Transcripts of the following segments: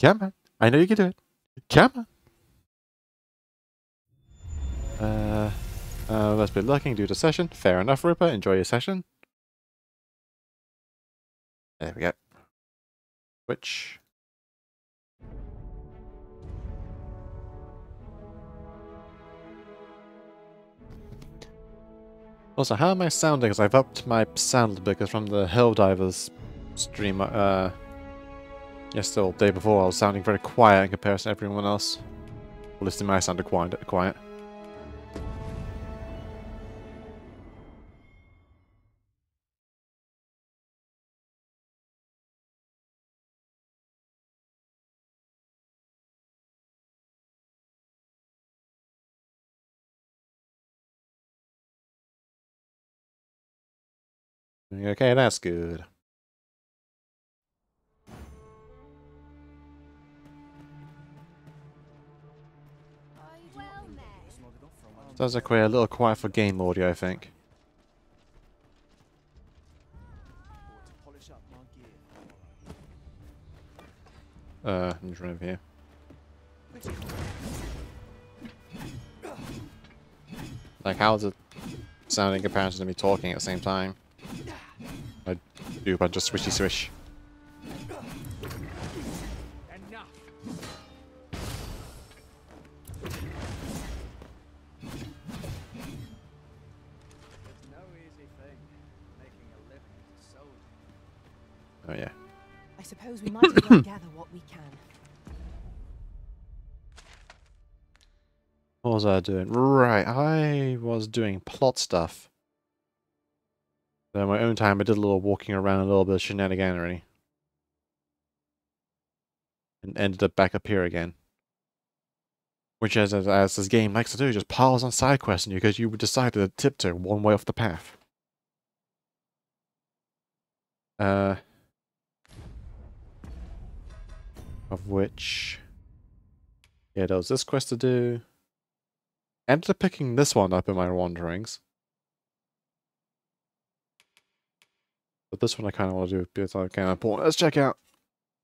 Come on. I know you can do it. Come on. Let's be looking, do the session. Fair enough, Ripper. Enjoy your session. There we go. Switch. Also, how am I sounding? Because I've upped my sound a little bit, because from the Helldivers stream, yesterday or the day before, I was sounding very quiet in comparison to everyone else. Well, listening, I sounded quiet. Okay, that's good. Sounds like we're a little quiet for game audio, I think. I'm just running over here. Like, how's it sounding in comparison to me talking at the same time? I do a bunch of swishy swish. Oh yeah. I suppose we might as well gather what we can. What was I doing? Right, I was doing plot stuff. So in my own time, I did a little walking around, a little bit of shenaniganery. And ended up back up here again. Which, as this game likes to do, just piles on side quests on you because you decided to tiptoe one way off the path. Of which... yeah, there was this quest to do. Ended up picking this one up in my wanderings. But this one I kind of want to do because it's kind of important. Let's check out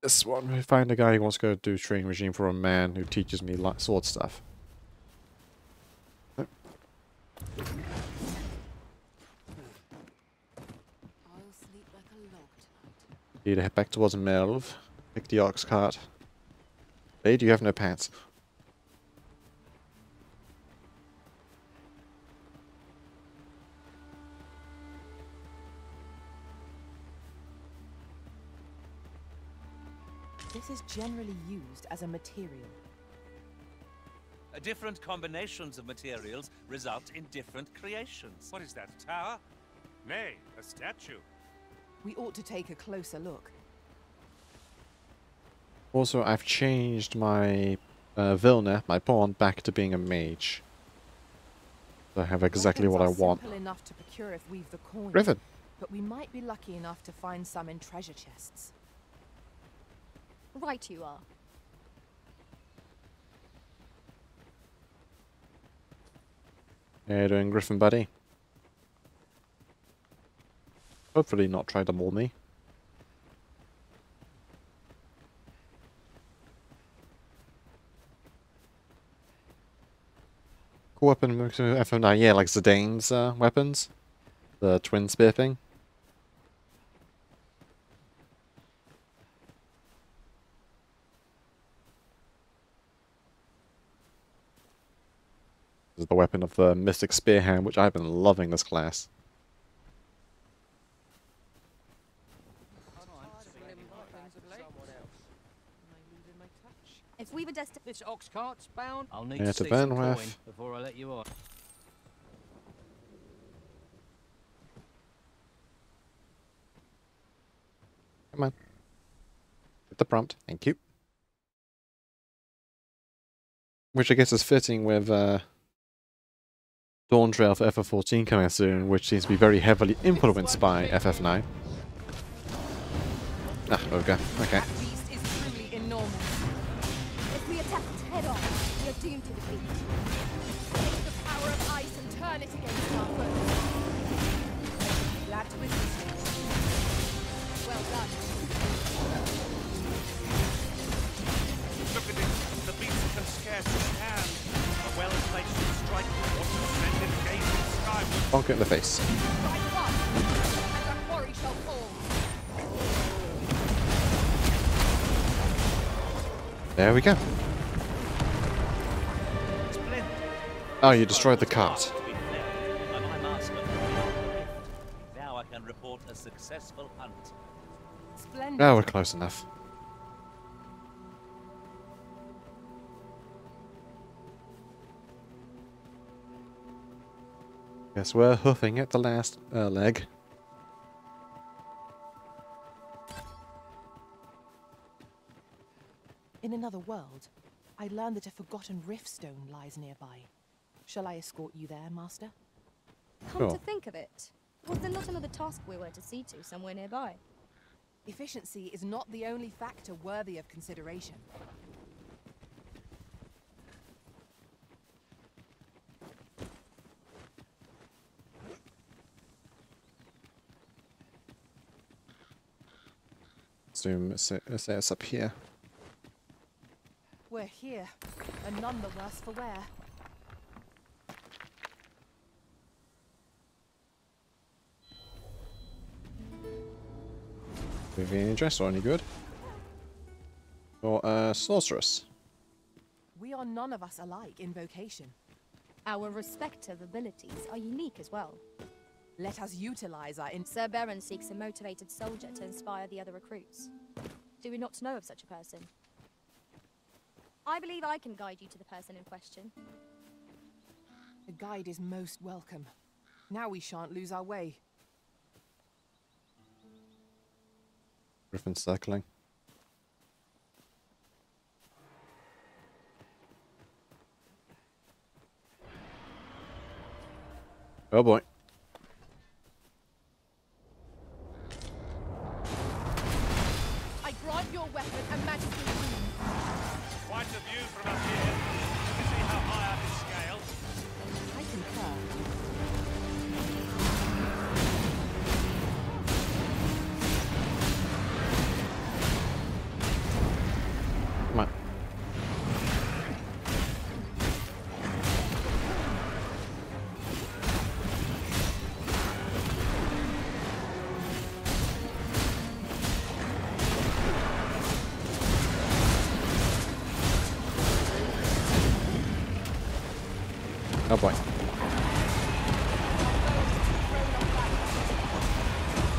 this one. We find a guy who wants to go do training regime for a man who teaches me sword stuff. I'll sleep like a log tonight. Need to head back towards Melv. Pick the ox cart. Lady, you have no pants. This is generally used as a material. Different combinations of materials result in different creations. What is that, a tower? Nay, a statue. We ought to take a closer look. Also, I've changed my Vilna, my pawn, back to being a mage. So I have exactly what I want. Simple enough to procure if we've the coin, Griffin! but we might be lucky enough to find some in treasure chests. Right you are. How you doing, Griffin buddy? Hopefully not try to maul me. Cool weapon, FF9, yeah, like Zidane's weapons. The twin spear thing. This is the weapon of the Mystic Spearhand, which I've been loving this class. If we were destined, This ox cart's bound. I'll need Yeah, to to see burn some with. coin before I let you on. Come on. Get the prompt. Thank you. Which I guess is fitting with Dawn Trail for FF14 coming soon, which seems to be very heavily influenced by FF9. Ah, okay. Okay. That beast is truly enormous. if we attack it head on, we are doomed to defeat. Take the power of ice and turn it against our foes. Glad to witness it. Well done. bonk it in the face. Strike once, and our quarry shall fall. There we go. Splendid. Oh, you destroyed the cart. To be fair, by my master. Now I can report a successful hunt. Splendid. Now we're close enough. Guess we're hoofing at the last leg. In another world, I learned that a forgotten riftstone lies nearby. Shall I escort you there, Master? Come Sure. to think of it, was there not another task we were to see to somewhere nearby? Efficiency is not the only factor worthy of consideration. Zoom say it's up here. We're here, and none the worse for wear. Moving dress or any good? Or sorceress. We are none of us alike in vocation. Our respective abilities are unique as well. Let us utilize our Sir Baron seeks a motivated soldier to inspire the other recruits. Do we not know of such a person? I believe I can guide you to the person in question. The guide is most welcome. Now we shan't lose our way. Griffin circling. Oh boy. I grant your weapon a magical boon. Quite a view from up here. You can see how high up it's scaled. I concur. Come on. Oh boy.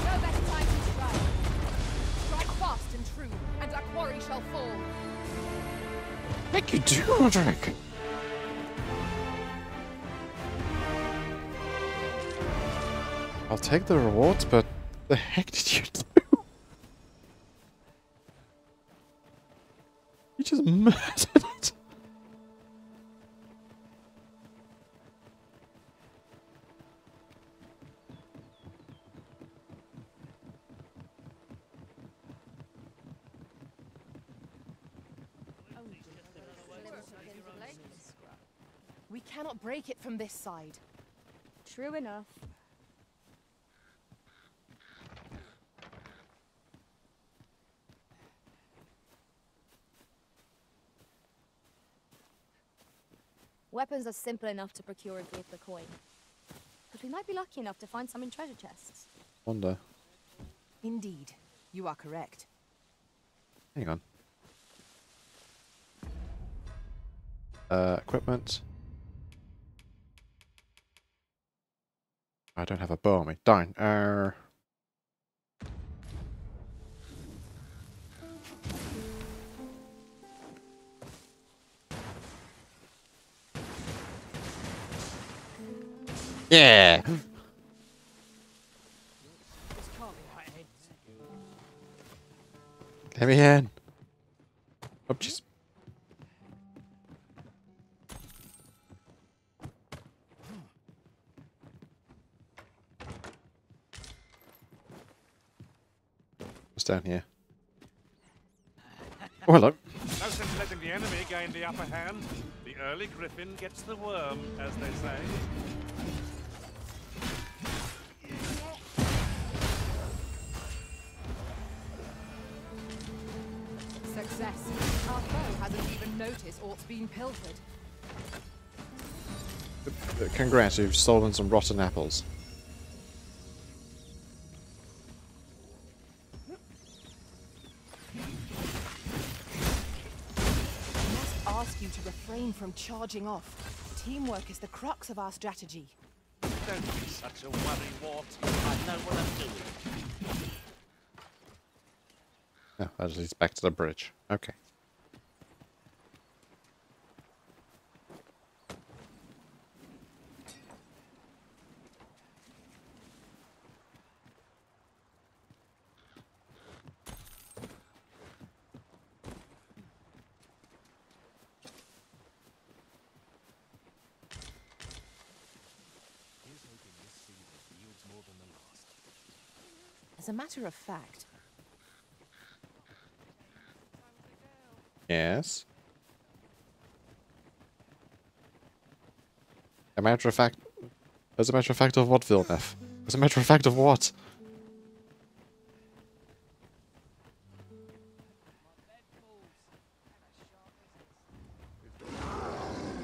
No better time to strike. Strike fast and true, and our quarry shall fall. Thank you, do, Roderick. I'll take the rewards, but the heck did you do? You just murdered it. We cannot break it from this side. True enough. Weapons are simple enough to procure if we have the coin. But we might be lucky enough to find some in treasure chests. Wonder. Indeed, you are correct. Hang on. Equipment. I don't have a bow on me. Darn. Yeah. Let me in. Oh, jeez. What's down here? Oh, hello. No sense letting the enemy gain the upper hand. The early griffin gets the worm, as they say. Success. Our foe hasn't even noticed aught's been pilfered. Congrats, you've stolen some rotten apples. I must ask you to refrain from charging off. Teamwork is the crux of our strategy. Don't be such a worrywart. I know what I'm doing. Oh, that leads back to the bridge. Okay. As a matter of fact, Yes. A matter of fact. As a matter of fact of what, Vilnef? As a matter of fact of what?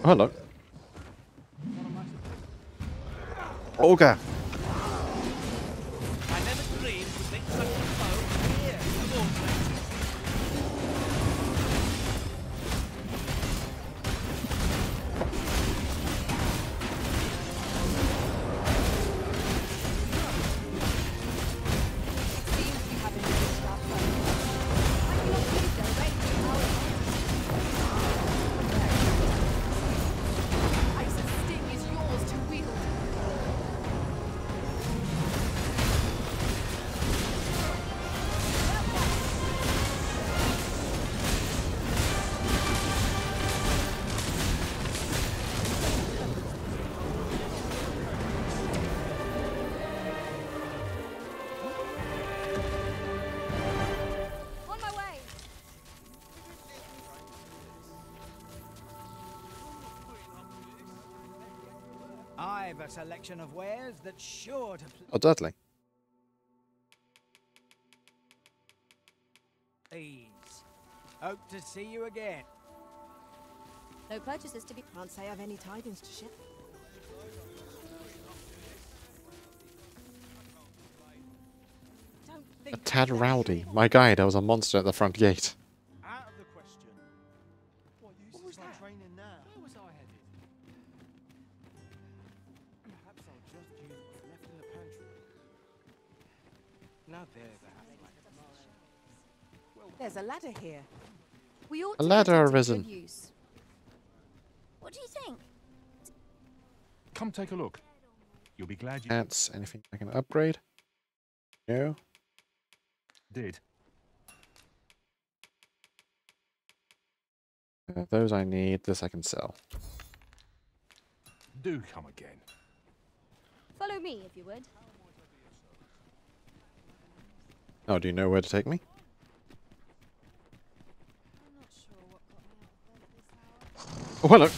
Oh, hello. Olga! I never dreamed we'd meet such a foe here, of all places. seems we have engaged our foe. I cannot believe they're raging our Ice's sting is yours to wield. On my way! I've a selection of wares that's sure to Oh, Dudley. please. Hope to see you again. No purchases to be. Can't say I've any tidings to ship. Don't A think tad rowdy. My guy, there was a monster at the front gate. Out of the question. What use is my training now? Where was I headed? Perhaps I'll just use what's left in the pantry. Now there, perhaps. there's a ladder here. We ought A to ladder put it to arisen. good use. What do you think? Come take a look. You'll be glad you Cats, anything I can upgrade? No. did. Those I need. This I can sell. Do come again. Follow me, if you would. Oh, do you know where to take me? I'm not sure what got me out of bed this hour. Oh, hello.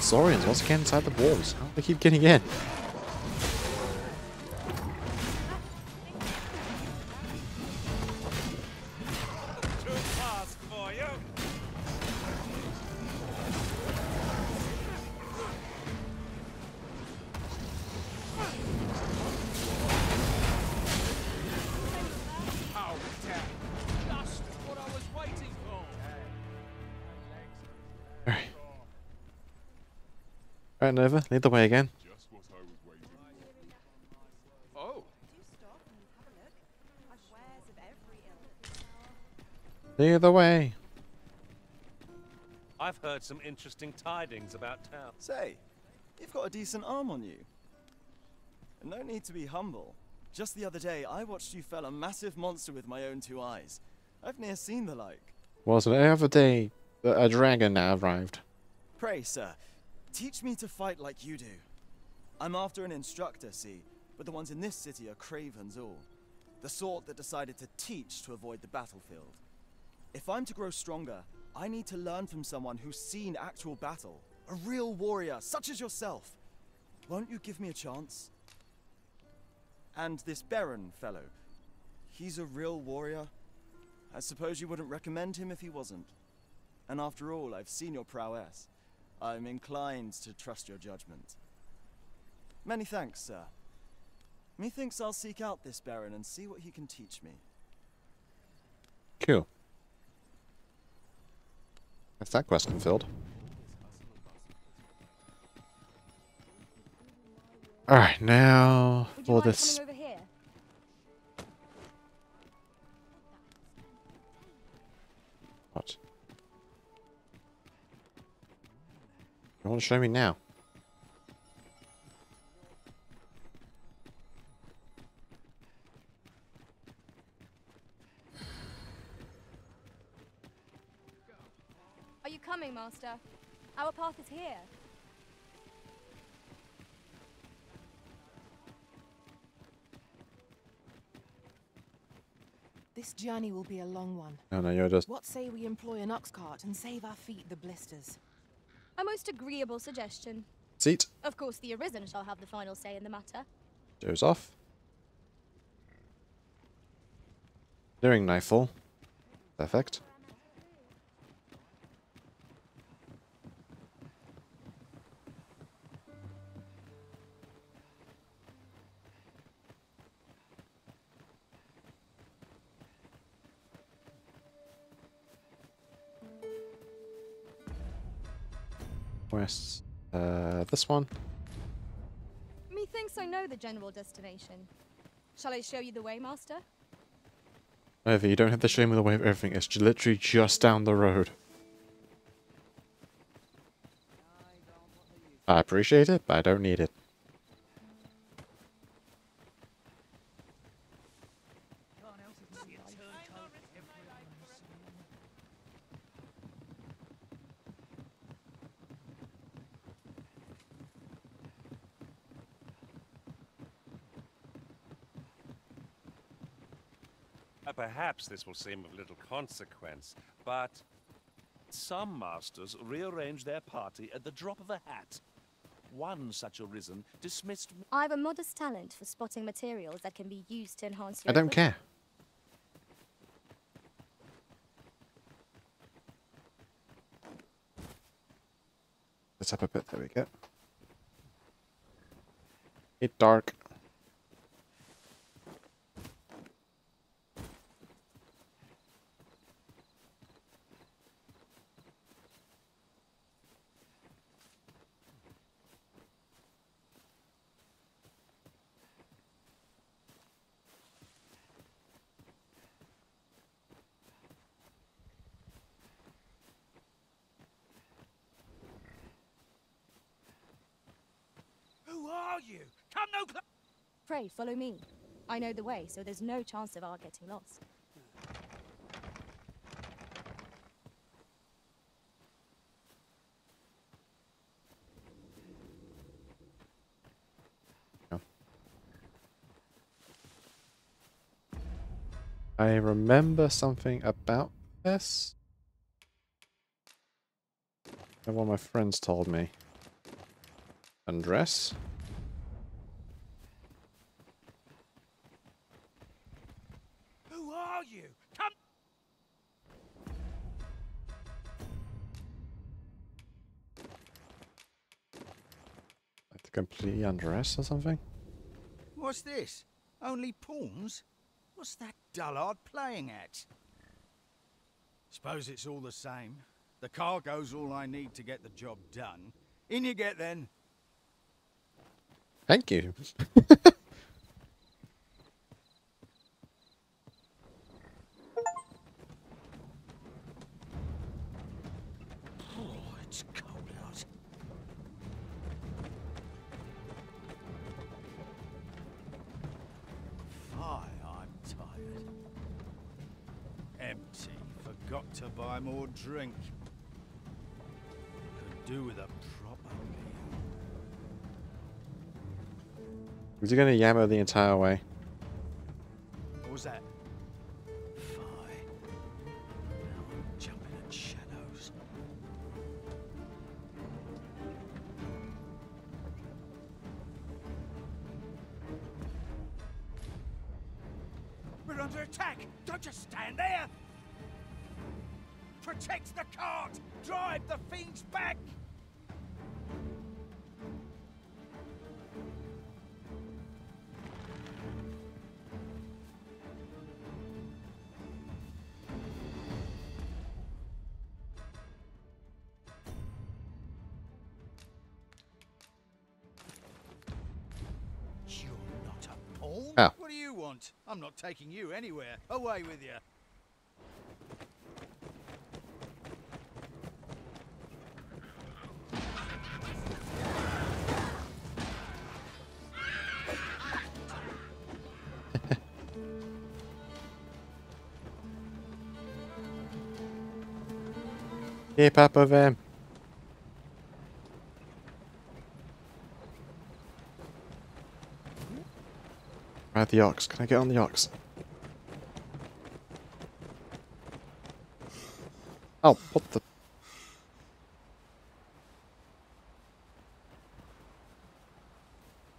Saurians, once again inside the walls. How do they keep getting in? Too fast for you. How damn. Just what I was waiting for. Alright. Alright, Nova, lead the way again. Oh. Lead the way. I've heard some interesting tidings about town. Say, you've got a decent arm on you. And no need to be humble. Just the other day, I watched you fell a massive monster with my own 2 eyes. I've ne'er seen the like. Was it every day that a dragon now arrived? Pray, sir, teach me to fight like you do. I'm after an instructor, see, but the ones in this city are cravens all. The sort that decided to teach to avoid the battlefield. If I'm to grow stronger, I need to learn from someone who's seen actual battle. A real warrior, such as yourself. Won't you give me a chance? And this Baron fellow, he's a real warrior? I suppose you wouldn't recommend him if he wasn't. And after all, I've seen your prowess. I'm inclined to trust your judgment. Many thanks, sir. Methinks I'll seek out this Baron and see what he can teach me. Cool. That's that quest fulfilled. Alright, now Would you for mind this. coming over here? What? You want to show me now? Are you coming, Master? Our path is here. This journey will be a long one. No, you're just. What say we employ an ox cart and save our feet the blisters? A most agreeable suggestion. Seat. Of course, the Arisen shall have the final say in the matter. Goes off. Nearing nightfall. Perfect. Where's this one? Methinks I know the general destination. Shall I show you the way, Master? However, you don't have to show me the way of everything. It's literally just down the road. I appreciate it, but I don't need it. Perhaps this will seem of little consequence, but some masters rearrange their party at the drop of a hat. One such Arisen dismissed me. I've a modest talent for spotting materials that can be used to enhance I your don't equipment. care. Let's up a bit. There we go. It's dark. Who are you? Come no closer! Pray, follow me. I know the way, so there's no chance of our getting lost. I remember something about this. And one of my friends told me. Undress. Who are you? Come! Like to completely undress or something? What's this? Only pawns? What's that dullard playing at? Suppose it's all the same. The cargo's all I need to get the job done. In you get then. Thank you. Oh, it's cold out. Fie, I'm tired. Empty. Forgot to buy more drink. Could do with a proper meal. Is he going to yammer the entire way? What was that? Fie. Now I'm jumping at shadows. We're under attack! Don't just stand there! Protect the cart! Drive the fiends back! You're not a pawn? Oh. What do you want? I'm not taking you anywhere. Away with you. Keep up with him. Ride the ox. Can I get on the ox? Oh, what the...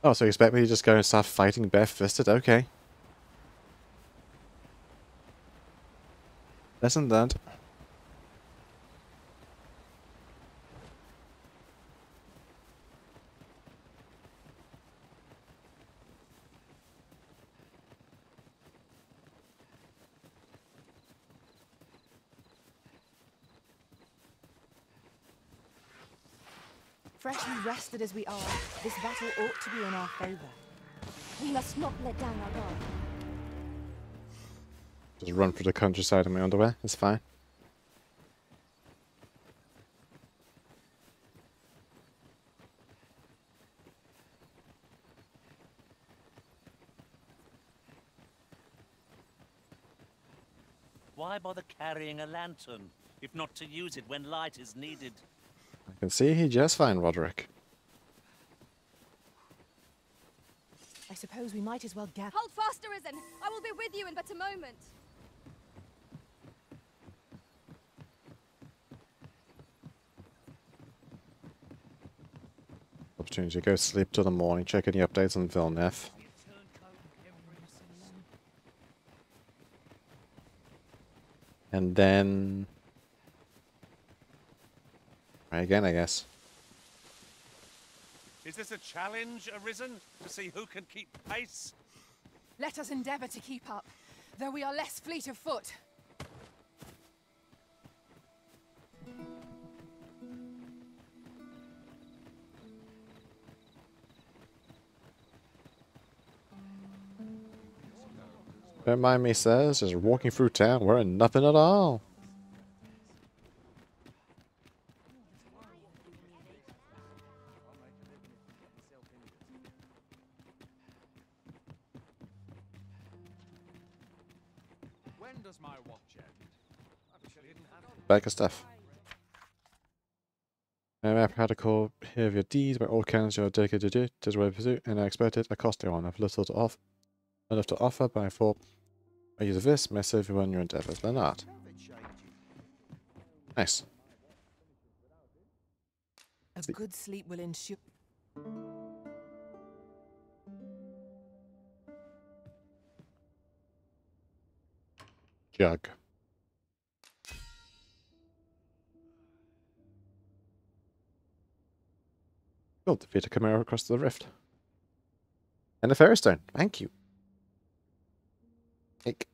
Oh, so you expect me to just go and start fighting bare-fisted? Okay. Lesson learned. Freshly rested as we are, this battle ought to be in our favor. We must not let down our guard. Just run through the countryside in my underwear. It's fine. Why bother carrying a lantern, if not to use it when light is needed? I can see he just fine, Roderick. I suppose we might as well gather. Hold fast, Arisen! I will be with you in but a moment. Opportunity to go sleep till the morning, check any updates on Villeneuve. And then... try again, I guess. Is this a challenge, Arisen? To see who can keep pace? Let us endeavor to keep up, though we are less fleet of foot. Don't mind me, sirs. Just walking through town wearing nothing at all. When does my watch end? Bag of stuff. I map how to call here of your deeds by all cannons you are dedicated to this way of pursuit, and I expected a costly one. I've little to offer. Enough to offer, but I thought I use this may serve you on your endeavors. They're not. Nice. A good sleep will ensure. Jug. Cool, defeat a Chimera across the rift. And a Ferrous Stone. Thank you. Cake.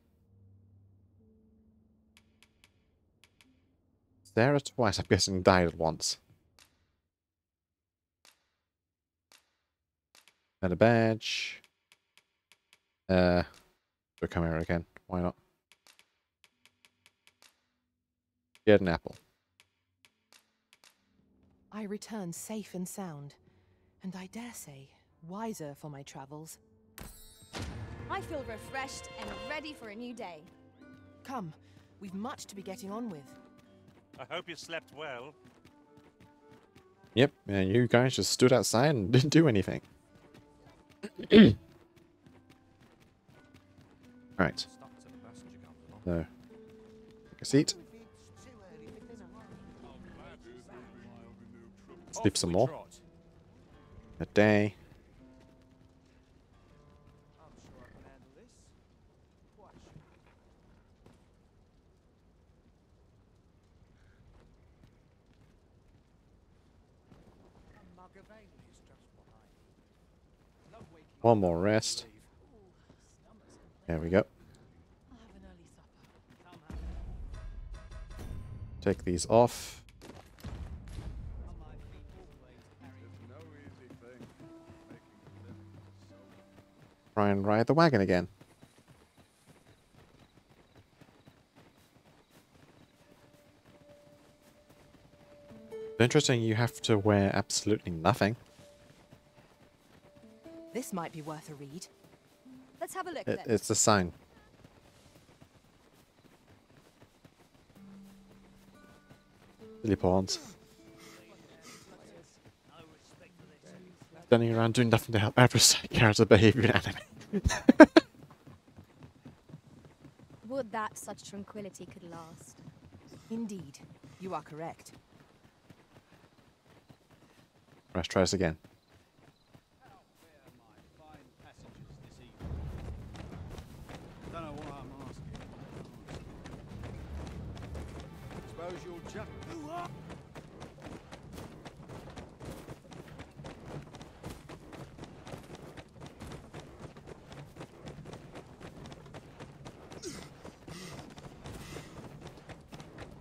Sarah twice, I'm guessing, died at once. And a badge. The Chimera again. Why not? Get an apple. I return safe and sound, and I dare say, wiser for my travels. I feel refreshed and ready for a new day. Come, we've much to be getting on with. I hope you slept well. Yep, and you guys just stood outside and didn't do anything. Alright. So, take a seat. Sleep some more. A day. One more rest. There we go. Take these off. Try and ride the wagon again. Interesting, you have to wear absolutely nothing. This might be worth a read. Let's have a look then. It's a sign. Silly pawns. Standing around doing nothing to help every character behavior in anime. Would that such tranquility could last. Indeed, you are correct. Let's try this again. Don't know why I'm asking. Suppose you'll just...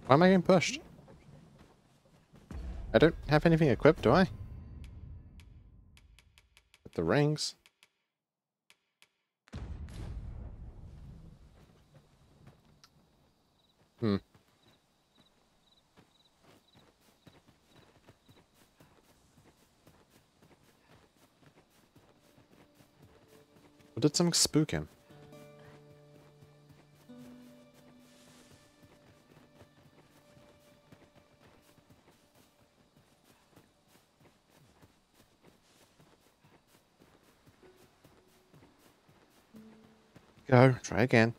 Why am I getting pushed? I don't have anything equipped, do I? The rings. What did something spook him? Go, try again.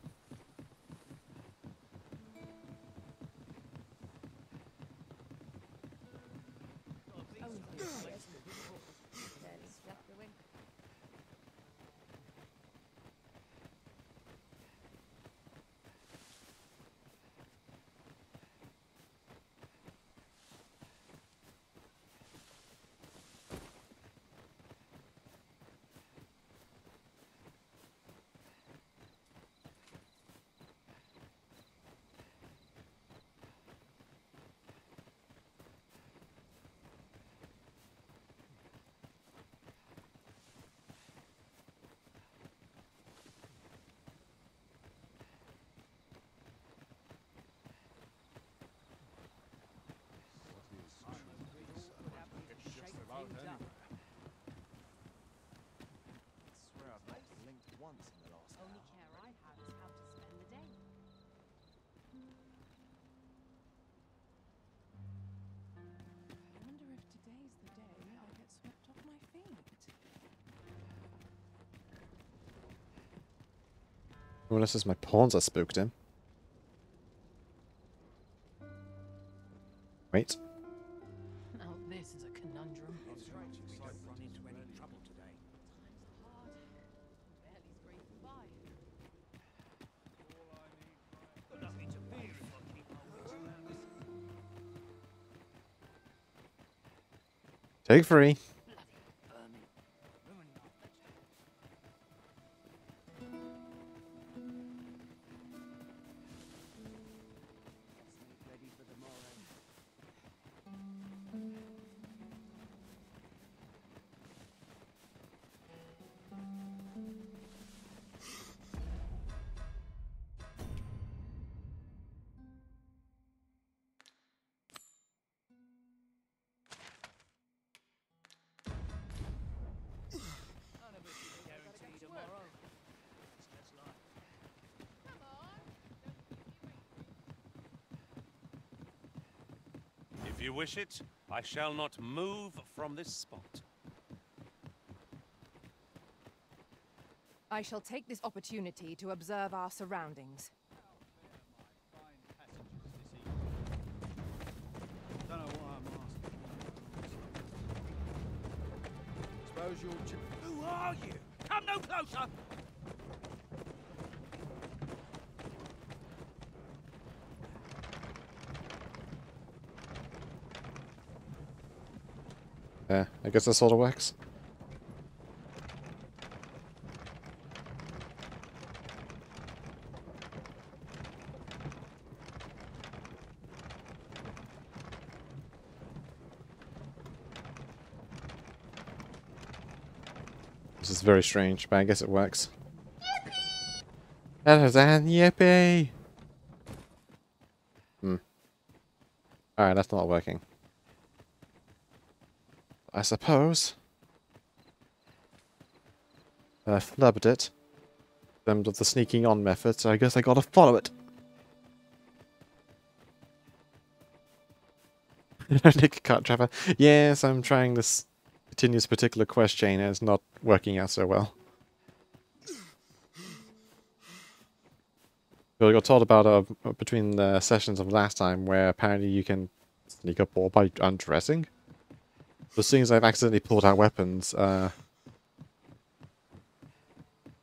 I wonder if today's the day I'll get swept off my feet. Well, this is my pawns that spooked him. Wait. Now this is a conundrum. It's strange we don't run into any trouble today. Times are hard. Barely scraping by. Got nothing to fear if I keep my wits about us. Take 3. Ready for the morrow. None of us is guaranteed tomorrow. That's life. If you wish it, I shall not move from this spot. I shall take this opportunity to observe our surroundings. Don't know why I'm asking. Suppose you'll just... Who are you? Come no closer! I guess that sort of works. This is very strange, but I guess it works. Hello, Zan. Yippee! Alright, that's not working. I suppose I flubbed it. In terms of the sneaking on method, so I guess I gotta follow it. Nick cut Trevor. Yes, I'm trying this continuous particular quest chain and it's not working out so well. We got told about between the sessions of last time where apparently you can sneak up or by undressing. But seeing as I've accidentally pulled out weapons,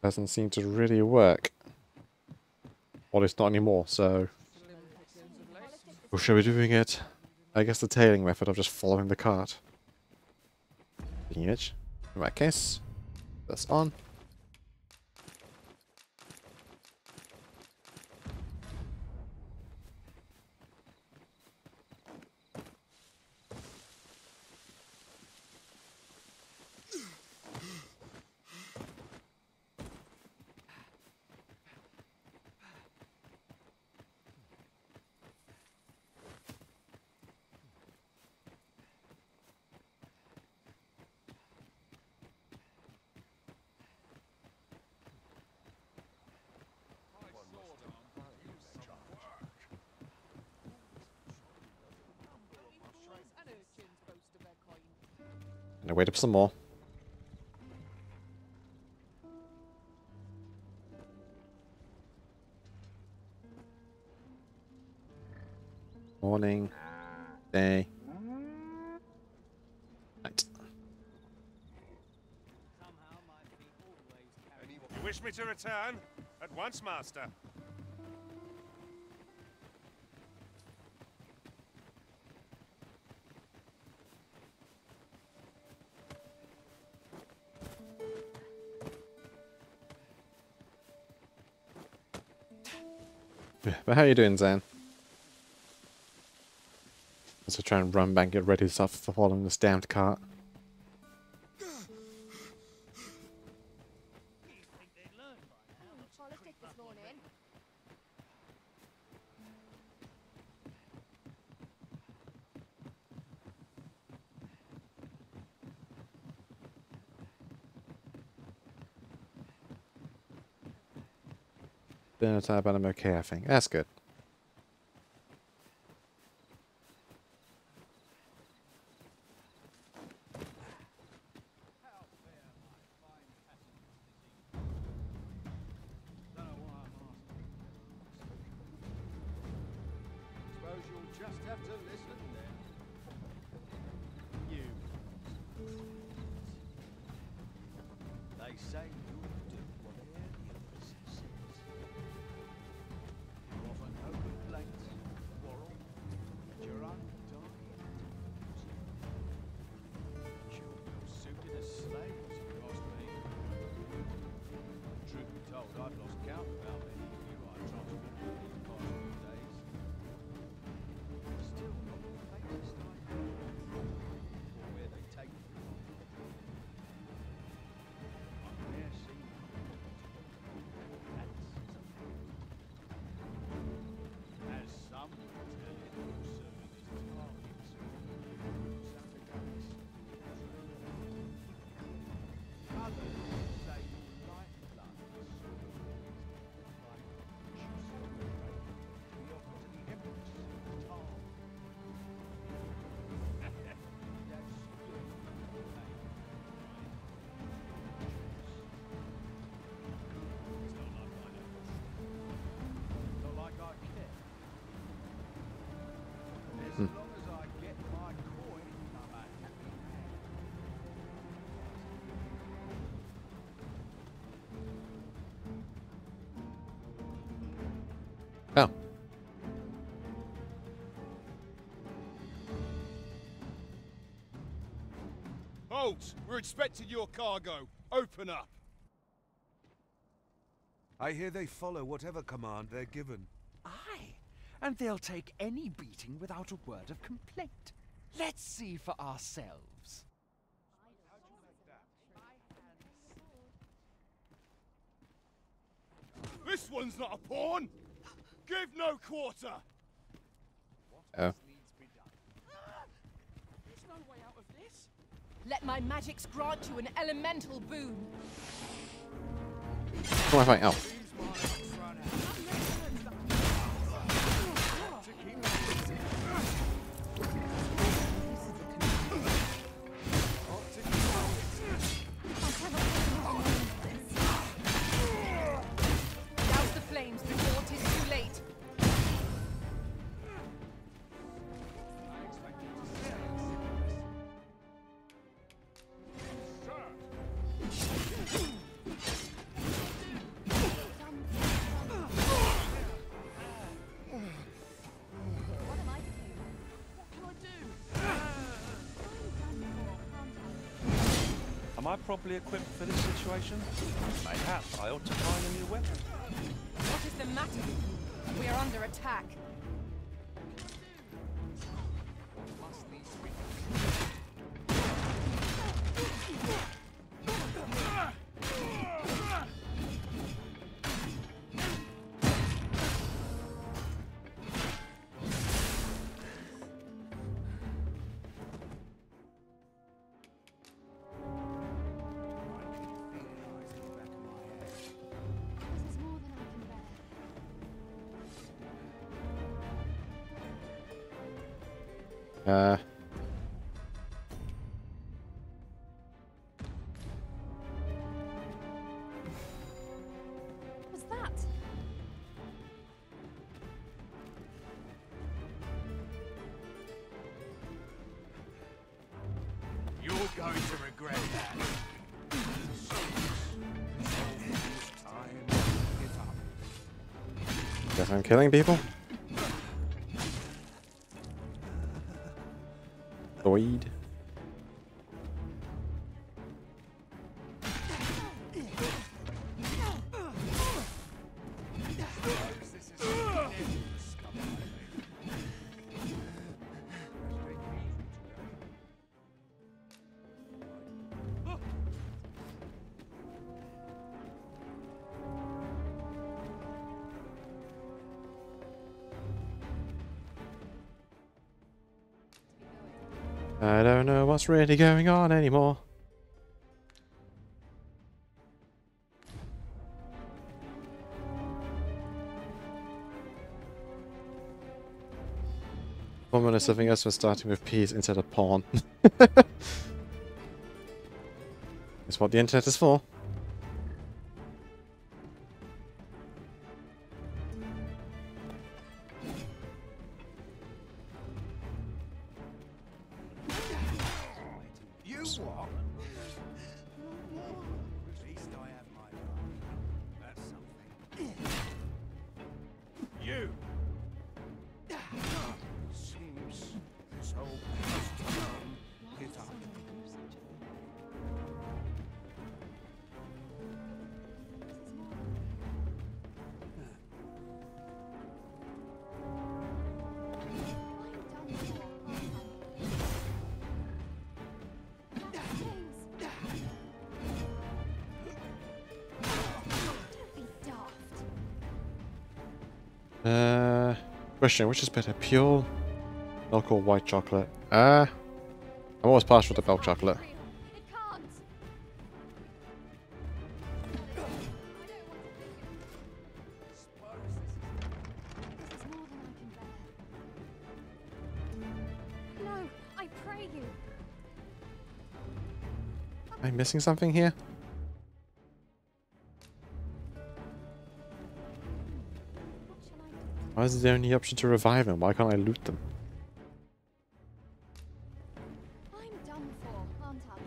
doesn't seem to really work. Or at least not anymore, so... Or shall we be doing it? I guess the tailing method of just following the cart. Speaking of which, in that case, that's on. And I wait up some more. Morning. Day. Night. You wish me to return? At once, Master. Yeah, but how you doing, Zan? So try and run back and get ready stuff for following this damned cart. Politics this morning. Dinner time, but I'm okay, I think. That's good. Suppose you'll just have to listen then. You. They say you'll do whatever the others says. You offer no complaints, quarrel, and your own dying. You're suited as slaves, if you ask me. Truth be told, I've lost count of how many of you I transported these past few days. Still not the faintest idea or where they take me from. I've never seen that's a fact. As some would tell it, you'll serve as targets of Santa Claus. Others say your lifeblood is like juice to be offered to the Empress of Tar. That's still It's not like I care. As long as I get my coin, I'm a happy man. Oh. Halt! We're expecting your cargo. Open up. I hear they follow whatever command they're given. Aye, and they'll take any beating without a word of complaint. Let's see for ourselves. This one's not a pawn! Give no quarter! Oh. There's no way out of this. Let my magics grant you an elemental boon. How do I fight? Oh. Douse the flames before it is too late. What am I to do? What can I do? Am I properly equipped for this situation? Mayhap I ought to find a new weapon. What is the matter with you? We are under attack. Must needs be. This is more than I can bear. What's that? You're going to regret that. Guess I'm killing people. Void. I don't know what's really going on anymore. Woman is something else for starting with P's instead of pawn. It's what the internet is for. You what? At least I have my fun. That's something. You! Seems this whole town is up. Question, which is better, pure milk or white chocolate? I'm always partial to milk chocolate. It can't. This is more than I can bear. No, I pray you. Am I missing something here? What shall I do? Why is the only option to revive them? Why can't I loot them? I'm done for, aren't I?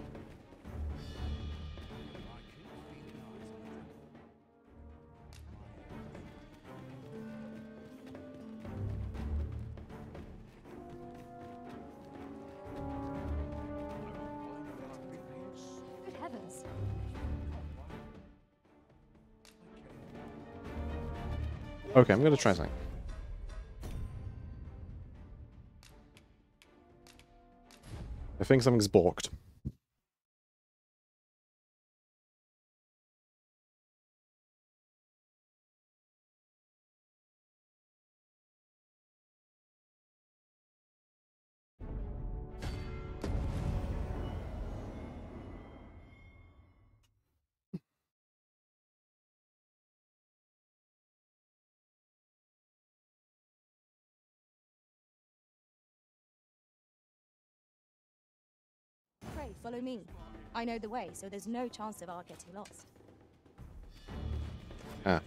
Good heavens. Okay, I'm gonna try something. I think something's balked. follow me. I know the way, so there's no chance of our getting lost. Ah.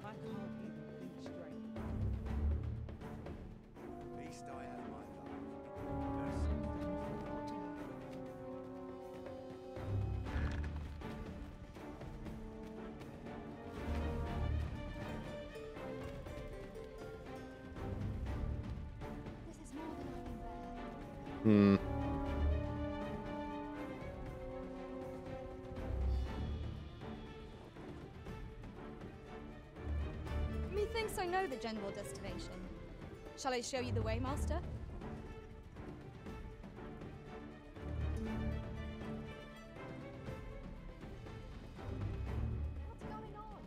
I can't even think straight. Least I have my luck. This is more than I can bear. Hmm. Methinks I know the general destination. Shall I show you the way, Master? What's going on?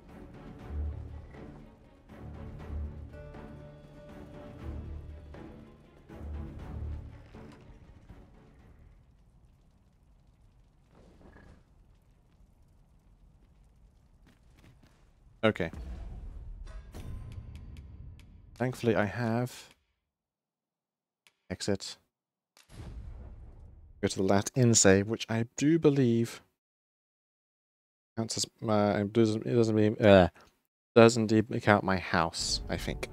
Okay. Thankfully, I have exit. Go to the last in save, which I do believe counts as my. It does indeed count my house. I think.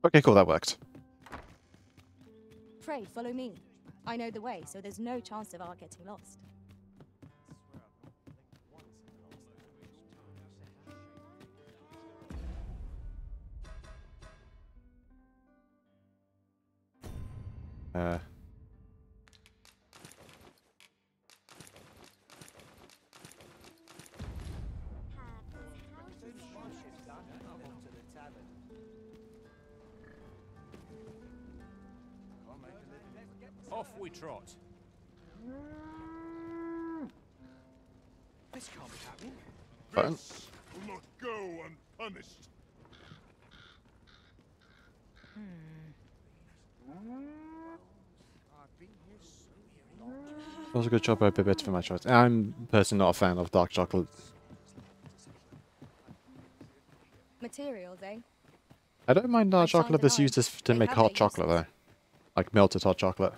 Okay, cool. That worked. Pray, follow me. I know the way, so there's no chance of our getting lost. Off we trot. This can't be happening. Button. This will not go unpunished. I've been here so long. That was a good job by Bibit for my choice. I'm personally not a fan of dark chocolate. Materials, eh? I don't mind dark I shan't chocolate that's deny, used to they make have hot their chocolate uses. though. Like melted hot chocolate.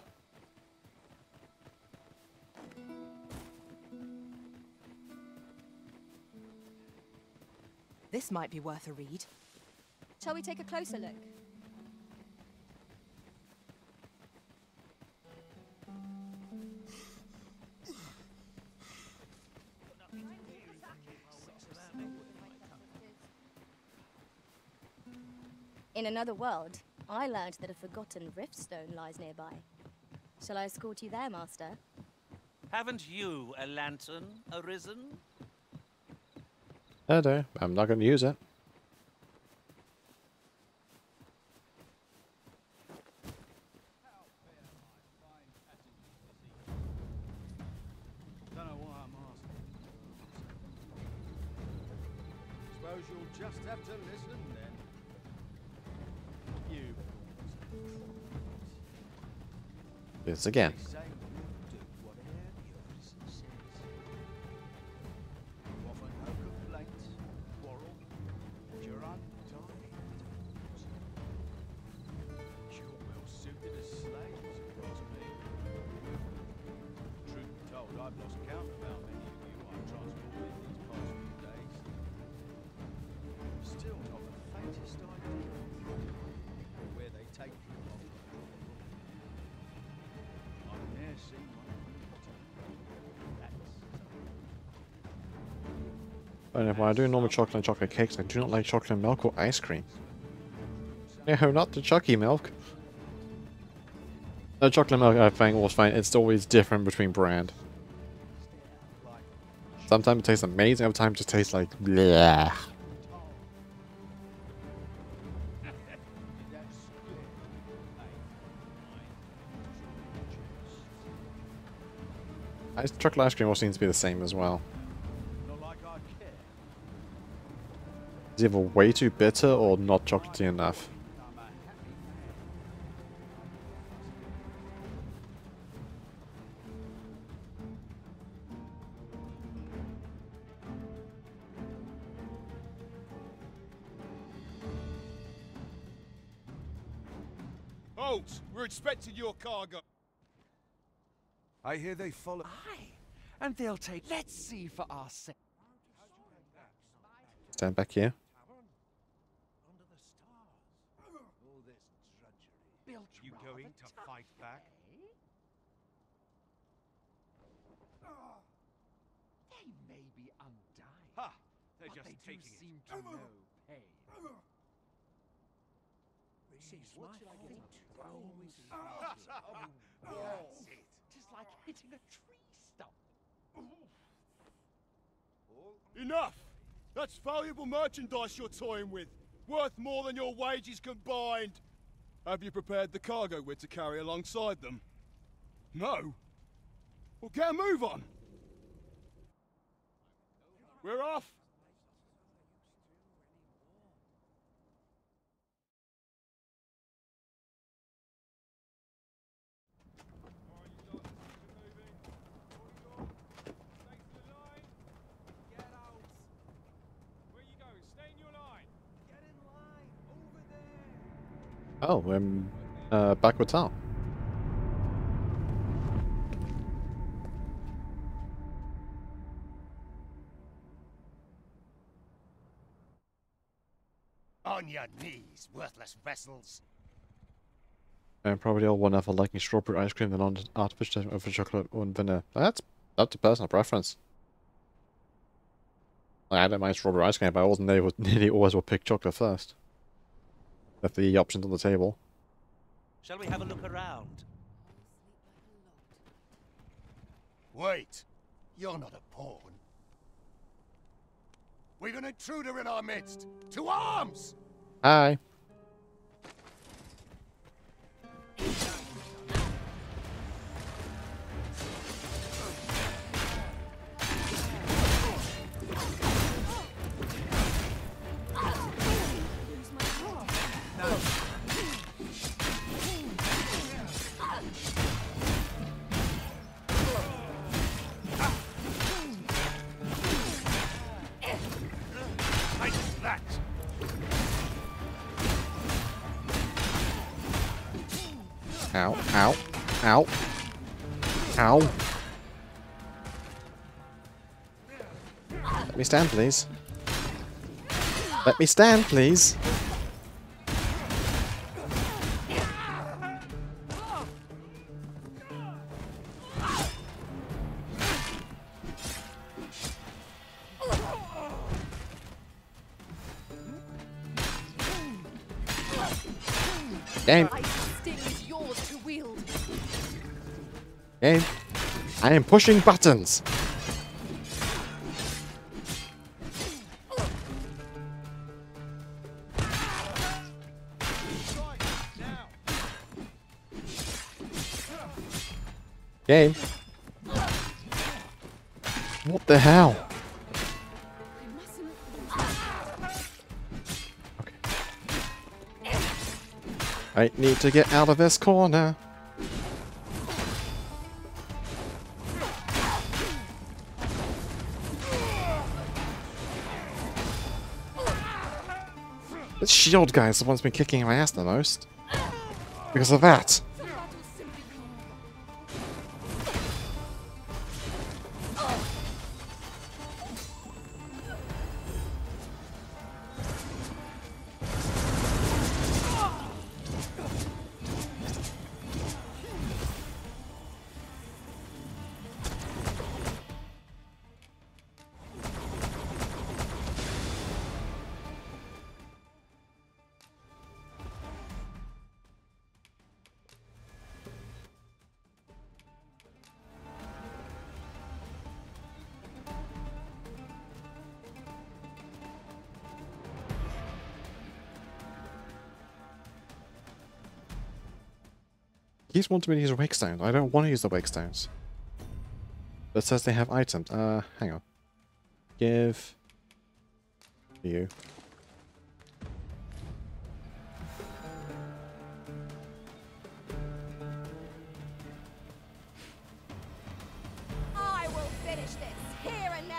This might be worth a read. Shall we take a closer look? In another world, I learned that a forgotten riftstone lies nearby. Shall I escort you there, Master? Haven't you a lantern arisen? No, I'm not going to use it. Don't know why I'm asking. Suppose you'll just have to listen then. You. This again. They say you'll do whatever your reason says. You offer no complaints, quarrel, and you're undying. You're well suited as slaves, across me. Truth be told, I've lost count of how many of you I've transported these past few days. Still not the faintest idea where they take you from. I've never seen one And if I do normal chocolate and chocolate cakes, I do not like chocolate milk or ice cream. No, not the chucky milk. The chocolate milk I think was fine. It's always different between brand. Sometimes it tastes amazing, other times it just tastes like bleh. Chocolate ice cream all seems to be the same as well. Not like I care. It's either way too bitter or not chocolatey enough. I'm a happy Halt! We're expecting your cargo. I hear they follow. Aye, and they'll take. Let's see for ourselves. Stand back here. You going to fight back? They may be undying. Ha! They're but just they taking do it. seem to know pain. Tis like hitting a tree stump. Enough! That's valuable merchandise you're toying with. Worth more than your wages combined. Have you prepared the cargo we're to carry alongside them? No? Well, get a move on. We're off. Oh, back with town. On your knees, worthless vessels. And probably all one have a liking strawberry ice cream than on artificial over chocolate or vanilla. That's up to personal preference. Like, I don't mind strawberry ice cream, but I wasn't nearly always will pick chocolate first. Left the options on the table. Shall we have a look around? Wait, you're not a pawn. We've an intruder in our midst. To arms! Hi. Ow, ow, ow, ow. Let me stand, please. Let me stand, please. Game. Game. I am pushing buttons. Game. What the hell? Okay. I need to get out of this corner. This shield guy is the one that's been kicking my ass the most. Because of that. He just wanted me to use the wake stones. I don't want to use the wake stones. But it says they have items. Hang on. Give you. I will finish this here and now.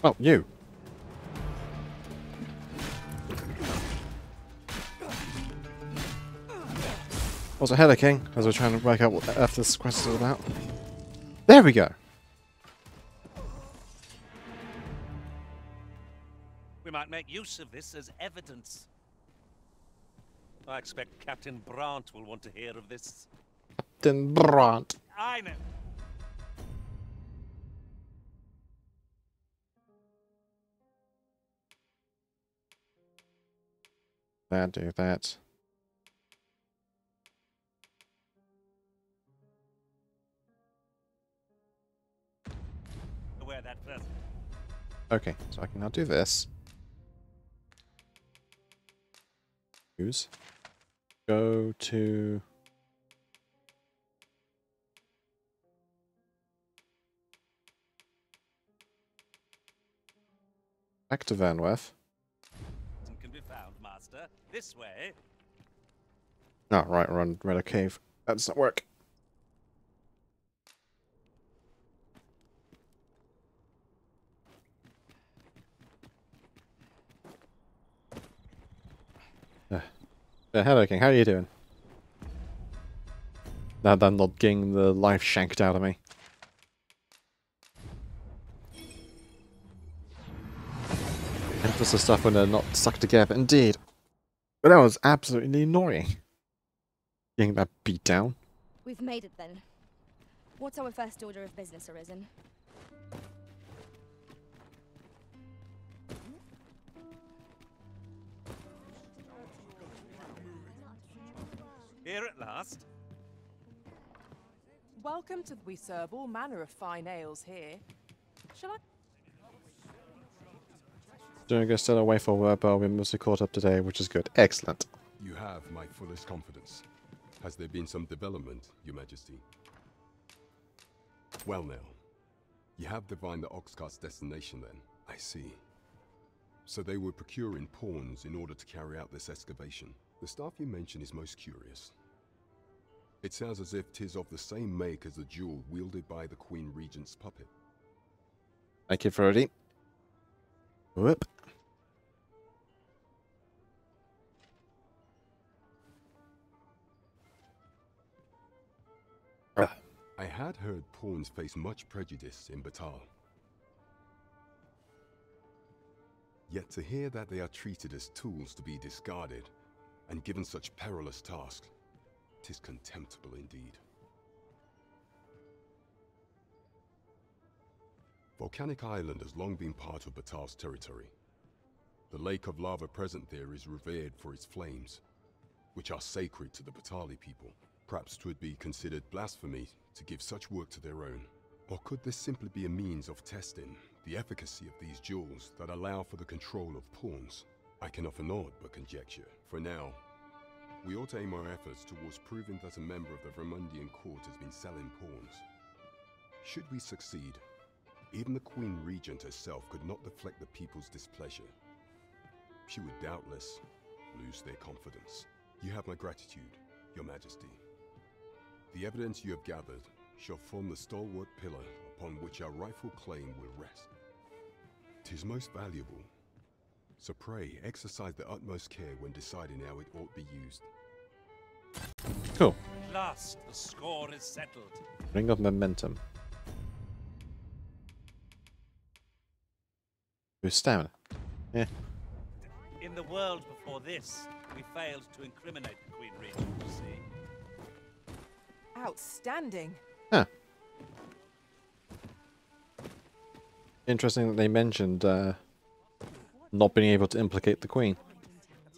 Oh, you. Also, hello, King, as we're trying to work out what the earth this quest is about. There we go. We might make use of this as evidence. I expect Captain Brandt will want to hear of this. Captain Brandt. I know. That, do that. Wear that first. Okay, so I can now do this. Use. Go to... Back to Vanworth. Can be found, Master. This way. Oh, right, we're on Red Cave. That does not work. Hello, King. How are you doing? Now that I'm not getting the life shanked out of me. And just the stuff when they're not stuck together. Indeed. But that was absolutely annoying. Getting that beat down. We've made it then. What's our first order of business, Arisen? Here at last. Welcome to... We serve all manner of fine ales here. Shall I... Doing a still away for work, but we're mostly caught up today, which is good. Excellent. You have my fullest confidence. Has there been some development, Your Majesty? Well now, you have divined the Oxcart's destination then, I see. So they were procuring pawns in order to carry out this excavation. The staff you mention is most curious. It sounds as if 'tis of the same make as the jewel wielded by the Queen Regent's puppet. Thank you, Frody. Whoop. I had heard pawns face much prejudice in Batal. Yet to hear that they are treated as tools to be discarded, and given such perilous tasks, 'tis contemptible indeed. Volcanic Island has long been part of Batal's territory. The lake of lava present there is revered for its flames, which are sacred to the Batali people. Perhaps 'twould be considered blasphemy to give such work to their own. Or could this simply be a means of testing the efficacy of these jewels that allow for the control of pawns? I can offer naught but conjecture. For now, we ought to aim our efforts towards proving that a member of the Vermundian court has been selling pawns. Should we succeed, even the Queen Regent herself could not deflect the people's displeasure. She would doubtless lose their confidence. You have my gratitude, Your Majesty. The evidence you have gathered shall form the stalwart pillar upon which our rightful claim will rest. 'Tis most valuable, so pray exercise the utmost care when deciding how it ought be used. Cool. At last, the score is settled. Ring of Momentum. Boost stamina. Yeah. In the world before this, we failed to incriminate the Queen Regent. see. Outstanding. Huh. Interesting that they mentioned not being able to implicate the Queen.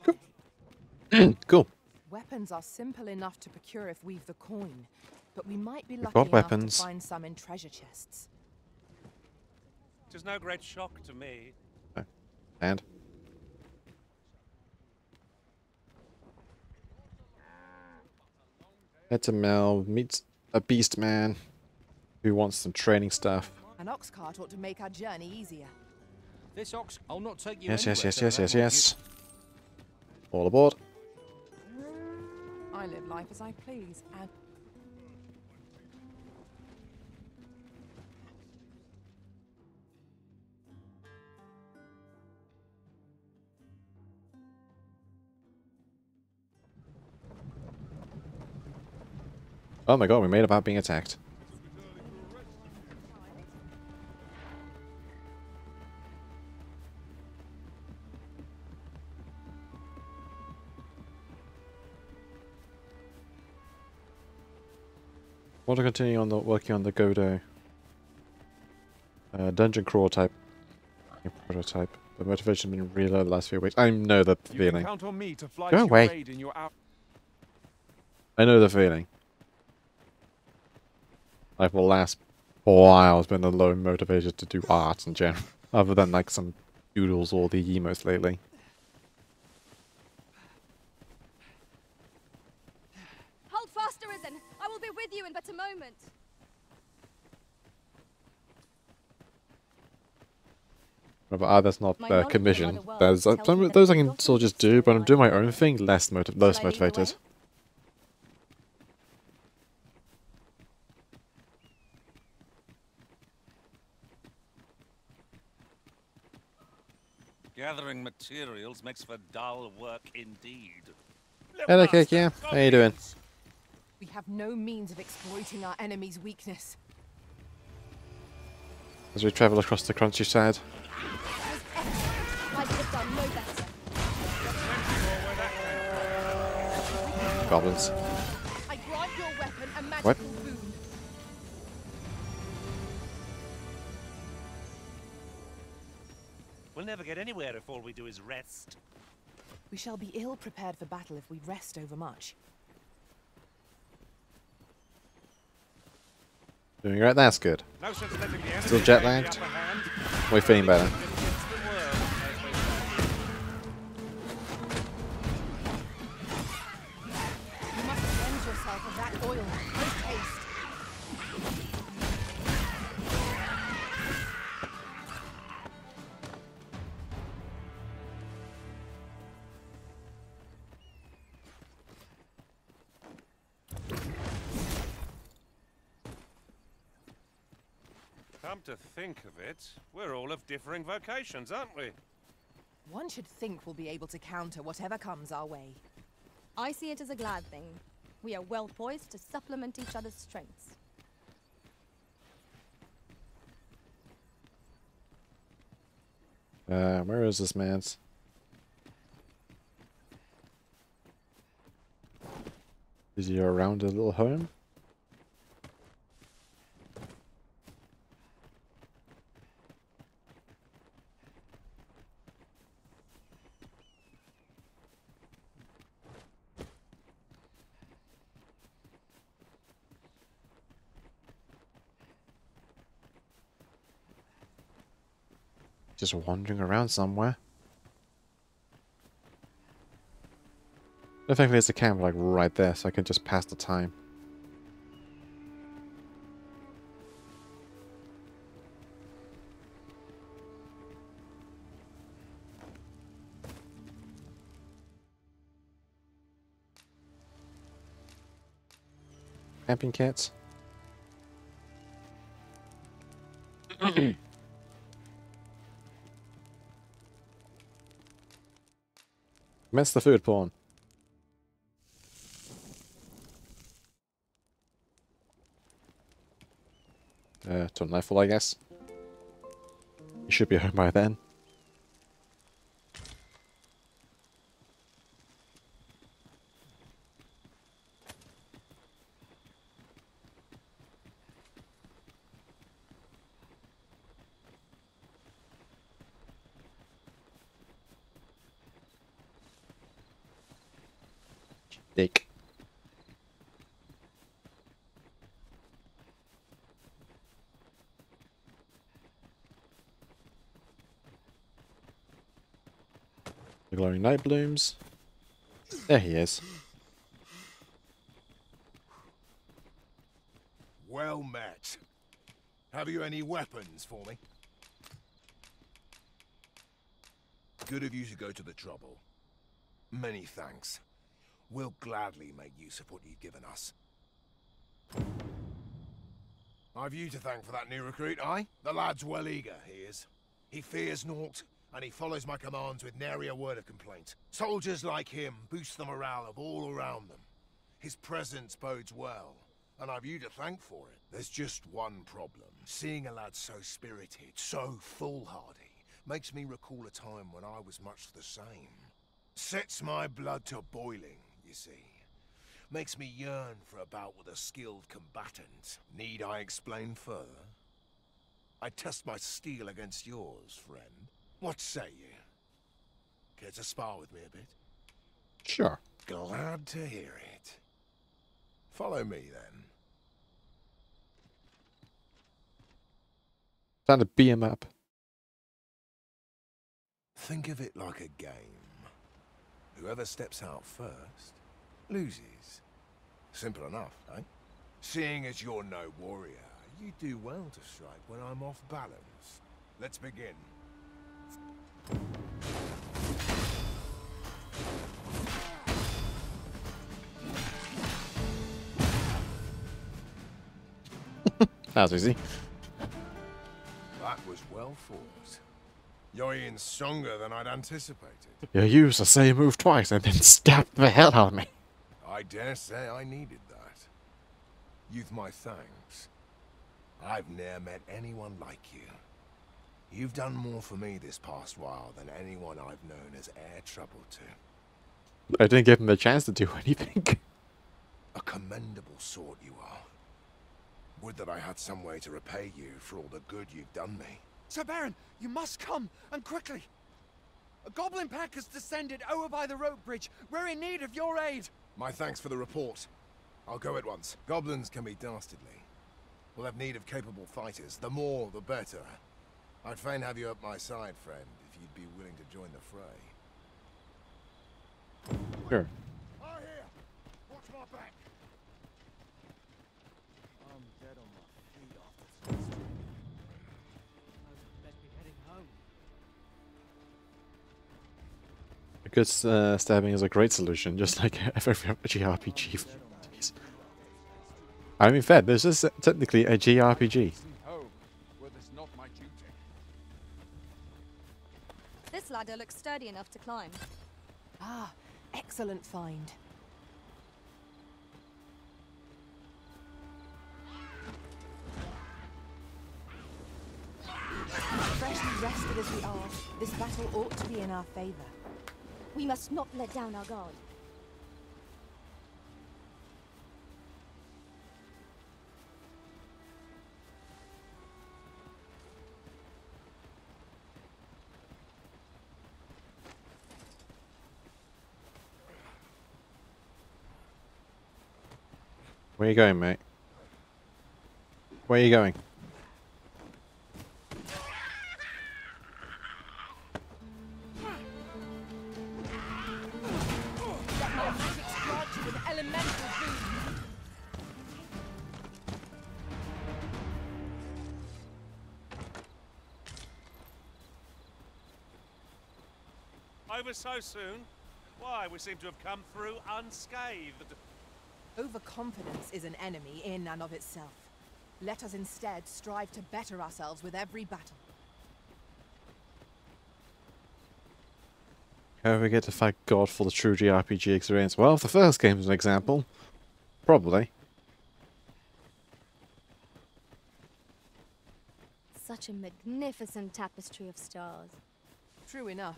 Cool. Cool. Weapons are simple enough to procure if we've the coin, but we might be We've lucky got enough weapons. to find some in treasure chests. Tis no great shock to me. And head to Mel, meets a beast man who wants some training stuff. An ox cart ought to make our journey easier. This ox, I'll not take you Yes, anywhere yes, yes, till yes, that yes, will yes. All aboard. I live life as I please, and Oh my god, we made it about being attacked. Want to continue on the working on the Godo dungeon crawl type prototype. The motivation has been really low the last few weeks. I know the You feeling. can count on me to fly Go to away. your aid in your I know the feeling. Like for the last 4 hours been a low motivated to do art in general. Other than like some doodles or the emotes lately. Hold fast, Arisen! I will be with you in but a moment. But that's not My knowledge of commission. other worlds There's tells me some that those I the can still Dogma just is do, still but I'm doing my alive. own thing, less Shall I lead the motivated. way? Gathering materials makes for dull work indeed. Hello, Cake, yeah. How you doing? we have no means of exploiting our enemy's weakness. As we travel across the countryside. I could have done no better. Goblins. I grant your weapon a magical What? boon. We'll never get anywhere if all we do is rest. We shall be ill prepared for battle if we rest overmuch. Doing right, that's good. No sense letting the enemy Still take jet the lagged? upper hand. We're feeling better. Against the world, as they say. You must cleanse yourself of that oil. Post haste. Come to think of it, we're all of differing vocations, aren't we? One should think we'll be able to counter whatever comes our way. I see it as a glad thing. We are well poised to supplement each other's strengths. Where is this man's? Is he around a little home? Just wandering around somewhere. I think there's a camera like right there, so I can just pass the time. Camping kits. Commence the food porn. To nightfall, I guess. You should be home by then. Dick. The glowing night blooms. There he is. Well met. Have you any weapons for me? Good of you to go to the trouble. Many thanks. We'll gladly make use of what you've given us. I've you to thank for that new recruit, aye? The lad's well eager, he is. He fears naught, and he follows my commands with nary a word of complaint. Soldiers like him boost the morale of all around them. His presence bodes well, and I've you to thank for it. There's just one problem. Seeing a lad so spirited, so foolhardy, makes me recall a time when I was much the same. Sets my blood to boiling, you see. Makes me yearn for a bout with a skilled combatant. Need I explain further? I test my steel against yours, friend. What say you? Care to spar with me a bit? Sure. Glad to hear it. Follow me, then. Time to beat him up. Think of it like a game. Whoever steps out first, loses. Simple enough, eh? Seeing as you're no warrior, you do well to strike when I'm off balance. Let's begin. That was easy. That was well fought. You're even stronger than I'd anticipated. You used the same move twice and then stabbed the hell out of me. I dare say I needed that. You've my thanks. I've ne'er met anyone like you. You've done more for me this past while than anyone I've known has e'er troubled to. I didn't give him a chance to do anything. A commendable sort you are. Would that I had some way to repay you for all the good you've done me. Sir Baron, you must come, and quickly. A goblin pack has descended over by the rope bridge. We're in need of your aid. My thanks for the report. I'll go at once. Goblins can be dastardly. We'll have need of capable fighters. The more, the better. I'd fain have you at my side, friend, if you'd be willing to join the fray. Sure. I hear. Watch my back. I'm dead on my feet after this trip. I'd best be heading home. A good stabbing is a great solution, just like every JRPG. I mean, fair, this is technically a JRPG. This ladder looks sturdy enough to climb. Ah, excellent find. Freshly rested as we are, this battle ought to be in our favor. We must not let down our guard. Where you going, mate? Where are you going? That my magic grant you an elemental boon. Over so soon? Why, we seem to have come through unscathed. Overconfidence is an enemy in and of itself. Let us instead strive to better ourselves with every battle. How do we get to fight God for the true JRPG experience? Well, if the first game is an example, probably. Such a magnificent tapestry of stars. True enough.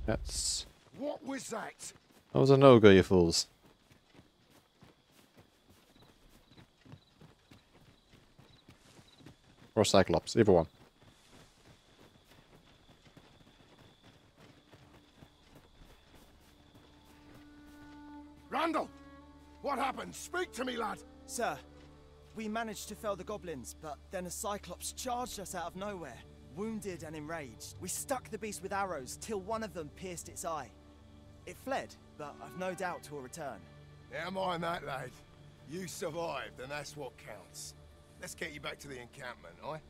That's... What was that? That was a no-go, you fools. Or Cyclops, either one. Randall! What happened? Speak to me, lad! Sir, we managed to fell the goblins, but then a Cyclops charged us out of nowhere. Wounded and enraged, we stuck the beast with arrows till one of them pierced its eye. It fled, but I've no doubt 'twill return. Never mind that, lad. You survived, and that's what counts. Let's get you back to the encampment, aye?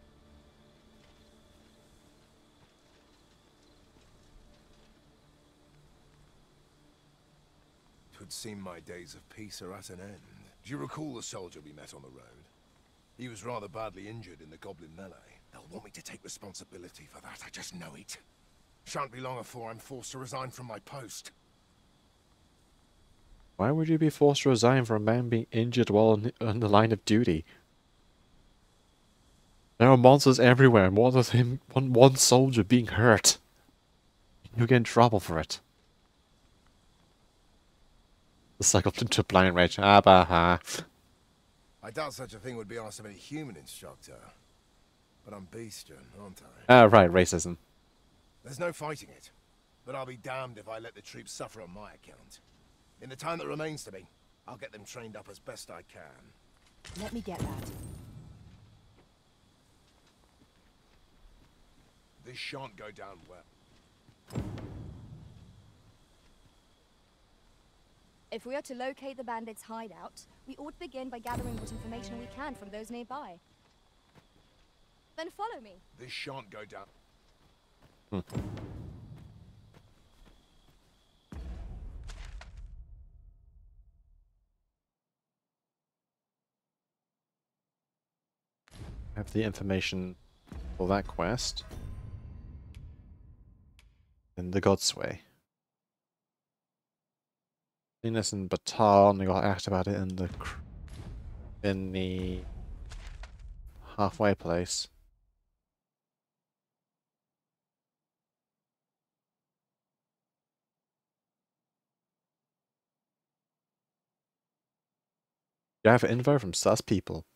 Twould seem my days of peace are at an end. Do you recall the soldier we met on the road? He was rather badly injured in the goblin melee. They'll want me to take responsibility for that, I just know it. Shan't be long before I'm forced to resign from my post. Why would you be forced to resign for a man being injured while on the line of duty? There are monsters everywhere, and what with him, one soldier being hurt? You'll get in trouble for it. The Cyclops into blind rage. Ah, bah, ha. I doubt such a thing would be asked of any human instructor. But I'm bestian, aren't I? Ah, right, racism. There's no fighting it. But I'll be damned if I let the troops suffer on my account. In the time that remains to me, I'll get them trained up as best I can. Let me get that. This shan't go down well. If we are to locate the bandits' hideout, we ought to begin by gathering what information we can from those nearby. Then follow me. This shan't go down. Have the information for that quest. In the God's Way. Linus and Batal, and we got asked about it in the halfway place. You have info from sus people.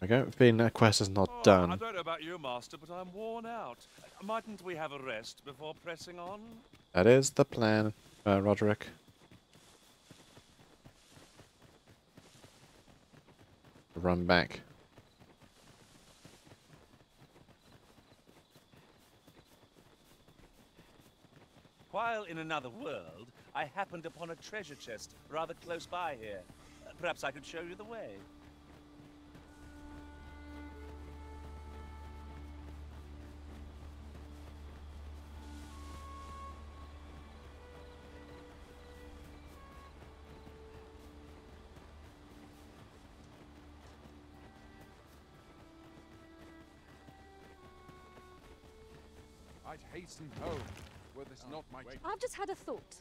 Okay, feeling that quest is not done. I don't know about you, Master, but I'm worn out. Mightn't we have a rest before pressing on? That is the plan, Roderick. Run back. While in another world, I happened upon a treasure chest rather close by here. Perhaps I could show you the way. I'd hasten home, were this not my... I've just had a thought.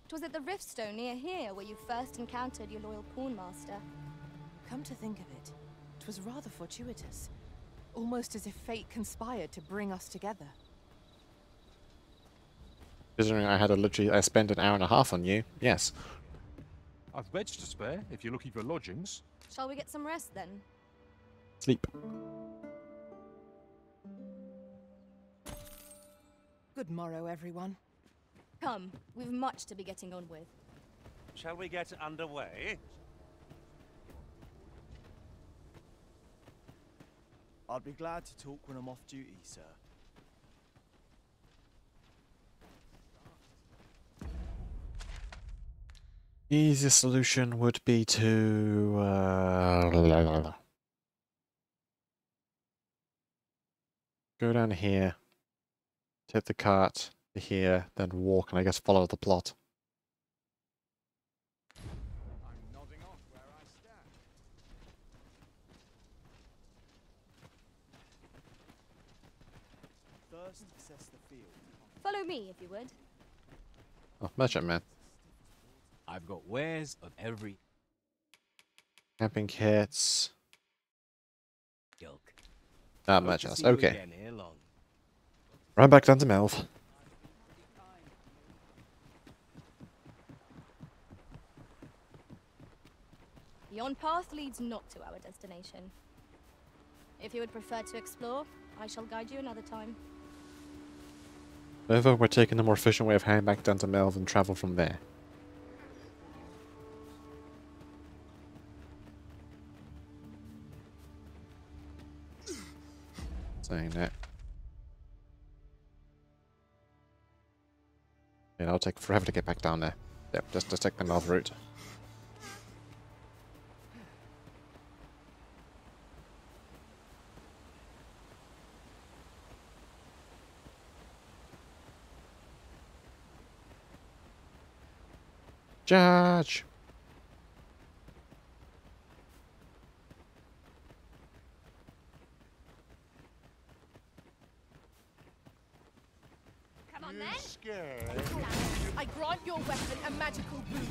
'Twas at the Riftstone near here where you first encountered your loyal pawnmaster. Come to think of it, 'twas rather fortuitous. Almost as if fate conspired to bring us together. Considering I spent an hour and a half on you, yes. I've beds to spare, if you're looking for lodgings. Shall we get some rest then? Sleep. Good morrow, everyone. Come, we've much to be getting on with. Shall we get underway? I'd be glad to talk when I'm off duty, sir. Easiest solution would be to go down here, take the cart to here, then walk, and I guess follow the plot. I'm nodding off where I stand. First, assess the field. Follow me, if you would. Oh, merchant man. I've got wares of every Camping kits. ilk. Ah, Hope to merchants. see you Okay. again ere long. Right back down to Melv. Yon path leads not to our destination. If you would prefer to explore, I shall guide you another time. However, we're taking the more efficient way of heading back down to Melv and travel from there. Saying that. Yeah, it'll take forever to get back down there. Yep, just take the Melv route. Charge! Come on then. Scared? I grant your weapon a magical boon.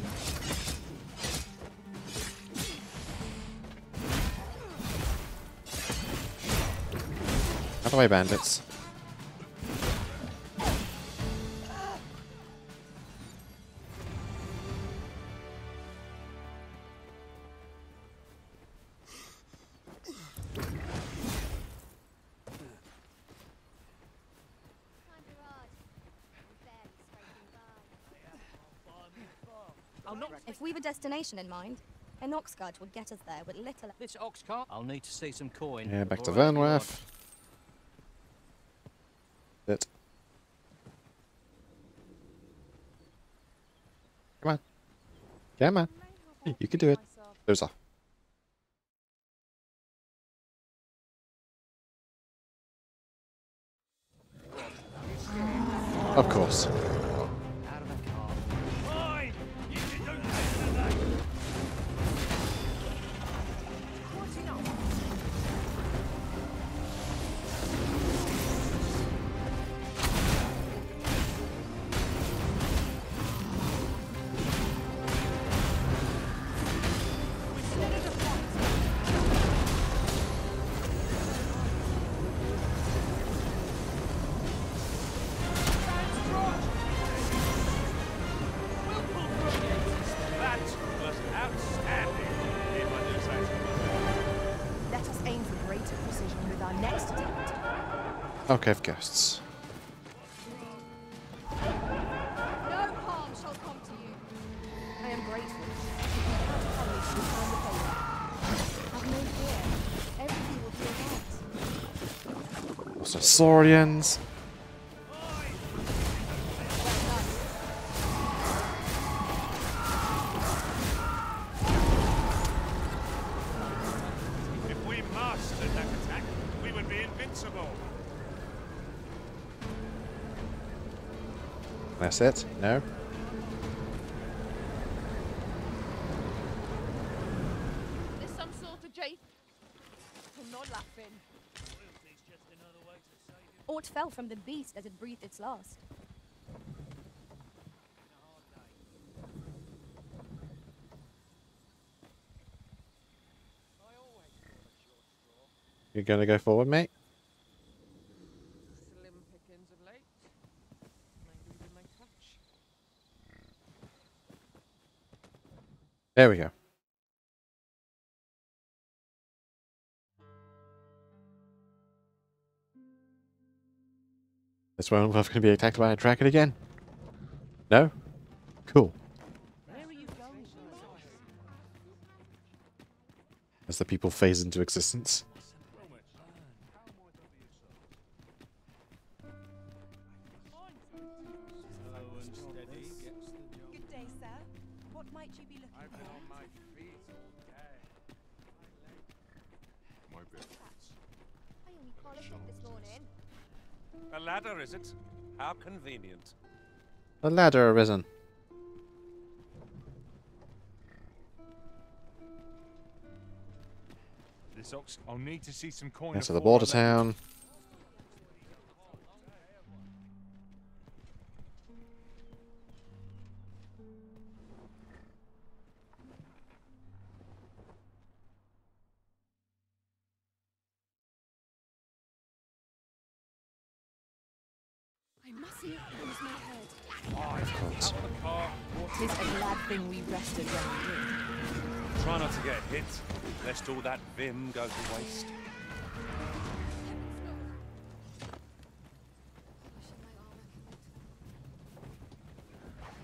Out of the way, bandits. If we've a destination in mind, an ox cart would get us there with little. This ox cart? I'll need to see some coin. Yeah, back to before I ask you Vernworth. Sit. Come on. Come on. You can do it. There's off. Of course. Out of the car. Fine! You can do better than that! That was outstanding, if I do say so. Let us aim for greater precision with our next attempt. Okay, of ghosts. No harm shall come to you. I am grateful. If you can't promise, we find the favor. Have no fear. Everything will be alright. Also, Saurians. If we mastered that attack, we would be invincible. That's it? No? There's some sort of jape. I'm not laughing. Aught fell from the beast as it breathed its last. You're gonna go forward, mate? Slim pickings of late. Maybe we may touch. There we go. This one we're gonna be attacked by a dragon again? No? Cool. Where are you going? As the people phase into existence. Good day, sir. What might you be looking I've been on my feet all day. My bed. I only polished it this morning. A ladder, is it? How convenient. A ladder arisen. This ox. I'll need to see some coin. Yeah, to the before I border let- town. I mustn't lose my head. Of course. Out of the car. Tis a glad thing we rested when we did. Try not to get hit, lest all that vim go to waste.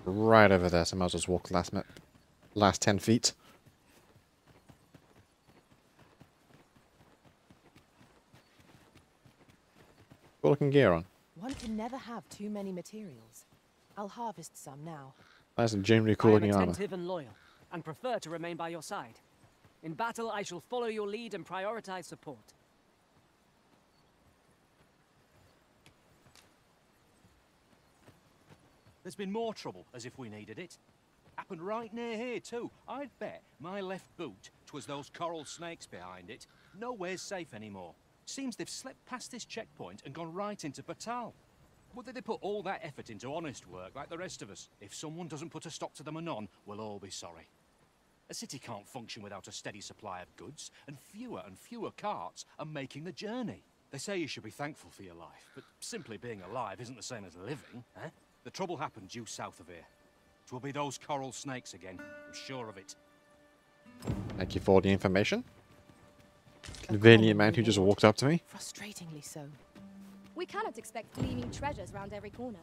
Right over there, so I might as well walk the last 10 feet. Good looking gear on. One can never have too many materials. I'll harvest some now. That's some genuinely cool I am looking armor. attentive and loyal, and prefer to remain by your side. In battle, I shall follow your lead and prioritize support. There's been more trouble, as if we needed it. Happened right near here, too. I'd bet my left boot, 'twas those coral snakes behind it, nowhere's safe anymore. Seems they've slipped past this checkpoint and gone right into Batal. Would they put all that effort into honest work like the rest of us? If someone doesn't put a stop to them anon, we'll all be sorry. A city can't function without a steady supply of goods, and fewer carts are making the journey. They say you should be thankful for your life, but simply being alive isn't the same as living, eh? The trouble happened due south of here. 'Twill be those coral snakes again, I'm sure of it. Thank you for the information. Convenient man who just walked up to me. Frustratingly so. We cannot expect gleaming treasures round every corner.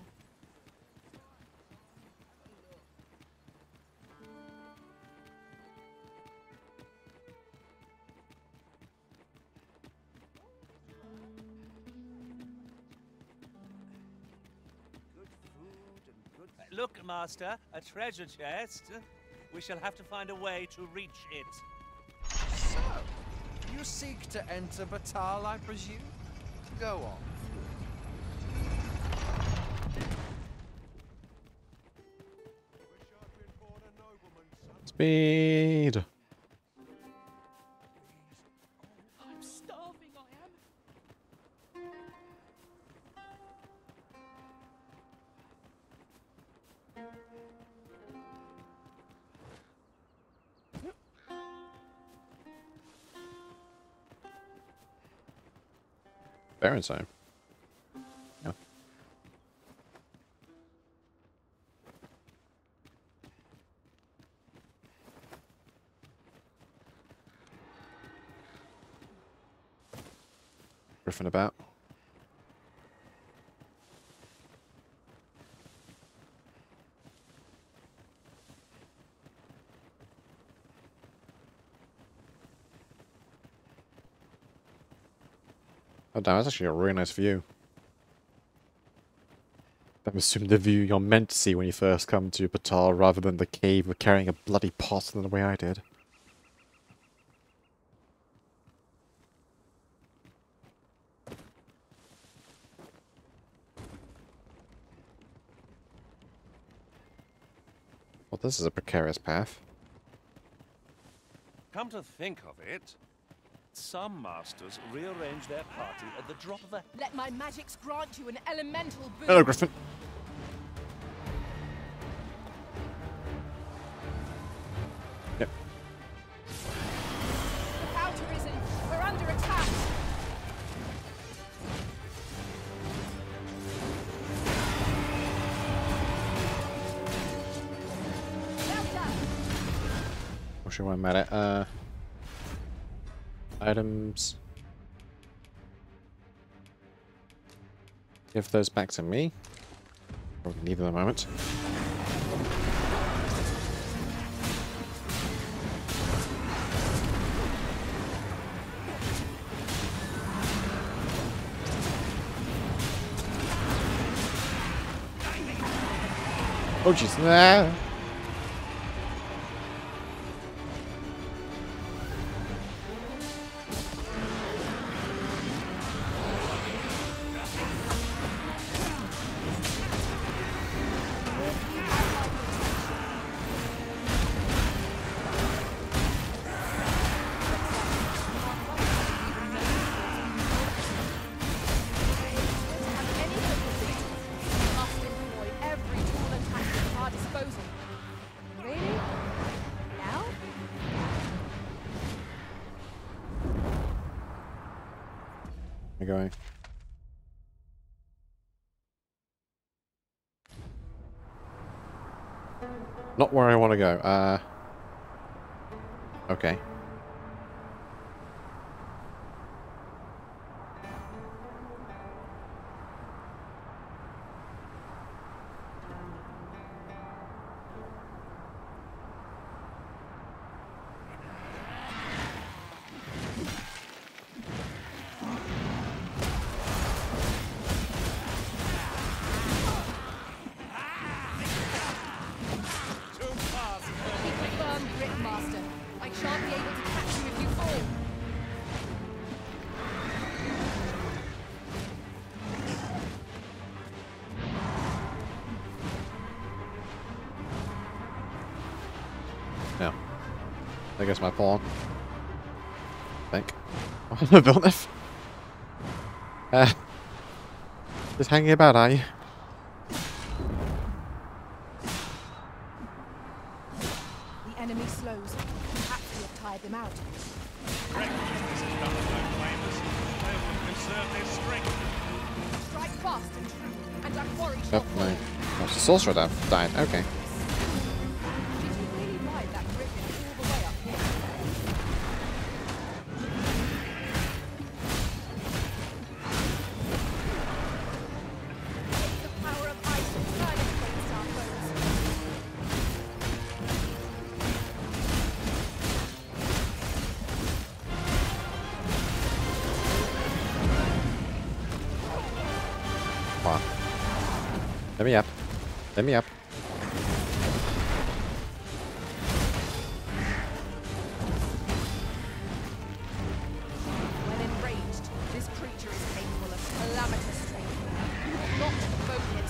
Look, Master, a treasure chest. We shall have to find a way to reach it. So, you seek to enter Batal, I presume? Go on. Speed. I'm starving, I am. Baron's home. Yeah. Riffing about. Oh damn, that's actually a really nice view. I'm assuming the view you're meant to see when you first come to Batal rather than the cave with carrying a bloody pot in the way I did. Well, this is a precarious path. Come to think of it, some masters rearrange their party at the drop of a... Let my magics grant you an elemental boon. Hello, Griffin. Yep. Look out, Arisen. We're under attack. Well done. Not sure where I'm at. Items. Give those back to me. Probably need them in a moment. Oh jeez. Ah. Going. Not where I want to go. Okay. Keep a firm grip, Master. I shan't be able to catch you if you fall. Yeah. There goes my pawn. I think. Oh, no, built it. Just hanging about, are you? The enemy slows. Perhaps we have tired them out. Strike fast and true, and our quarry shall Yep, follow. no. Oh, the sorcerer died. Okay. Did you really ride that griffin all the way up here? The power of ice will turn against our foes. Come on. Let me up. Let me up. When enraged, this creature is capable of calamitous strength. You will not provoke it.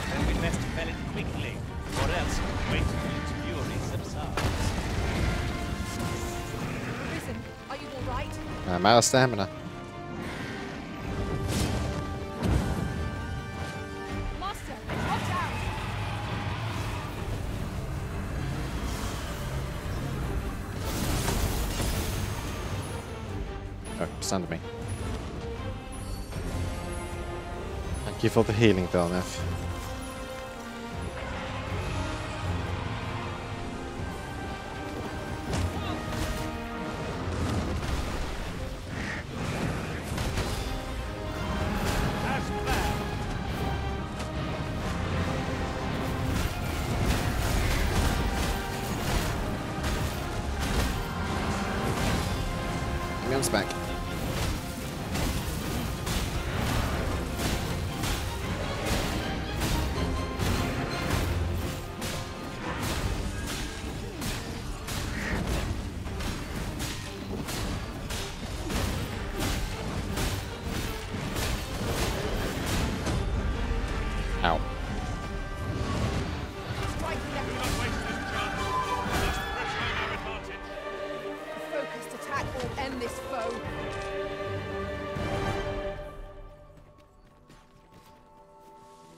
Then we best fell it quickly, or else wait till its fury subsides. Risen, are you all right? I'm out of stamina. Master, watch out! Oh, stunned me. Thank you for the healing, Villeneuve. Give me on spec. Ow. Strike left. A focused attack will end this foe.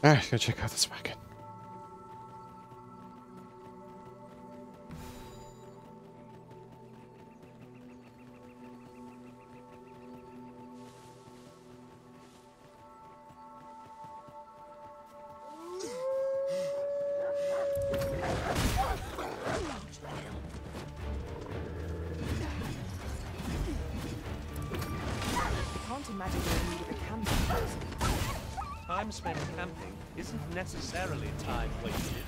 Alright, go check out this wagon. I can't imagine you're in need of a camping. Time spent camping isn't necessarily time wasted.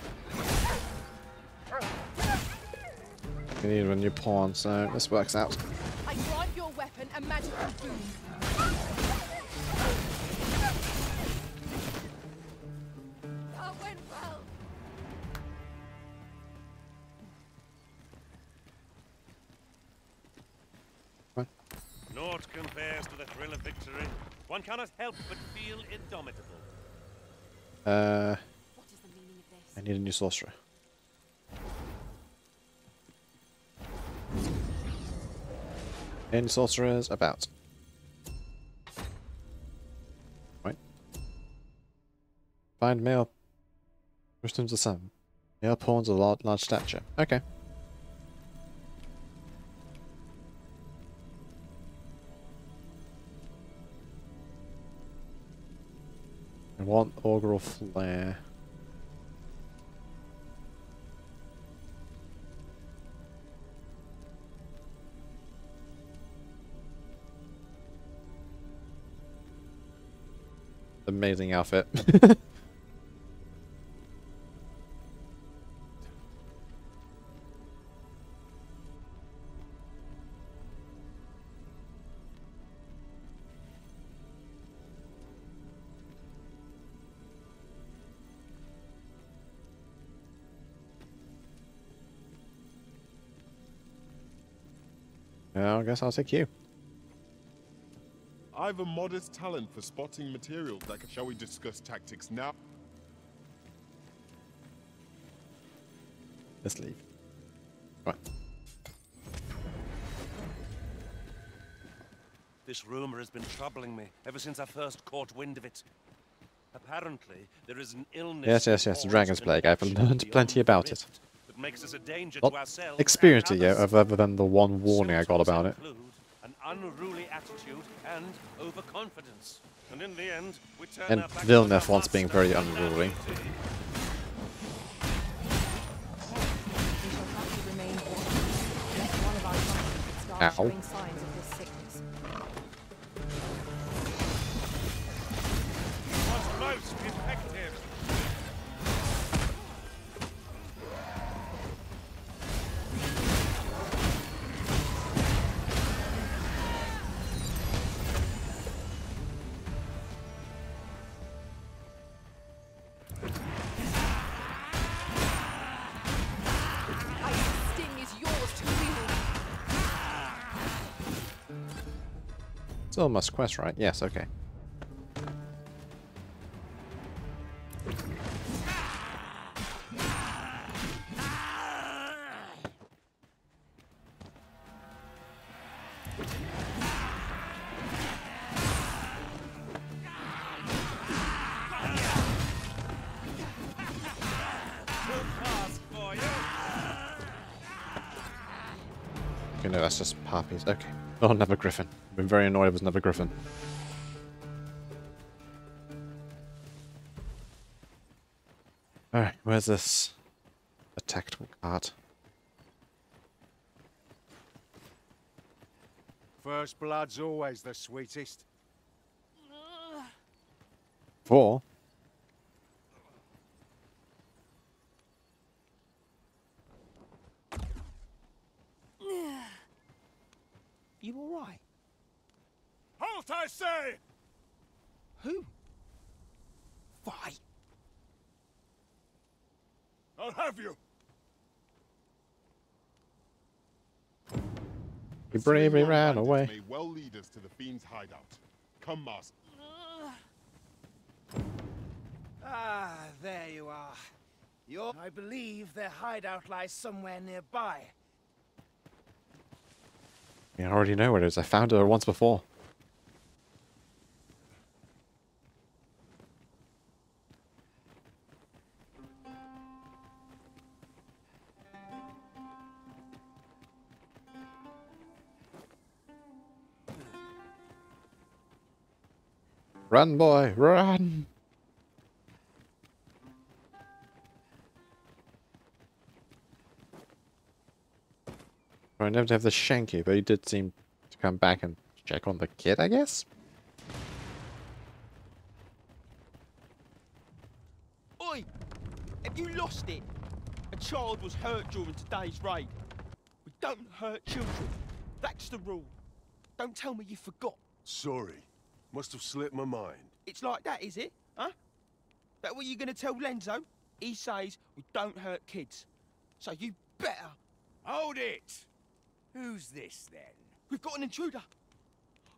You need a new pawn, so this works out. I grant your weapon a magical boon. That went well. Naught compares to the thrill of victory. One cannot help but feel indomitable. I need a new sorcerer. Any sorcerers about? Right. Find male Wisdom's the sun. Male pawns of large stature. Okay. I want Augural Flare. amazing outfit. Well, I guess I'll take you. I've a modest talent for spotting materials that shall we discuss tactics now? Let's leave. Right. This rumor has been troubling me ever since I first caught wind of it. Apparently, there is an illness. Yes, the Dragon's Plague. I've learned plenty about it. That makes us a danger Not to ourselves experienced it and yet, others. other than the one warning I got about it. An unruly attitude and overconfidence. And in the end, we turn And our backs on Villeneuve our once being master very and unruly. our duty. We shall have to remain watchful, lest one of our company start Ow. showing signs of this sickness. Was most effective. Ice sting is yours to wield. Still a must quest, right? Yes, okay. Okay, no, that's just harpies. Okay. Oh, Never Griffin. I've been very annoyed it was Never Griffin. Alright, where's this? A tactical cart. First blood's always the sweetest. 4? You alright? Halt, I say! Who? Fight? I'll have you. He bravely Sling-One ran bandits away. may well lead us to the fiend's hideout. Come, master. Ah, there you are. I believe their hideout lies somewhere nearby. I already know where it is. I found it once before. Run, boy, run! I never have the Shanky, but he did seem to come back and check on the kid, I guess? Oi! Have you lost it? A child was hurt during today's raid. We don't hurt children. That's the rule. Don't tell me you forgot. Sorry. Must have slipped my mind. It's like that, is it? Huh? That what you're gonna tell Lenzo? He says we don't hurt kids. So you better. Hold it! Who's this, then? We've got an intruder.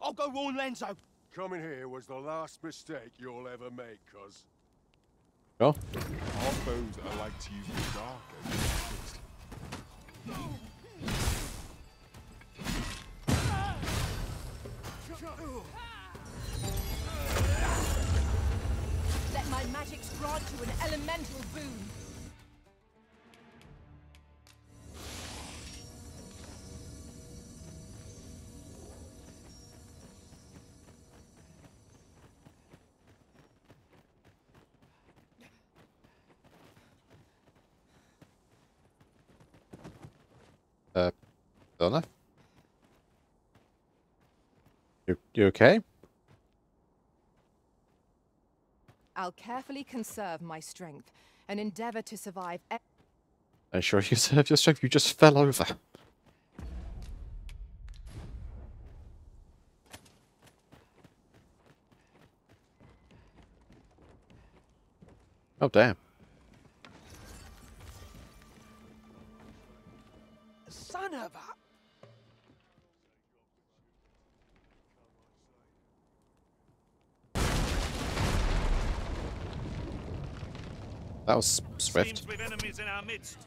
I'll go warn Lenzo. Coming here was the last mistake you'll ever make, cuz. Go. Our foes are like to use the dark as Let my magics grant you an elemental boon. Donna? You okay? I'll carefully conserve my strength and endeavor to survive. Are you sure you conserve your strength? You just fell over. Oh, damn. Son of a... That was swift. Seems we've enemies in our midst.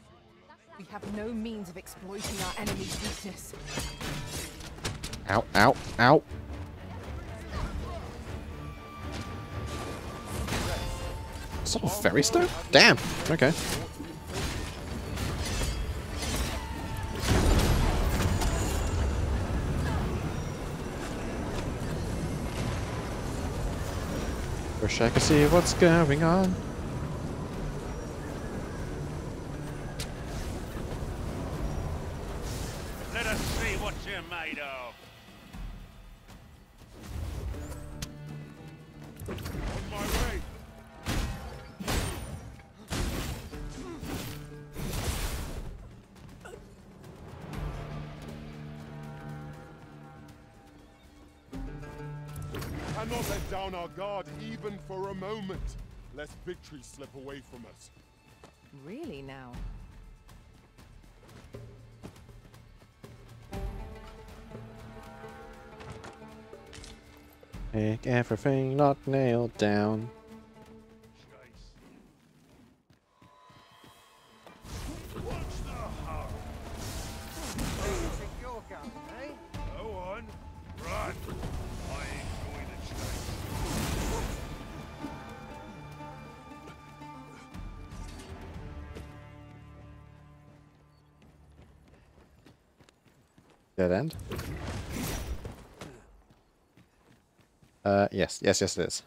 We have no means of exploiting our enemy's weakness. Ow, ow, ow. Sort of fairy stone? Damn. Okay. Wish I could see what's going on. Let us see what you're made of. On my way. Cannot let down our guard even for a moment, lest victory slip away from us. Really now? Make everything not nailed down. Where do you think you're going, eh? Go on, run. I enjoy the chase. Dead end? Yes, it is.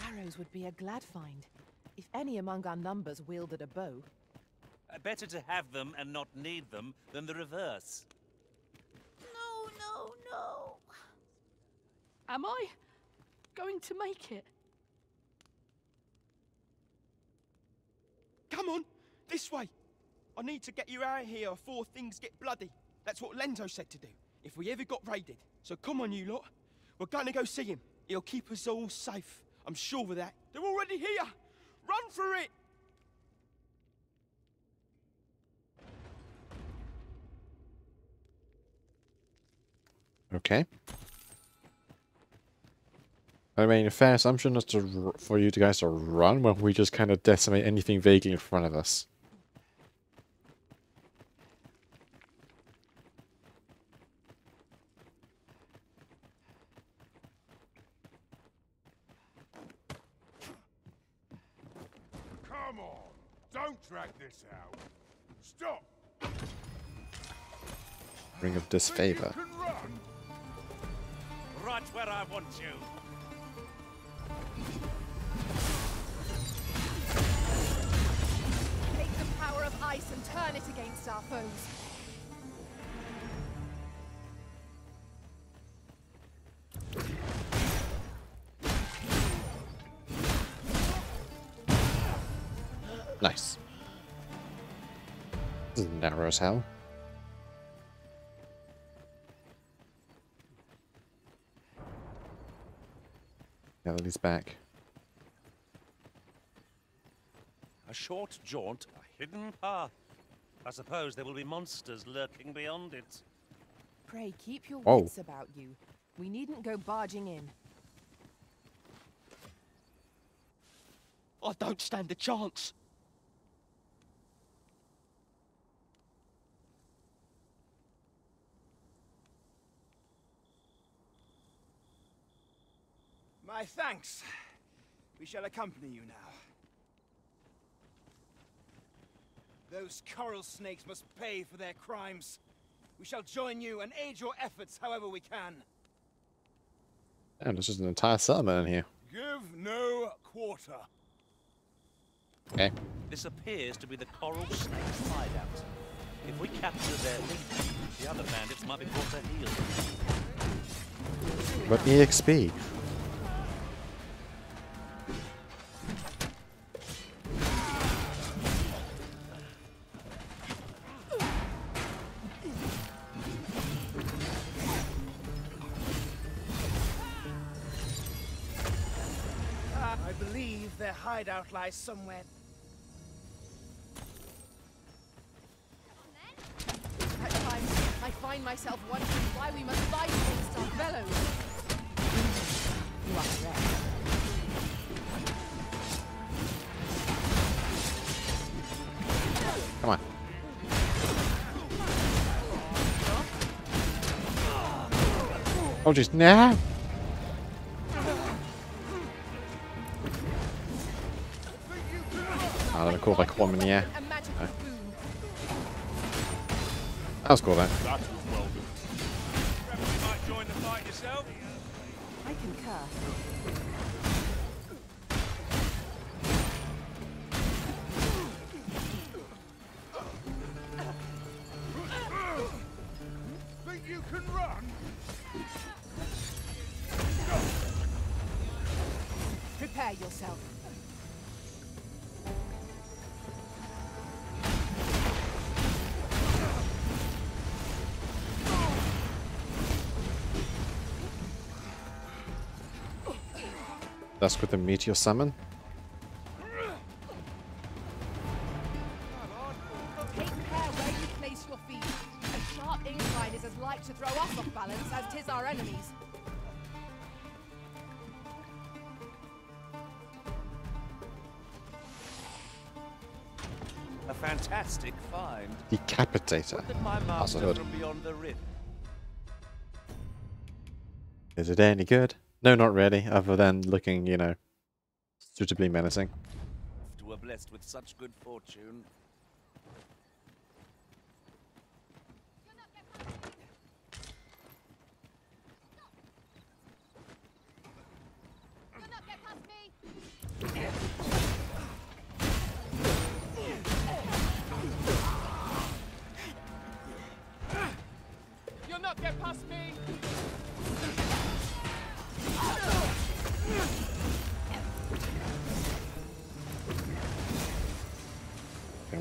Arrows would be a glad find. If any among our numbers wielded a bow. Better to have them and not need them than the reverse. No, no, no. Am I going to make it? Come on, this way. I need to get you out of here before things get bloody. That's what Lenzo said to do, if we ever got raided. So come on, you lot. We're going to go see him. He'll keep us all safe. I'm sure of that. They're already here. Run for it. Okay. I mean, a fair assumption is for you guys to run when we just kind of decimate anything vaguely in front of us. Come on, don't drag this out. Stop. Ring of disfavor. You can run. Right where I want you. Take the power of ice and turn it against our foes. Nice. This is narrow as hell. Lily's back. A short jaunt, a hidden path. I suppose there will be monsters lurking beyond it. Pray keep your Whoa. wits about you. We needn't go barging in. I don't stand a chance. My thanks. We shall accompany you now. Those coral snakes must pay for their crimes. We shall join you and aid your efforts however we can. Damn, there's just an entire settlement in here. Give no quarter. Okay. This appears to be the Coral Snake's hideout. If we capture their leader, the other bandits might be brought to heel. But EXP. I believe their hideout lies somewhere. At times, I find myself wondering why we must fight against our fellows. You are correct. Come on. Oh jeez, nah. Ah, dat cool, like 1 minute, yeah. That was cool then. That was well done. You might join the fight yourself. I concur. Think you can run? Prepare yourself. That's with the meteor summon. Take care where you place your feet. A sharp incline is as like to throw us off balance as 'tis our enemies. A fantastic find. Decapitator. What did my That's a master hood. from beyond the rift? Is it any good? No, not really, other than looking, you know, suitably menacing. Were blessed with such good fortune. You'll not get past me!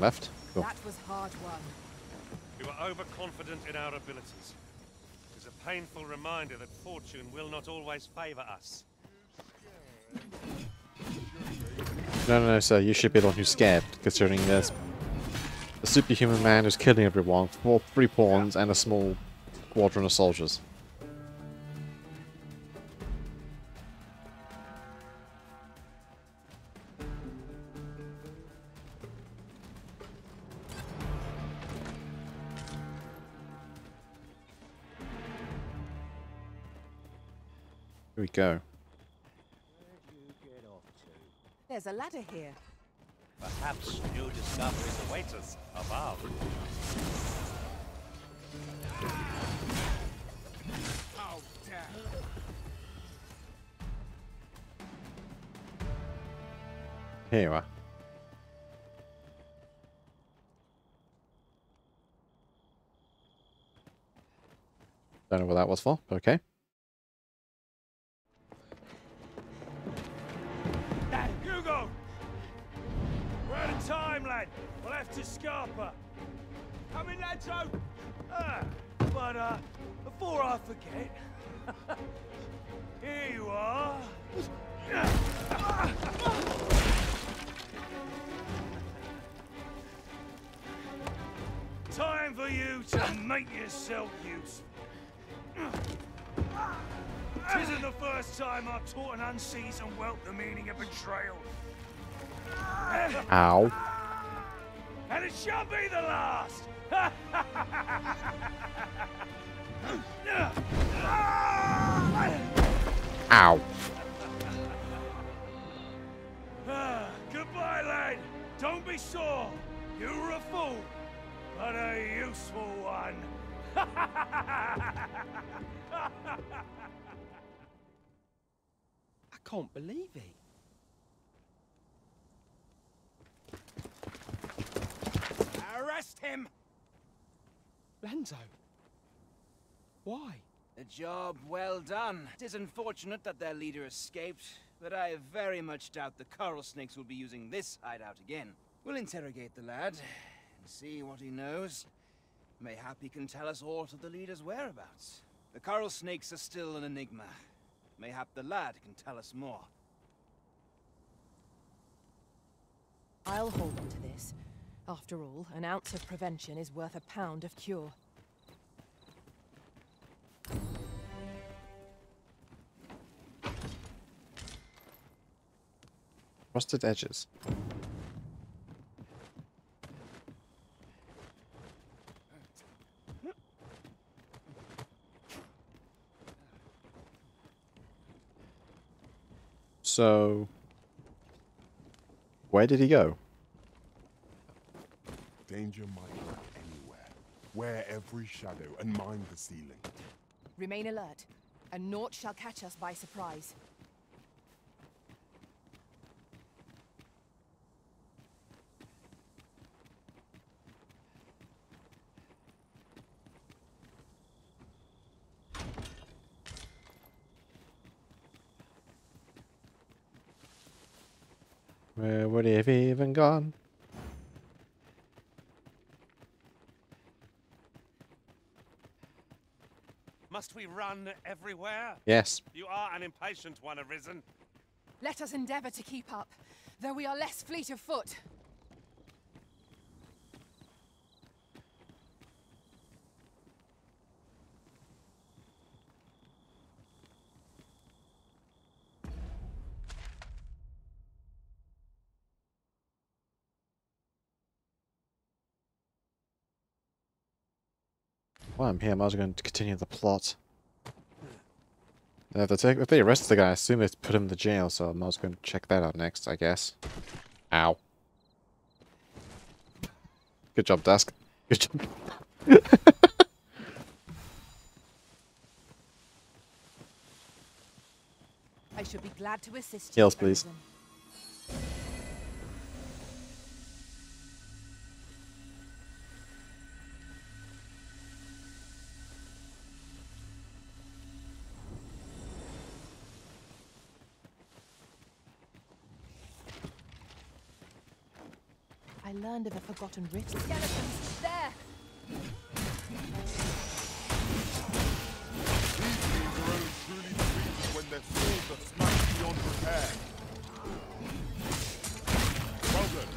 Nothing left? Cool. That was hard won. We were overconfident in our abilities. It is a painful reminder that fortune will not always favor us. No, sir, you should be the one who's scared, considering there's a superhuman man who's killing everyone, 3 pawns, and a small squadron of soldiers. Here we go. There's a ladder here. Perhaps new discoveries await us above. Oh, damn. Here you are. Don't know what that was for, but okay. Hugo! We're out of time, lad. We'll have to scarper. Come in, Lanzo! But before I forget, here you are. Time for you to make yourself useful. Tisn't the first time I've taught an unseasoned whelp the meaning of betrayal. Ow. And it shall be the last! Ow. Goodbye, lad. Don't be sore. You were a fool, but a useful one. I can't believe it. Arrest him! Lanzo. Why? A job well done. It is unfortunate that their leader escaped, but I very much doubt the coral snakes will be using this hideout again. We'll interrogate the lad and see what he knows. Mayhap he can tell us aught of the leader's whereabouts. The coral snakes are still an enigma. Mayhap the lad can tell us more. I'll hold on to this. After all, an ounce of prevention is worth a pound of cure. Frosted edges. So, where did he go? Danger might lurk anywhere. Wear every shadow and mind the ceiling. Remain alert, and naught shall catch us by surprise. Where would he have even gone? Must we run everywhere? Yes. You are an impatient one, Arisen. Let us endeavor to keep up, though we are less fleet of foot. While I'm here, I was going to continue the plot. If they arrest the guy, I assume they put him in the jail, so I was going to check that out next, I guess. Ow. Good job, Dusk. Good job. I should be glad to assist Heals, you, please. Arisen. I learned of a forgotten rift. Skeletons! There! These things are only truly defeated when their swords are smashed beyond repair. Well done.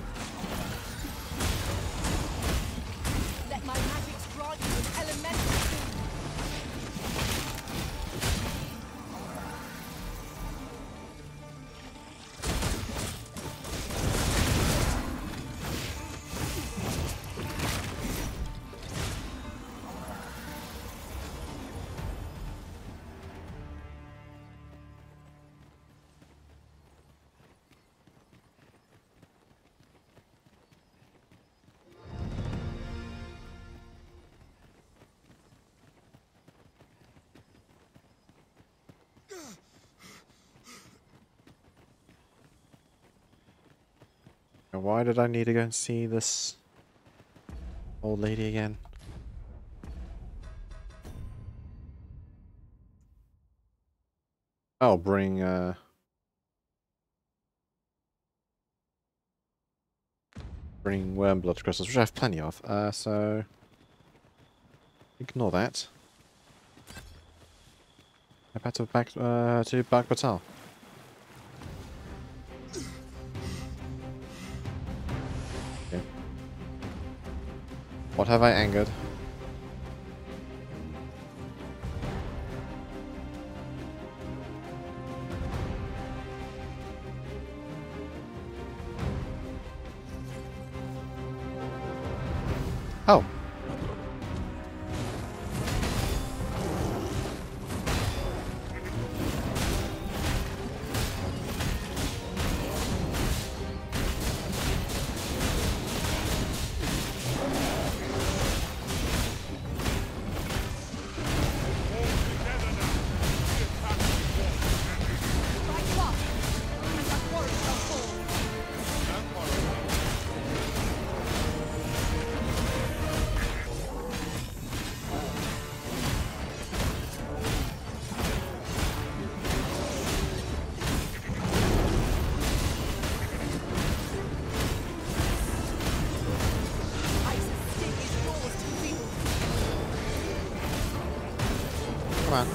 Let my magics grant you an elemental boon. Why did I need to go and see this old lady again? Oh, bring worm blood crystals, which I have plenty of. So ignore that. I've had to back to Batal. Okay. What have I angered? Oh. Come on.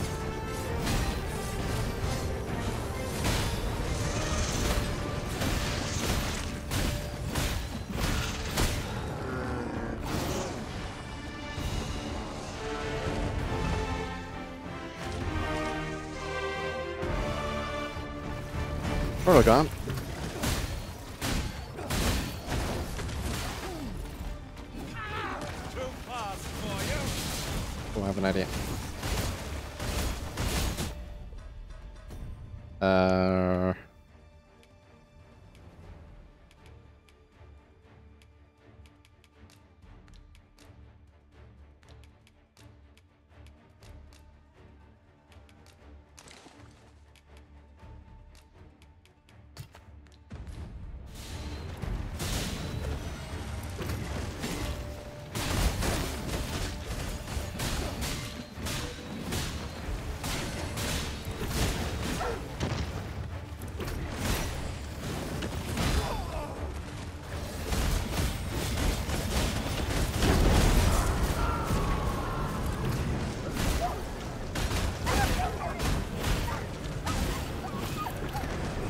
Where are we going? Too fast for you. Oh, I have an idea.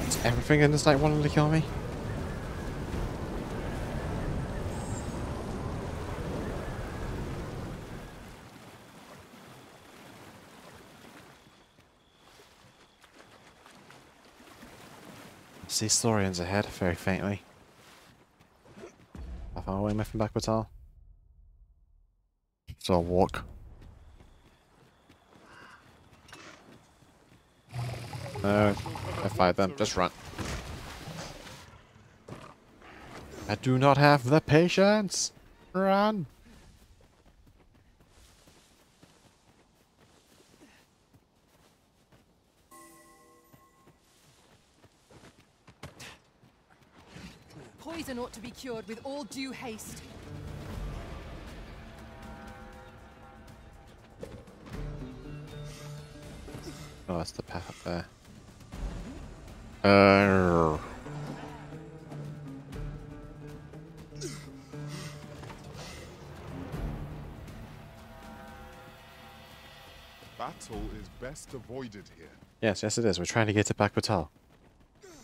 Is everything in this night wanting to kill me? I see Storians ahead, very faintly. How far away am I from backwards all? So I'll walk. I fight them, just run. I do not have the patience! Run! Poison ought to be cured with all due haste. Oh, that's the path up there. Battle is best avoided here. Yes, yes it is. We're trying to get to Pakwatal.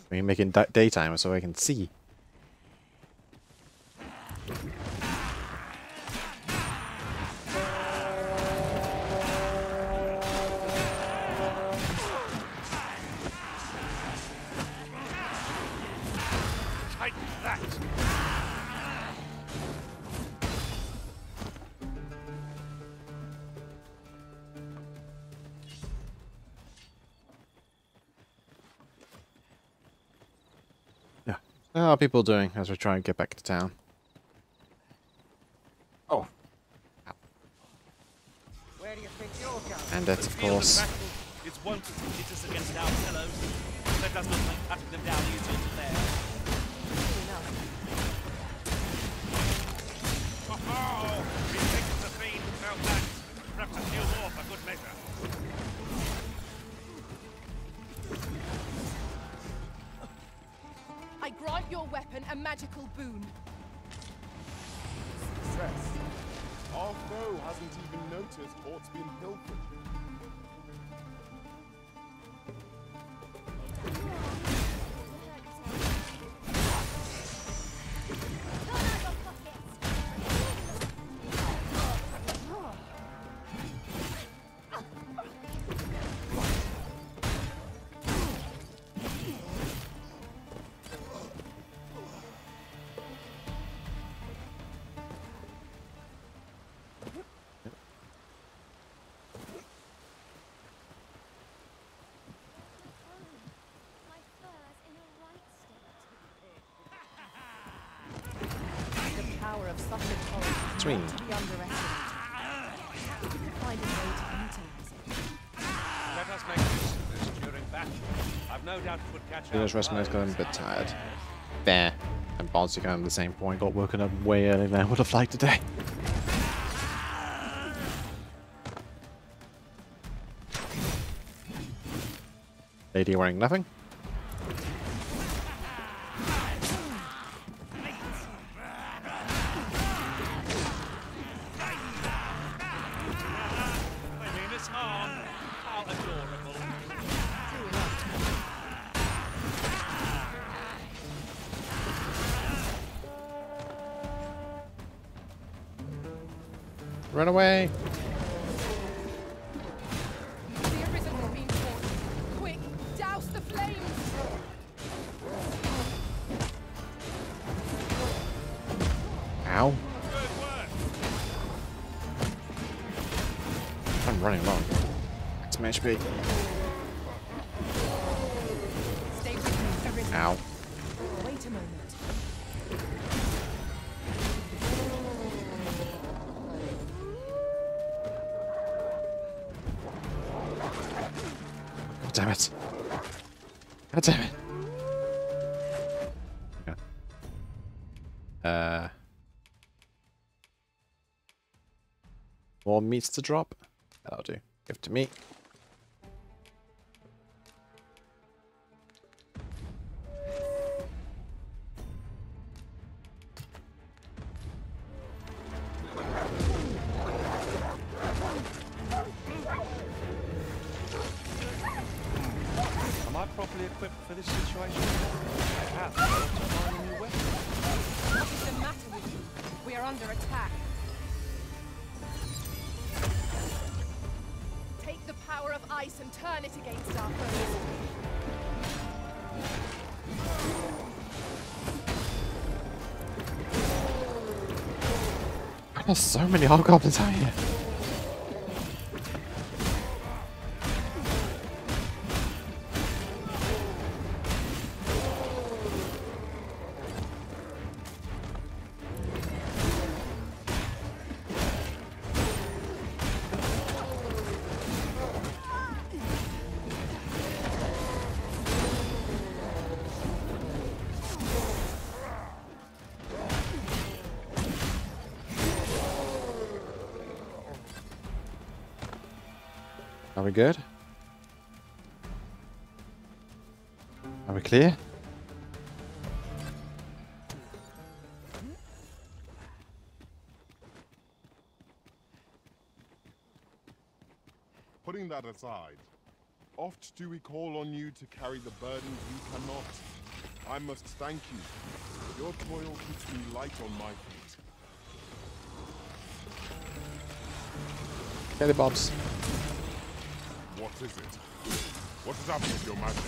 We're making daytime so I can see. Take that! Yeah. How are people doing as we try and get back to town? Oh. Where do you think you're going? And that's of course. It's won't hit us against our fellows. That does not make cutting them down easier to bear. Oh, we think the fiend felt that. Perhaps a few more for good measure. I grant your weapon a magical boon. Success. Our foe hasn't even noticed what's been pilfered. Power of such a torrent is Swing. not to be underestimated. We could find a way to utilize it. Let us make use of this during battle. I've no doubt it would catch Those Resma's got a bit tired. There. And Bonzi got him at the same point, got woken up way earlier than I would have liked today. Lady wearing nothing. I mean, it's harm. Run away! The arisen has been caught. Quick, douse the flames! Ow. I'm running along. Some HP. Stay with me, arisen. Ow. Wait a moment. God damn it. God damn it. Okay. More meats to drop? That'll do. Give to me. Am I properly equipped for this situation? Perhaps I ought to find a new weapon. What is the matter with you? We are under attack. Take the power of ice and turn it against our foes. There's so many hobgoblins out here. Are we good? Are we clear? Putting that aside, oft do we call on you to carry the burdens we cannot. I must thank you. Your toil keeps me light on my feet. Get it, Bobs. What is it? What has happened with your magic?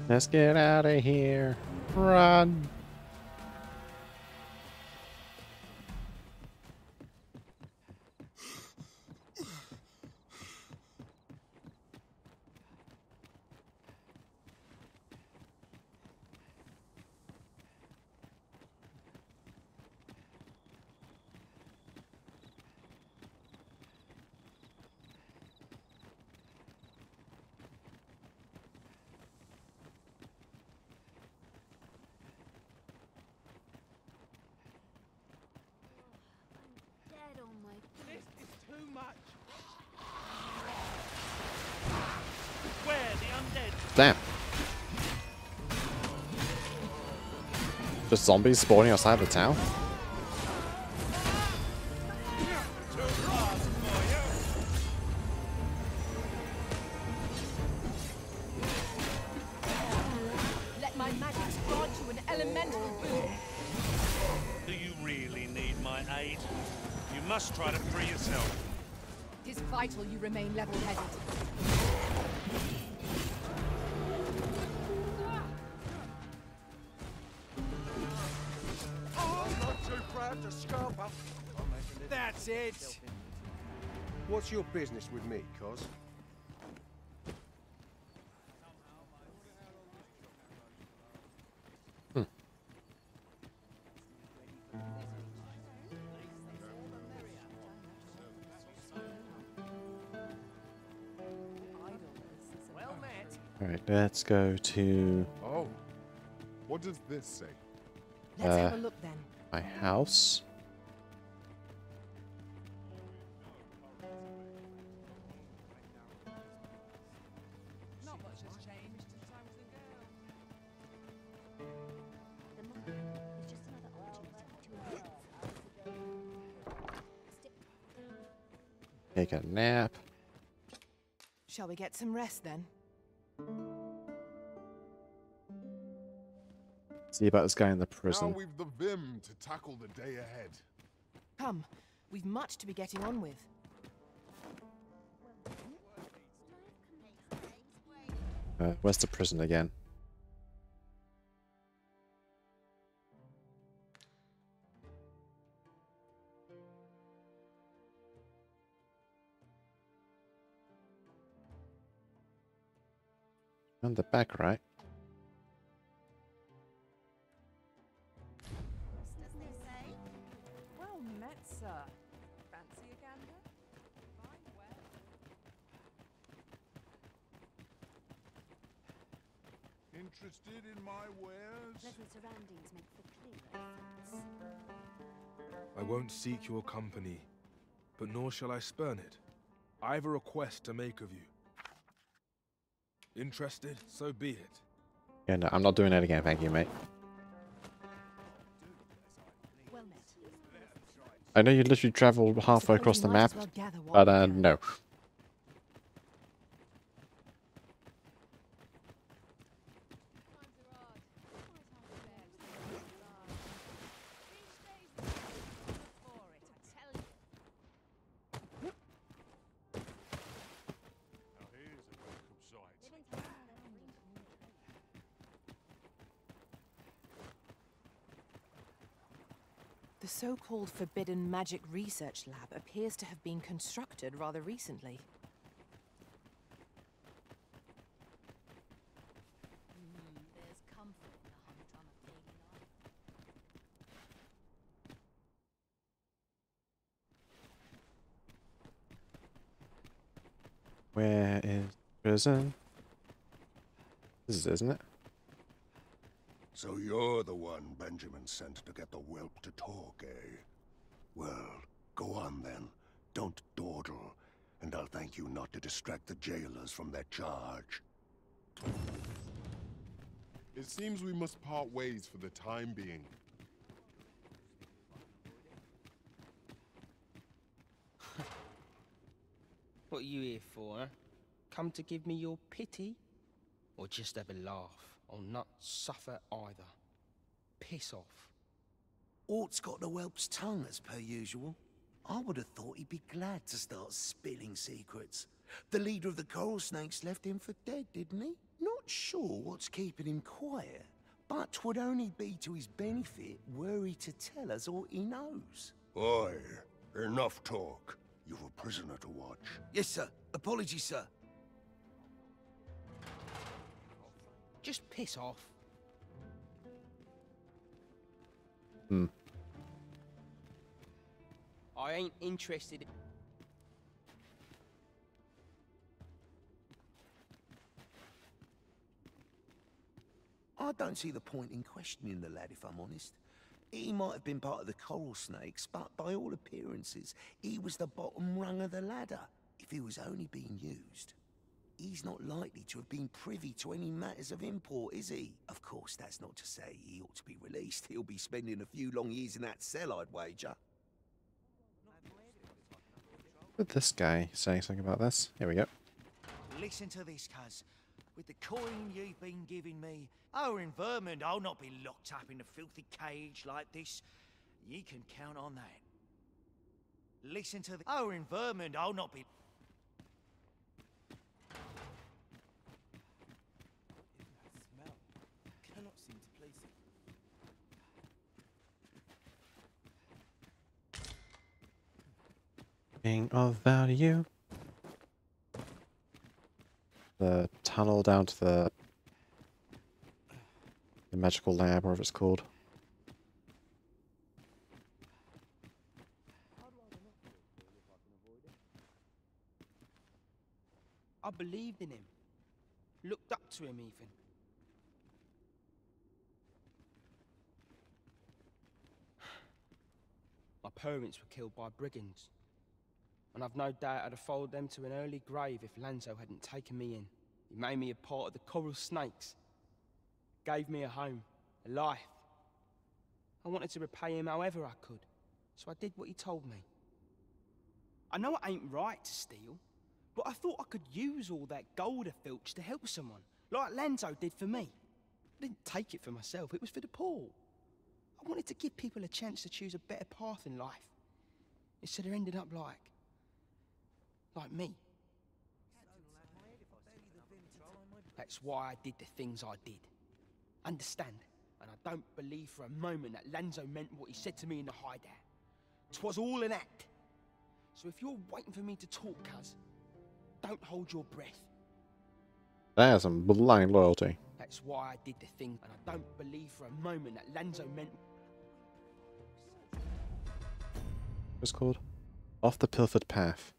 Let's get out of here. Run. This is too much. Where the undead? Damn. Just zombies spawning outside the town? Let my magic grant you an elemental boon. Do you really need my aid? You must try to free yourself. It is vital you remain level-headed. I'm not too proud to scarp up. That's it. What's your business with me, cos? Alright, let's go to Oh, what does this say? Let's have a look then. my house. Not much has changed since I was a girl. Take a nap. Shall we get some rest then? See about this guy in the Now prison. we've the vim to tackle the day ahead. Come, we've much to be getting on with. Where's the prison again? On the back, right? Well met, sir. Fancy a gander? Fine well. Interested in my wares? Pleasant surroundings make for clearer thoughts. I won't seek your company, but nor shall I spurn it. I have a request to make of you. Interested? So be it. Yeah, no, I'm not doing that again, thank you, mate. Well met. I know you literally traveled halfway across the map, but no. The so-called Forbidden Magic Research Lab appears to have been constructed rather recently. There's comfort in the humdrum of daily life. Where is prison? This is, isn't it? So you're the one Benjamin sent to get the whelp to talk, eh? Well, go on then. Don't dawdle, and I'll thank you not to distract the jailers from their charge. It seems we must part ways for the time being. What are you here for, huh? Come to give me your pity? Or just have a laugh? I'll not suffer either. Piss off. Ort's got the whelp's tongue, as per usual. I would have thought he'd be glad to start spilling secrets. The leader of the coral snakes left him for dead, didn't he? Not sure what's keeping him quiet, but 'twould only be to his benefit were he to tell us all he knows. Oi, enough talk. You've a prisoner to watch. Yes, sir. Apologies, sir. Just piss off. I ain't interested. I don't see the point in questioning the lad, if I'm honest. He might have been part of the coral snakes, but by all appearances, he was the bottom rung of the ladder. If he was only being used, he's not likely to have been privy to any matters of import, is he? Of course, that's not to say he ought to be released. He'll be spending a few long years in that cell, I'd wager. With this guy saying something about this. Here we go. Listen to this, cuz. With the coin you've been giving me, our in Vermont, I'll not be locked up in a filthy cage like this. You can count on that. Listen to the... Our in Vermont, I'll not be... Smell. Cannot seem to place it. Being of value. The tunnel down to the magical lab, whatever it's called. I believed in him. Looked up to him, even. My parents were killed by brigands. And I've no doubt I'd have followed them to an early grave if Lanzo hadn't taken me in. He made me a part of the coral snakes. Gave me a home, a life. I wanted to repay him however I could, so I did what he told me. I know it ain't right to steal, but I thought I could use all that gold I filched to help someone, like Lenzo did for me. I didn't take it for myself, it was for the poor. I wanted to give people a chance to choose a better path in life, instead of ending up like me. That's why I did the things I did. Understand? And I don't believe for a moment that Lenzo meant what he said to me in the hideout. 'Twas all an act. So if you're waiting for me to talk, cuz, don't hold your breath. That is some blind loyalty. That's why I did the thing, and I don't believe for a moment that Lenzo meant... What's it called? Off the Pilfered Path.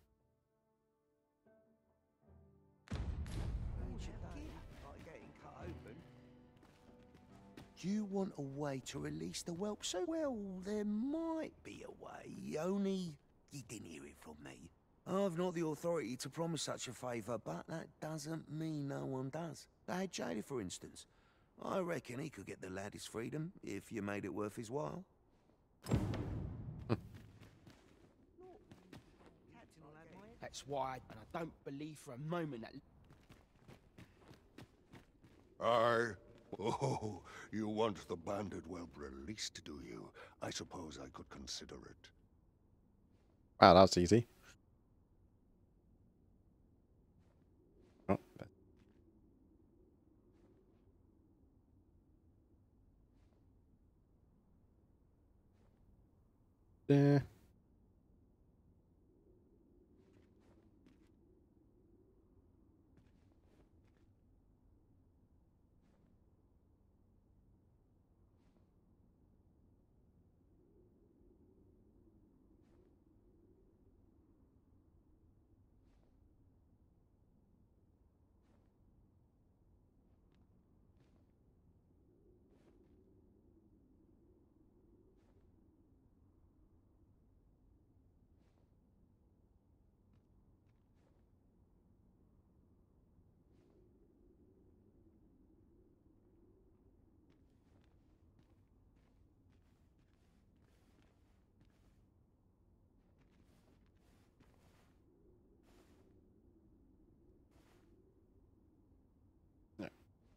You want a way to release the whelp, so well, there might be a way, only you didn't hear it from me. I've not the authority to promise such a favour, but that doesn't mean no one does. The head jailer, for instance. I reckon he could get the lad his freedom, if you made it worth his while. That's why, and I don't believe for a moment that... Aye. Oh, you want the bandit whelp released, do you? I suppose I could consider it. Wow, that's easy. Oh, there.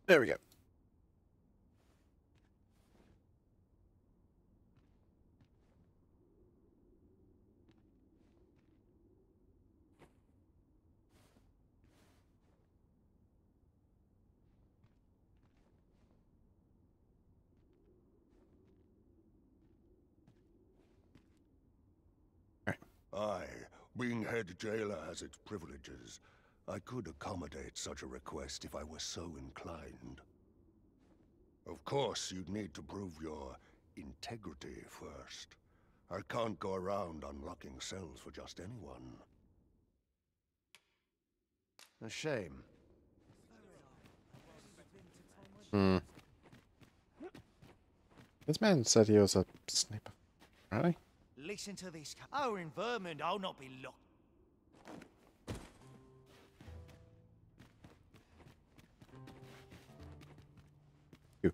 There we go. Aye, being head jailer has its privileges. I could accommodate such a request if I were so inclined. Of course, you'd need to prove your integrity first. I can't go around unlocking cells for just anyone. A shame. This man said he was a sniper. Really? Listen to this. Oh, in Vermont, I'll not be locked. You.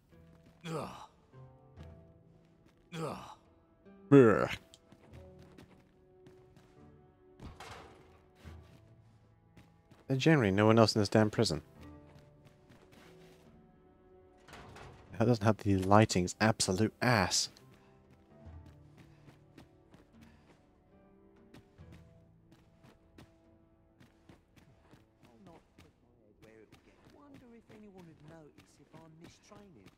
Ugh. Ugh. Brr. There's generally no one else in this damn prison. That doesn't have the lighting, it's absolute ass. Wonder if anyone would notice if I'm mistraining.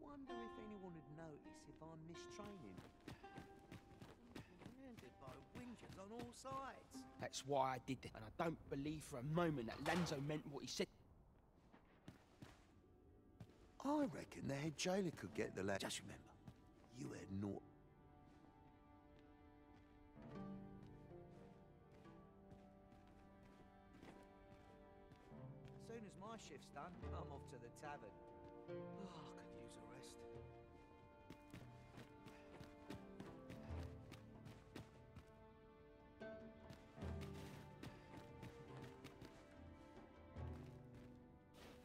Wonder if anyone would notice if I'm mistraining. Surrounded by whingers on all sides. That's why I did it, and I don't believe for a moment that Lenzo meant what he said. I reckon the head jailer could get the lad. Just remember, you had naught. As soon as my shift's done, I'm off to the tavern. Oh, I could use a rest.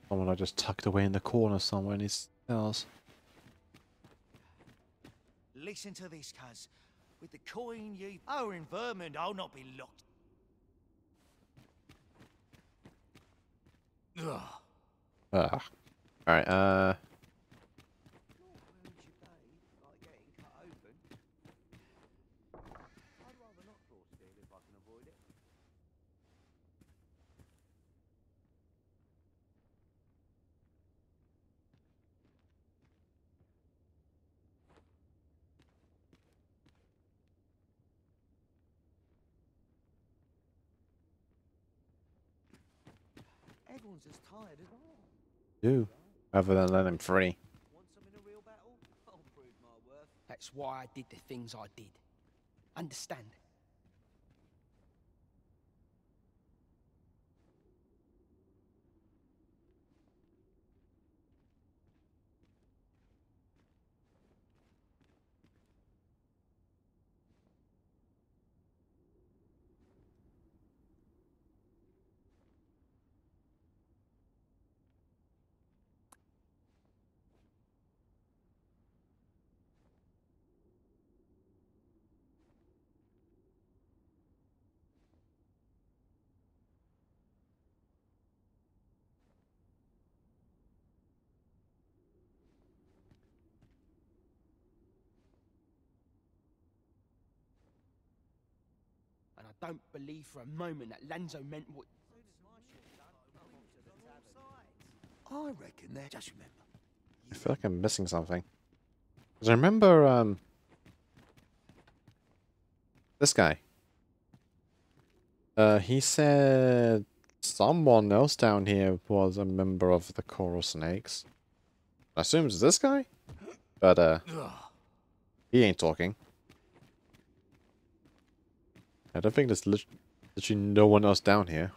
Someone I just tucked away in the corner somewhere in his cells. Listen to this, cuz. With the coin you... Oh, in Vermont, I'll not be locked. Ugh. Ugh. Alright, Everyone's as tired as I am. do. Other than let him free. Want some in a real battle? I'll prove my worth. That's why I did the things I did. Understand? And I don't believe for a moment that Lanzo meant what... I reckon that. Just remember. I feel like I'm missing something. Because I remember, this guy. He said someone else down here was a member of the Coral Snakes. I assume it's this guy? But, he ain't talking. I don't think there's literally no one else down here.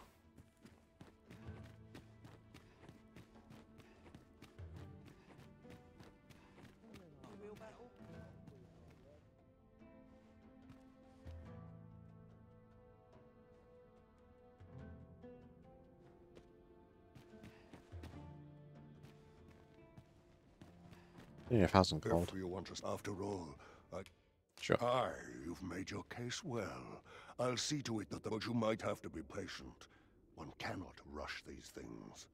Yeah, 1,000 gold. If you want us, after all, Sure. Aye, you've made your case well. I'll see to it that but you might have to be patient. One cannot rush these things.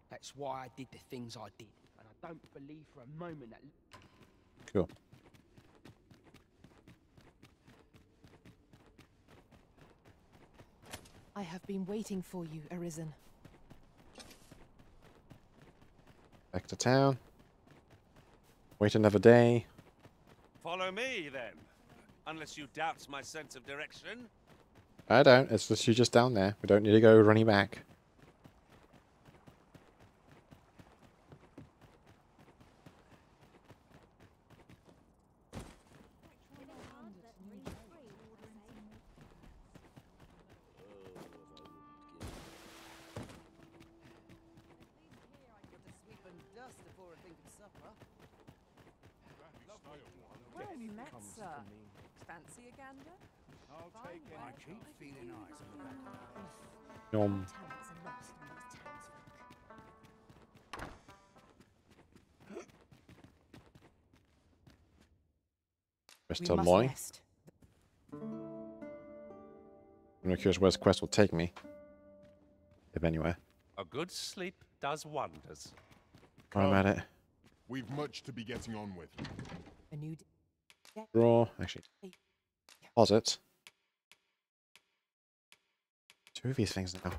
That's why I did the things I did. And I don't believe for a moment that... Cool. I have been waiting for you, Arisen. Back to town. Wait another day. Follow me, then. Unless you doubt my sense of direction. I don't. It's literally just down there. We don't need to go running back. Well met, sir. Fancy a gander? I'll take it. I keep feeling eyes on the back. Yum. Rest till morning. I'm curious where this quest will take me. If anywhere. A good sleep does wonders. While I'm at it. We've much to be getting on with. A new Draw. Actually. Deposit. Two of these things now.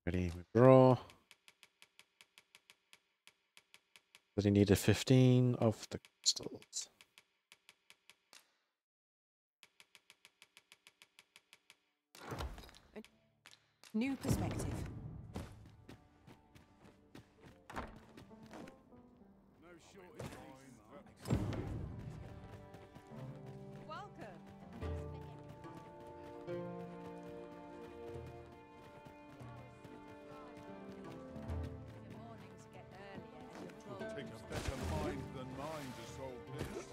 Ready, withdraw. But he needed 15 of the crystals. New perspective. Welcome. It'll take a better mind than mine to solve this.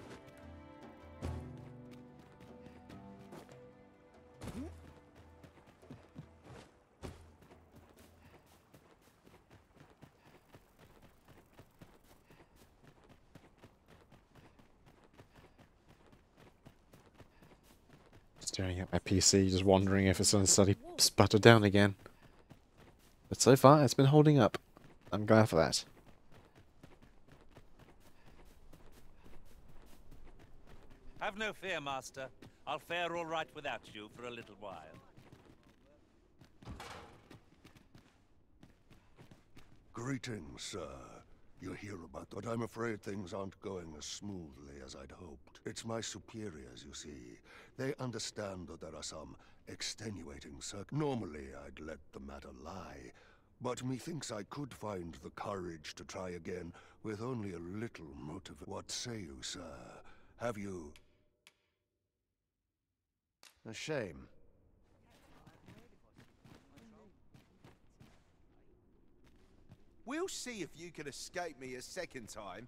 Staring at my PC, just wondering if it's going to suddenly sputter down again. But so far, it's been holding up. I'm glad for that. Have no fear, Master. I'll fare all right without you for a little while. Greetings, sir. You're here about that. I'm afraid things aren't going as smoothly as I'd hoped. It's my superiors, you see. They understand that there are some extenuating Normally, I'd let the matter lie. But methinks I could find the courage to try again with only a little motive. What say you, sir? Have you... A shame. We'll see if you can escape me a second time.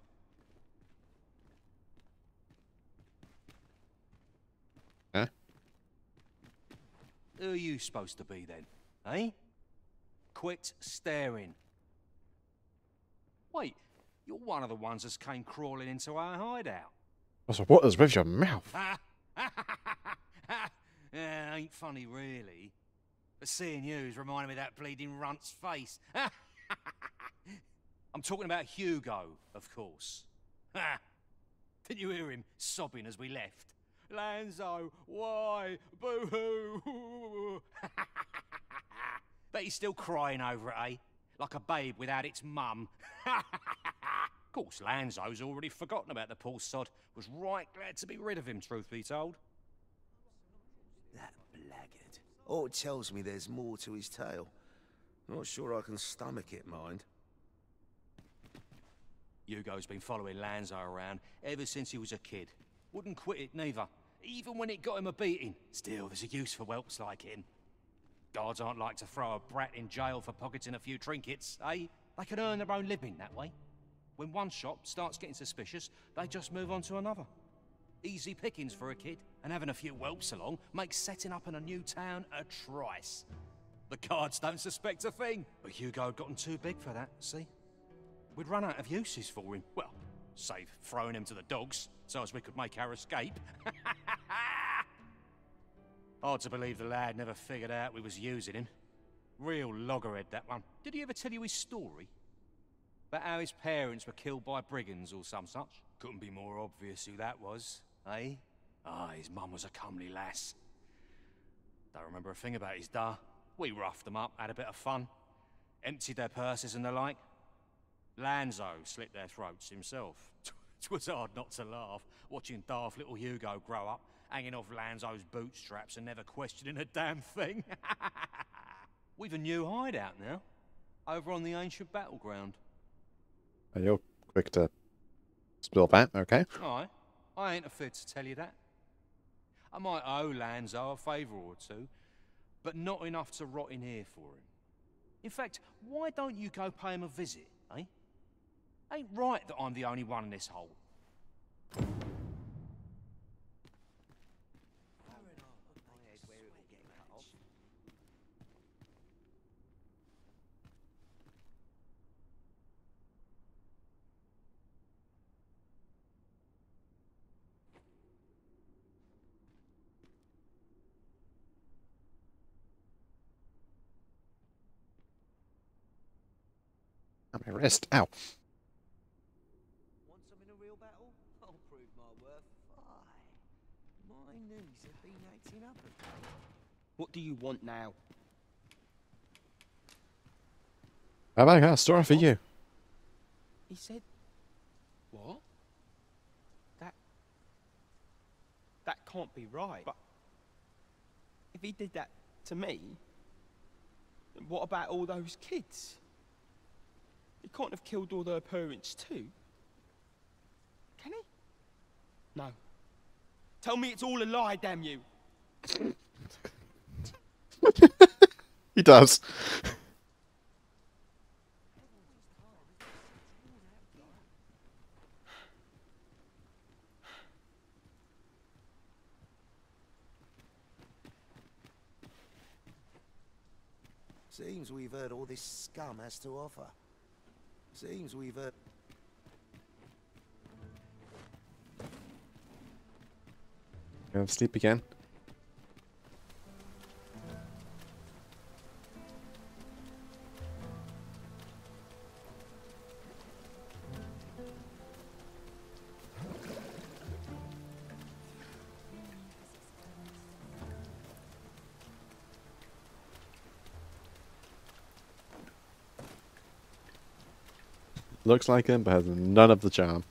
Huh? Who are you supposed to be then, eh? Quit staring. Wait, you're one of the ones that came crawling into our hideout. So what is with your mouth? Ain't funny really. But seeing you's reminding me of that bleeding runt's face. I'm talking about Hugo, of course. Didn't you hear him sobbing as we left? Lanzo, why? Boo-hoo! Bet he's still crying over it, eh? Like a babe without its mum. Of course, Lanzo's already forgotten about the poor sod. Was right glad to be rid of him, truth be told. That blackguard. Oh, it tells me there's more to his tale. Not sure I can stomach it, mind. Hugo's been following Lanzo around ever since he was a kid. Wouldn't quit it, neither. Even when it got him a beating. Still, there's a use for whelps like him. Guards aren't like to throw a brat in jail for pocketing a few trinkets, eh? They can earn their own living that way. When one shop starts getting suspicious, they just move on to another. Easy pickings for a kid, and having a few whelps along makes setting up in a new town a trice. The guards don't suspect a thing. But Hugo had gotten too big for that, see? We'd run out of uses for him. Well, save throwing him to the dogs, so as we could make our escape. Hard to believe the lad never figured out we was using him. Real loggerhead, that one. Did he ever tell you his story? About how his parents were killed by brigands or some such? Couldn't be more obvious who that was, eh? Ah, his mum was a comely lass. Don't remember a thing about his da. We roughed them up, had a bit of fun. Emptied their purses and the like. Lanzo slit their throats himself. It was hard not to laugh, watching daft little Hugo grow up, hanging off Lanzo's bootstraps and never questioning a damn thing. We've a new hideout now, over on the ancient battleground. You're quick to spill that, okay? Aye, I ain't afraid to tell you that. I might owe Lanzo a favour or two, but not enough to rot in here for him. In fact, why don't you go pay him a visit, eh? Ain't right that I'm the only one in this hole. My wrist, ow. Want some in a real battle? I'll prove my worth. Aye. My knees have been acting up a bit. What do you want now? How about I got a story for you? He said... What? That can't be right. But if he did that to me, then what about all those kids? He can't have killed all their parents too. Can he? No. Tell me it's all a lie, damn you. He does. Seems we've heard all this scum has to offer. Seems we've heard... Going to sleep again. Looks like him, but has none of the charm.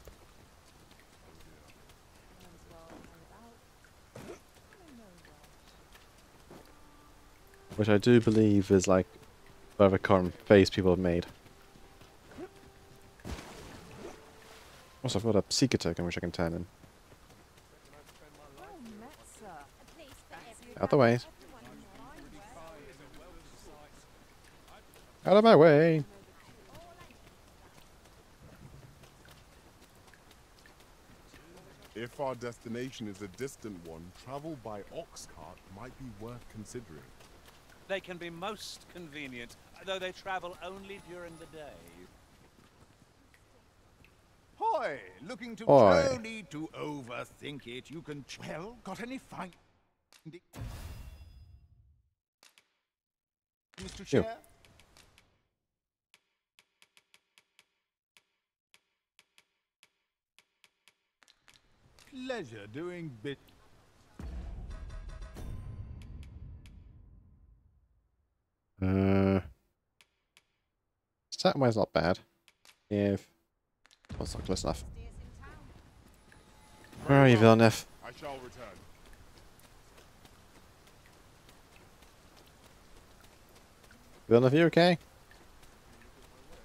Which I do believe is like whatever current face people have made. Also, I've got a Seeker token which I can turn in. Out the way. Out of my way. If our destination is a distant one, travel by ox cart might be worth considering. They can be most convenient, though they travel only during the day. Hoy! Looking to... Hoy. No need to overthink it. You can... Well, got any find... Mr. Ew. Chair? Pleasure doing bit... Stat-wise not bad. If... That's not close enough. Where are you, Villeneuve? I shall return. Villeneuve, you okay?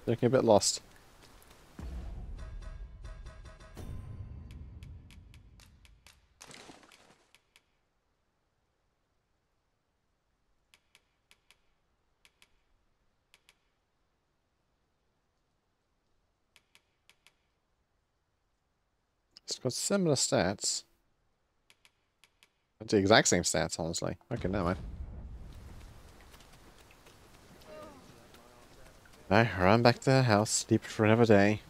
Looking a bit lost. It's got similar stats. It's the exact same stats, honestly. Okay, never mind. I run back to the house, sleep for another day.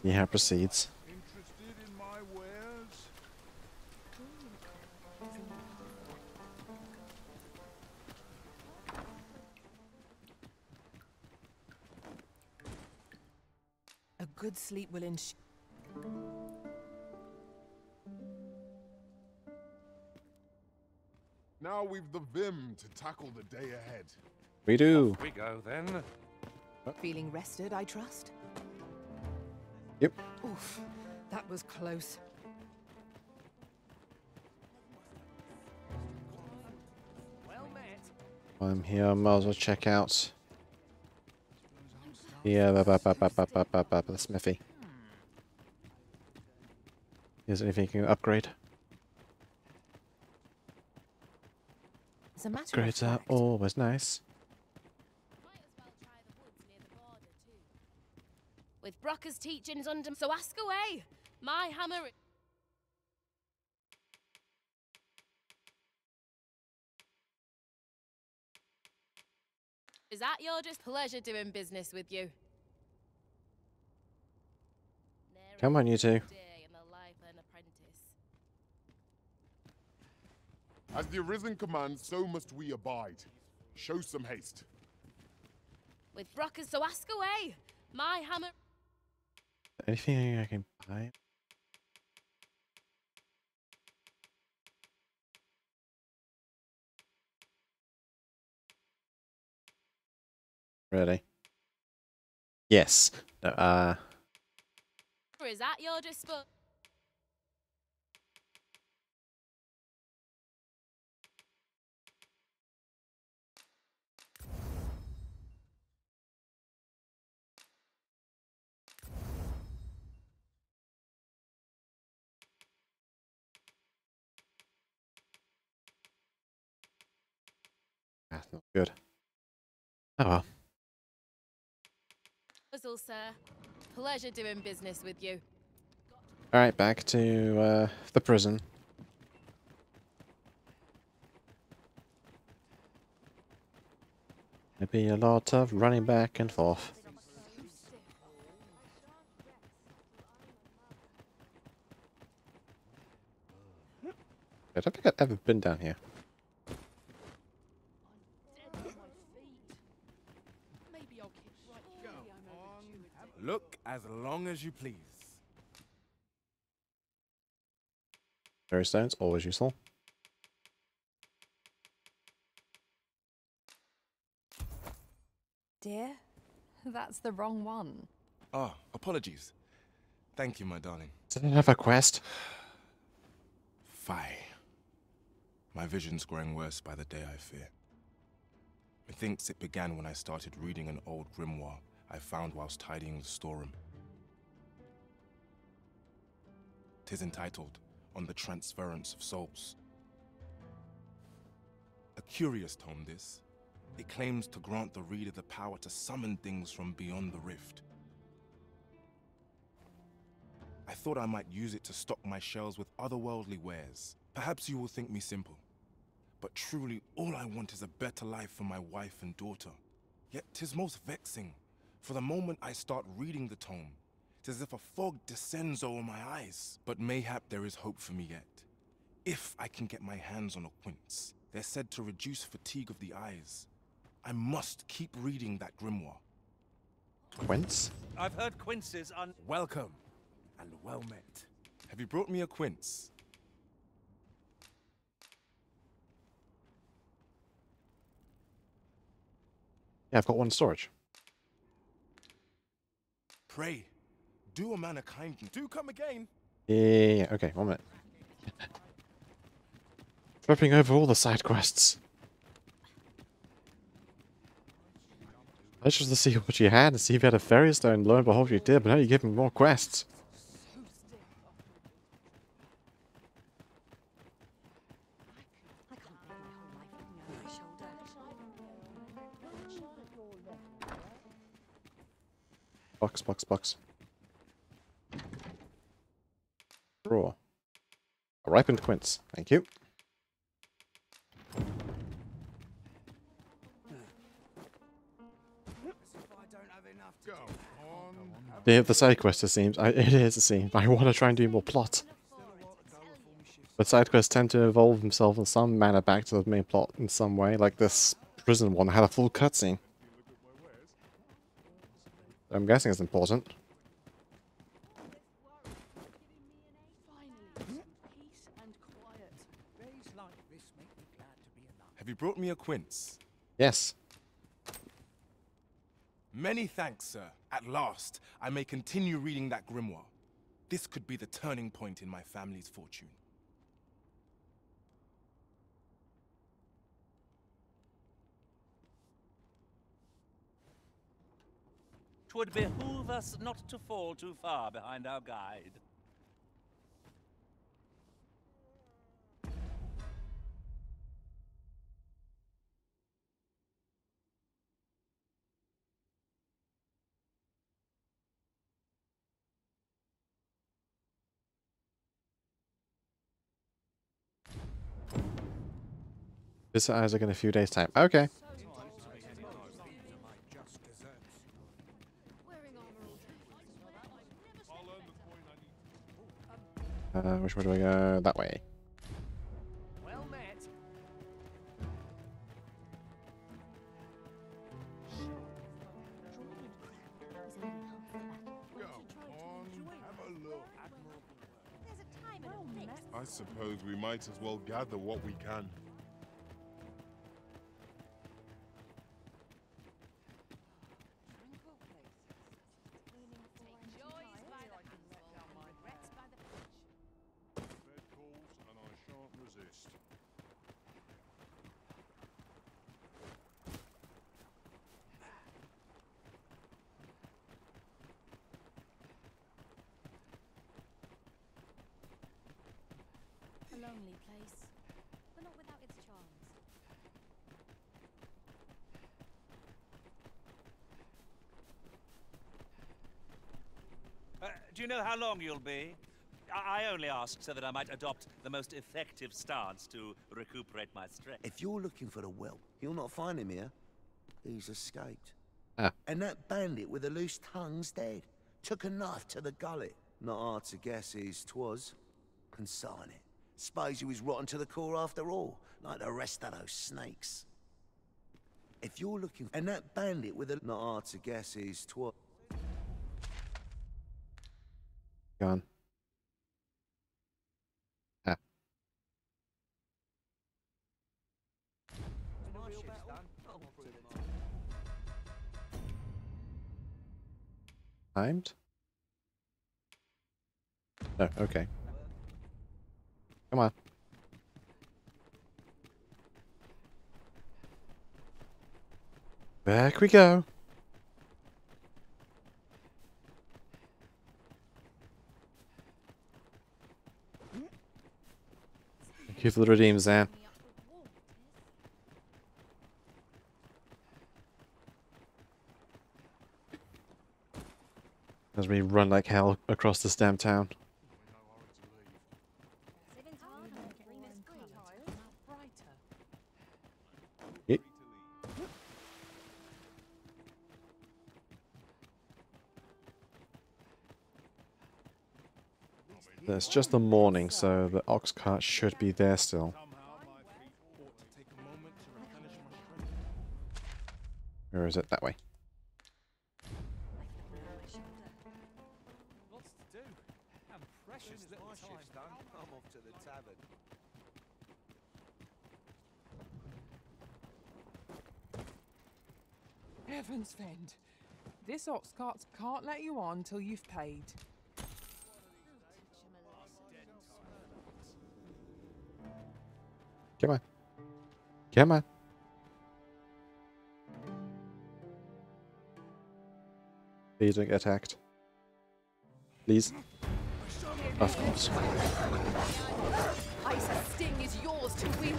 See how it proceeds. Interested in my wares? A good sleep will ensure. Now we've the vim to tackle the day ahead. We do. Off we go then. Feeling rested, I trust? Yep. Oof, that was close. I'm here, might as well check out. Yeah, the smithy. Is there anything you can upgrade? As a matter of Upgrades are fact, always nice. With Brocker's teachings under, so ask away. My hammer. Is that your just pleasure doing business with you? Come on, you two. As the Arisen commands, so must we abide. Show some haste. With Brocker's, so ask away. My hammer. Anything I can buy? Really? Yes. No, Or is at your disposal? that's not good. Oh well. Disposal, sir. Pleasure doing business with you. Alright, back to the prison. There'll be a lot of running back and forth. I don't think I've ever been down here. Look as long as you please. Fairy stones, always useful. Dear, that's the wrong one. Oh, apologies. Thank you, my darling. Does it have a quest? Fie. My vision's growing worse by the day, I fear. Methinks it began when I started reading an old grimoire I found whilst tidying the storeroom. 'Tis entitled, On the Transference of Souls. A curious tome, this. It claims to grant the reader the power to summon things from beyond the rift. I thought I might use it to stock my shelves with otherworldly wares. Perhaps you will think me simple. But truly, all I want is a better life for my wife and daughter. Yet 'tis most vexing. For the moment I start reading the tome, 'tis as if a fog descends over my eyes. But mayhap there is hope for me yet. If I can get my hands on a quince, they're said to reduce fatigue of the eyes. I must keep reading that grimoire. Quince? I've heard quinces are... Welcome, and well met. Have you brought me a quince? Yeah, I've got one in storage. Pray, do a man a kindness. Do come again. Yeah, okay, 1 minute. Tripping over all the side quests. I just to see what you had and see if you had a fairy stone. Lo and behold, you did, but now you're giving more quests. Box. Raw. A ripened quince. Thank you. The side quest, it seems. It is, it seems. I want to try and do more plot. But side quests tend to evolve themselves in some manner back to the main plot in some way. Like this prison one had a full cutscene. I'm guessing it's important. Have you brought me a quince? Yes. Many thanks, sir. At last, I may continue reading that grimoire. This could be the turning point in my family's fortune. 'Twould behoove us not to fall too far behind our guide. Visit Isaac in a few days' time. Okay. Which way do I go? That way. Well met. I suppose we might as well gather what we can. lonely place, but not without its charms. Do you know how long you'll be? I only asked so that I might adopt the most effective stance to recuperate my strength. If you're looking for the whelp, you'll not find him here. He's escaped. Ah. And that bandit with the loose tongue's dead. Took a knife to the gullet. Not hard to guess whose 'twas. And sign it. Suppose he was rotten to the core after all, like the rest of those snakes. If you're looking... And that bandit with the... Not hard to guess whose 'twas. Gone. Ah. Timed? Oh, okay. Come on. Back we go. Thank you for the redeem, Zan. As we run like hell across this damn town. Yep. It's just the morning, so the ox cart should be there still. Or is it that way? Lots to do. And precious little time. I'm off to the tavern. Heavens fend. This ox cart can't let you on till you've paid. Come on. Come on. Please don't get attacked. Please. Of course. Isa's sting is yours to wield.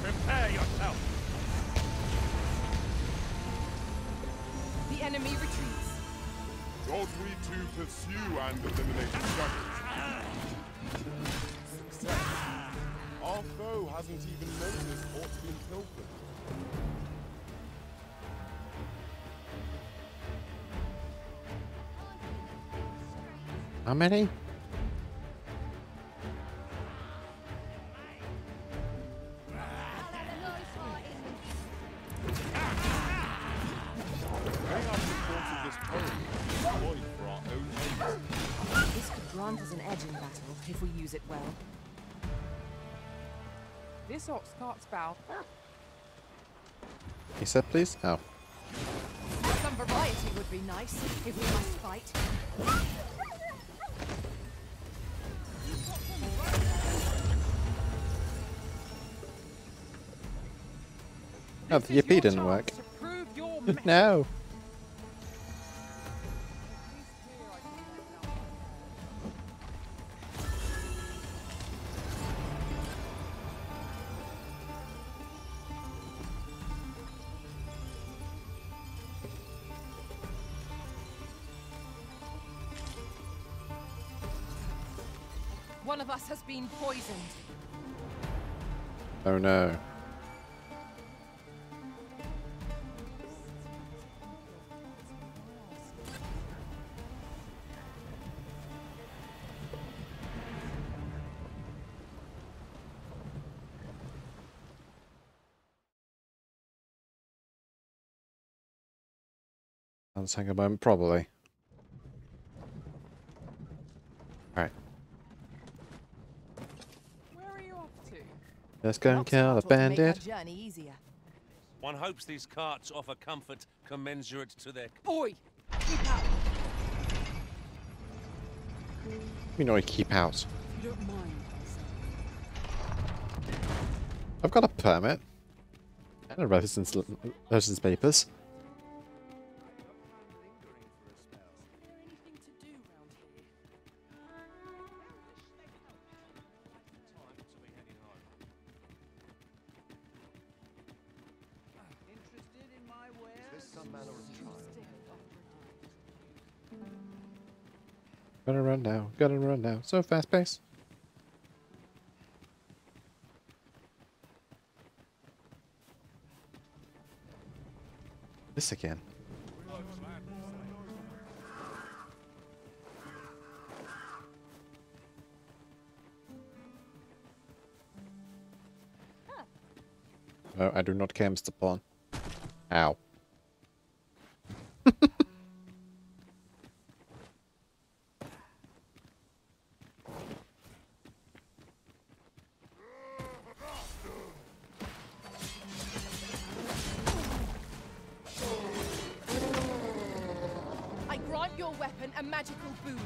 Prepare yourself! The enemy retreats. Ought we to pursue and eliminate the struggle? Success. Our foe hasn't even noticed what's been pilfered. How many? This could grant us an edge in battle if we use it well. This ox cart's bow. He said please? Oh. Some variety would be nice if we must fight. Oh, the yippee didn't work. No. One of us has been poisoned. Oh no. Let's hang a moment, probably. Alright. Where are you off to? Let's go and kill the bandit. Journey easier. One hopes these carts offer comfort commensurate to their... Oi! Keep out! You know, I keep out. You don't mind, I've got a permit. And a residence papers. Gotta run now. So fast pace. This again. No, I do not care, Mr. Pawn. Ow. I grant your weapon a magical boon.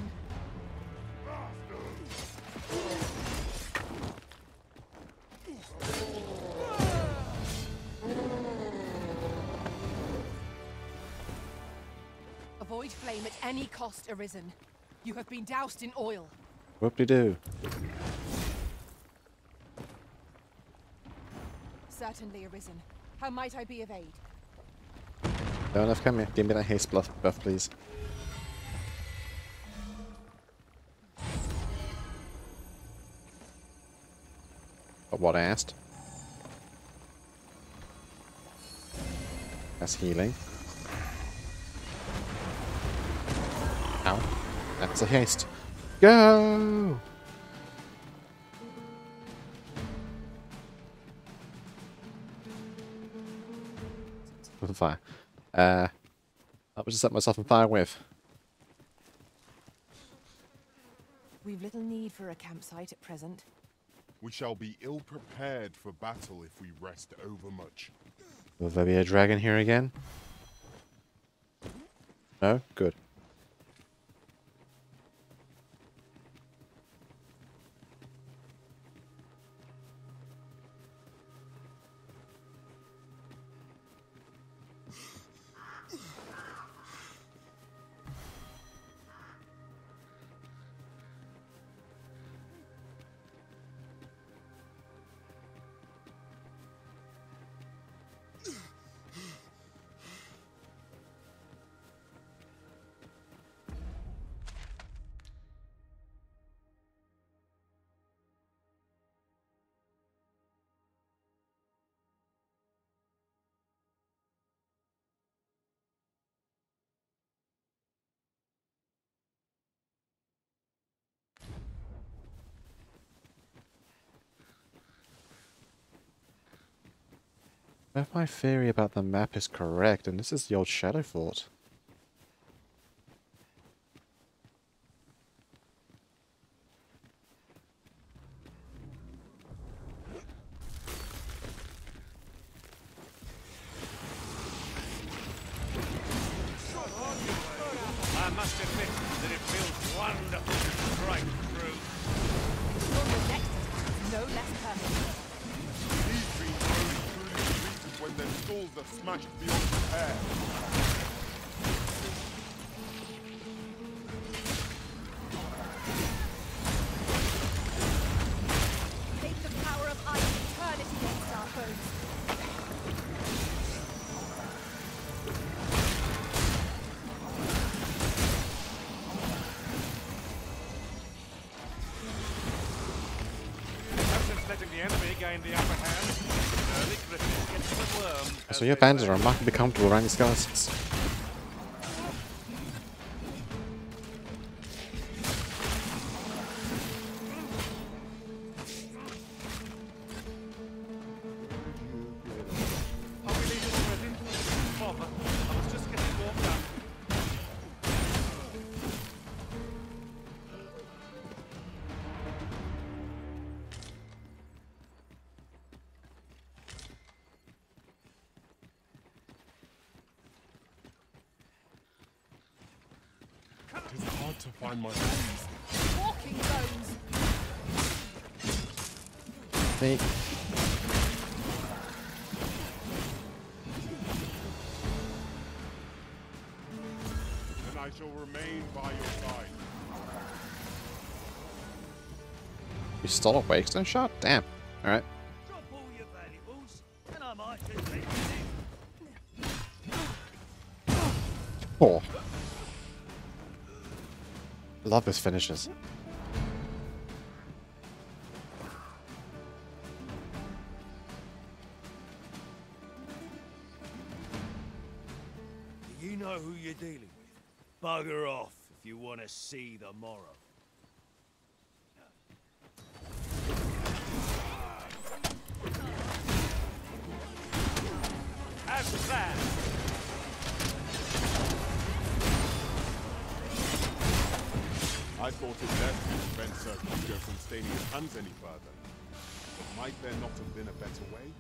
Avoid flame at any cost, Arisen. You have been doused in oil. Whoop-de-doo. Certainly, Arisen. How might I be of aid? Fair enough, come here. Give me that haste buff, please. But what I asked? That's healing. Ow. That's a haste. Go! With a fire. That was just set myself on fire with. We've little need for a campsite at present. We shall be ill prepared for battle if we rest overmuch. Will there be a dragon here again? No? Good. If my theory about the map is correct, and this is the old Shadow Fort. I must admit that it feels wonderful to strike through. Your next attack is no less perfect. These dreams only truly completed when their skulls are smashed beyond repair. Take the power of ice and turn it against our foes. Since letting the enemy gain the upper hand, early Griffin gets the worm. So your bandits are remarkably comfortable around these skeletons. Are we leaving already? Bother. I was just getting warmed up. want to find my enemies. Walking bones. Me. And I shall remain by your side. You still awake, no shot? Damn. Alright. Drop all your valuables, and I might just let you Oh. Love his finishes. You know who you're dealing with. Bugger off if you want to see the morrow. As planned. I thought it best to prevent Sir Hugo from staining his hands any further. But might there not have been a better way?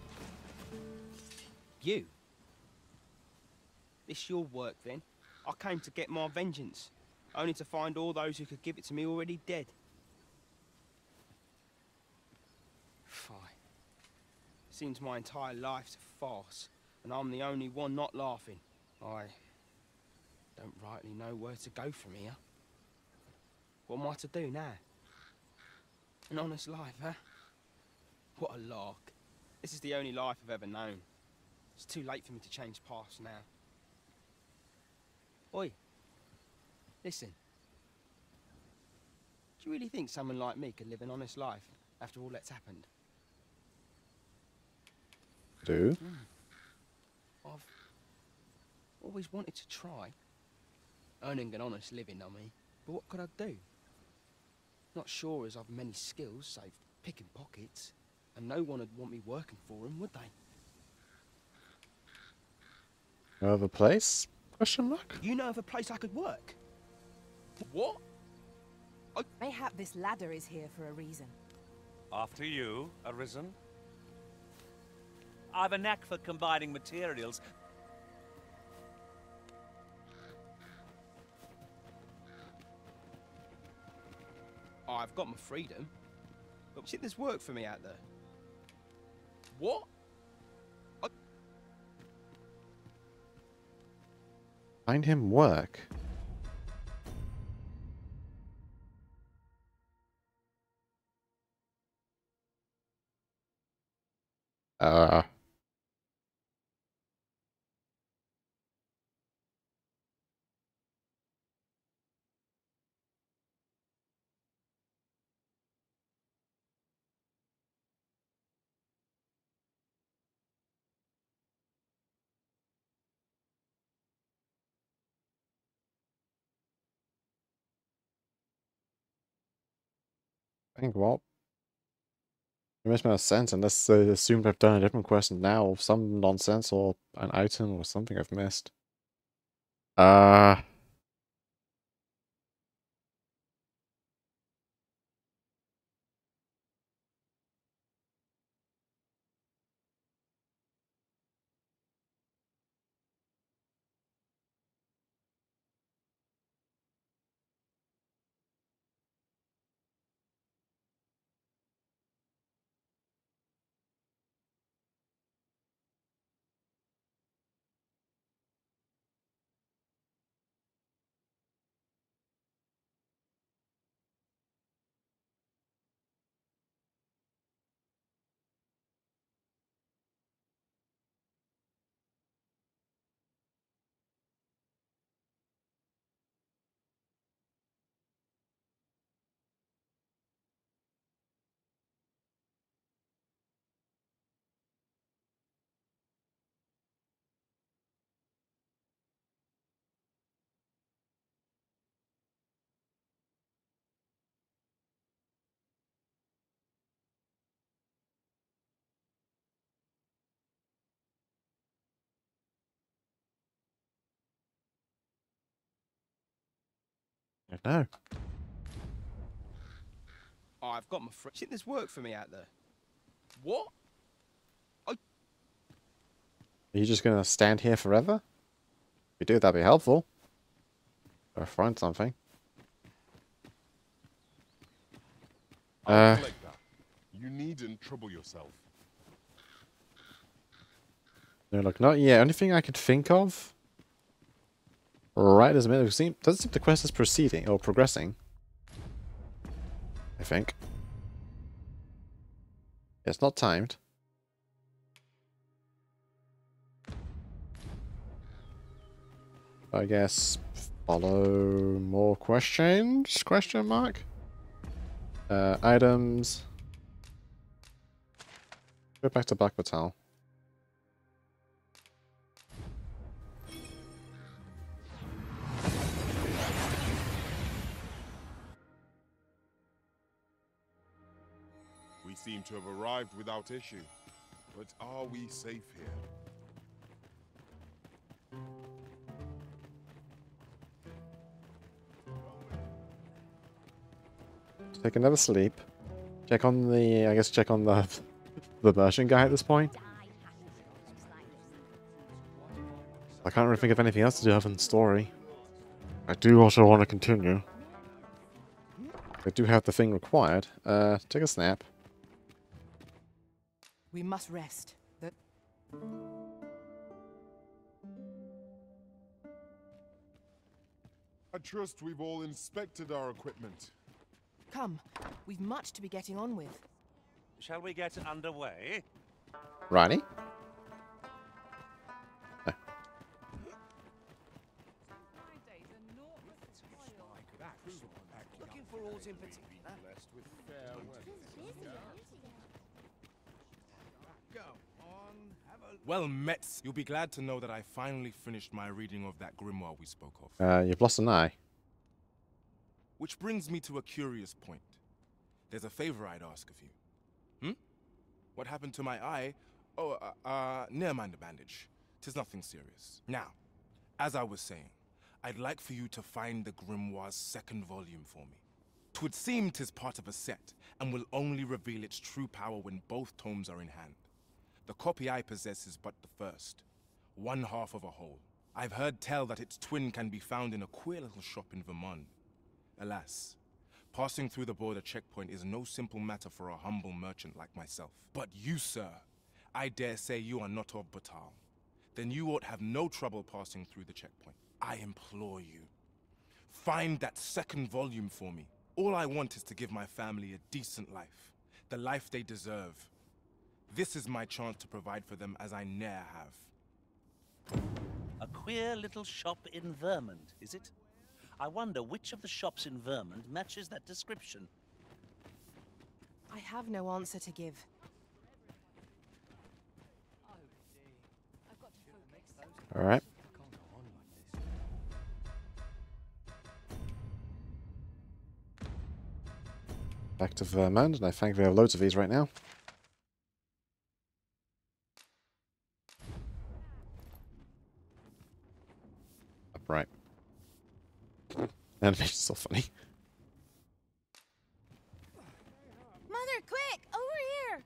You? This your work, then? I came to get my vengeance, only to find all those who could give it to me already dead. Fine. Seems my entire life's a farce, and I'm the only one not laughing. I don't rightly know where to go from here. What am I to do now? An honest life, huh? What a lark. This is the only life I've ever known. It's too late for me to change paths now. Oi. Listen. Do you really think someone like me could live an honest life after all that's happened? Do? I've always wanted to try. Earning an honest living, I mean. But what could I do? Not sure as I've many skills, save picking pockets. And no one would want me working for them, would they? Know of a place? Question mark? You know of a place I could work? What? Mayhap this ladder is here for a reason. After you, Arisen. I've a knack for combining materials. I've got my freedom. But shit, there's work for me out there. What? Find him work. I think what? It makes no sense unless they assumed I've done a different quest now, or some nonsense, or an item, or something I've missed. I don't know. I've got my shit, there's work for me out there. What? Are you just gonna stand here forever? If you do, that'd be helpful. Or find something. I'll collect that. You needn't trouble yourself. No, look, not yet. Only thing I could think of right this minute doesn't seem the quest is proceeding or progressing. I think. It's not timed. I guess follow more questions? Question mark? Items. Go back to Black Batal. We seem to have arrived without issue. But are we safe here? Take another sleep. Check on the, I guess check on the merchant guy at this point. I can't really think of anything else to do other than story. I do also want to continue. I do have the thing required. Take a snap. We must rest. I trust we've all inspected our equipment. Come, we've much to be getting on with. Shall we get underway? Righty. Looking for aught in particular? Go on, have a... Well met. You'll be glad to know that I finally finished my reading of that grimoire we spoke of. You've lost an eye. Which brings me to a curious point. There's a favor I'd ask of you. What happened to my eye? Oh, never mind the bandage. 'Tis nothing serious. Now, as I was saying, I'd like for you to find the grimoire's second volume for me. 'Twould seem 'tis part of a set, and will only reveal its true power when both tomes are in hand. The copy I possess is but the first, one half of a whole. I've heard tell that its twin can be found in a queer little shop in Vermont. Alas, passing through the border checkpoint is no simple matter for a humble merchant like myself. But you, sir, I dare say you are not of Batal. Then you ought have no trouble passing through the checkpoint. I implore you, find that second volume for me. All I want is to give my family a decent life, the life they deserve. This is my chance to provide for them as I ne'er have. A queer little shop in Vermont, is it? I wonder which of the shops in Vermont matches that description. I have no answer to give. Alright. Back to Vermont, and I think we have loads of these right now. Right. Animation's so funny. Mother, quick! Over here!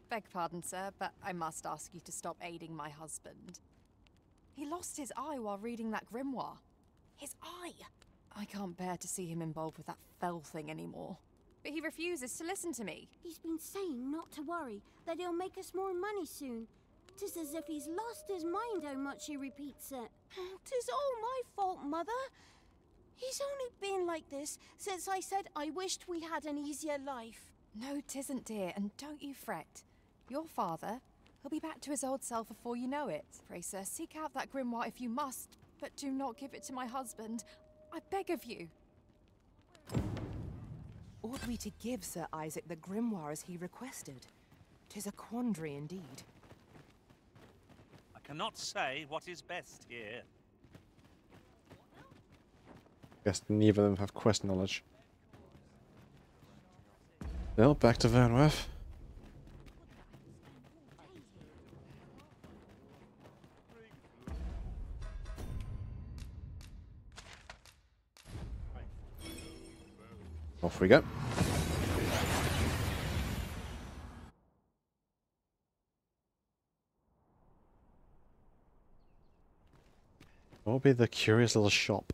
Beg pardon, sir, but I must ask you to stop aiding my husband. He lost his eye while reading that grimoire. His eye! I can't bear to see him involved with that fell thing anymore. But he refuses to listen to me. He's been saying not to worry, that he'll make us more money soon. 'Tis as if he's lost his mind how much he repeats it. 'Tis all my fault, Mother. He's only been like this since I said I wished we had an easier life. No, 'tisn't, dear, and don't you fret. Your father, he'll be back to his old self before you know it. Pray, sir, seek out that grimoire if you must, but do not give it to my husband. I beg of you. Ought we to give Sir Isaac the grimoire as he requested? 'Tis a quandary indeed. I cannot say what is best here. Guess neither of them have quest knowledge. Well, back to Vernworth. Off we go. What will be the curious little shop?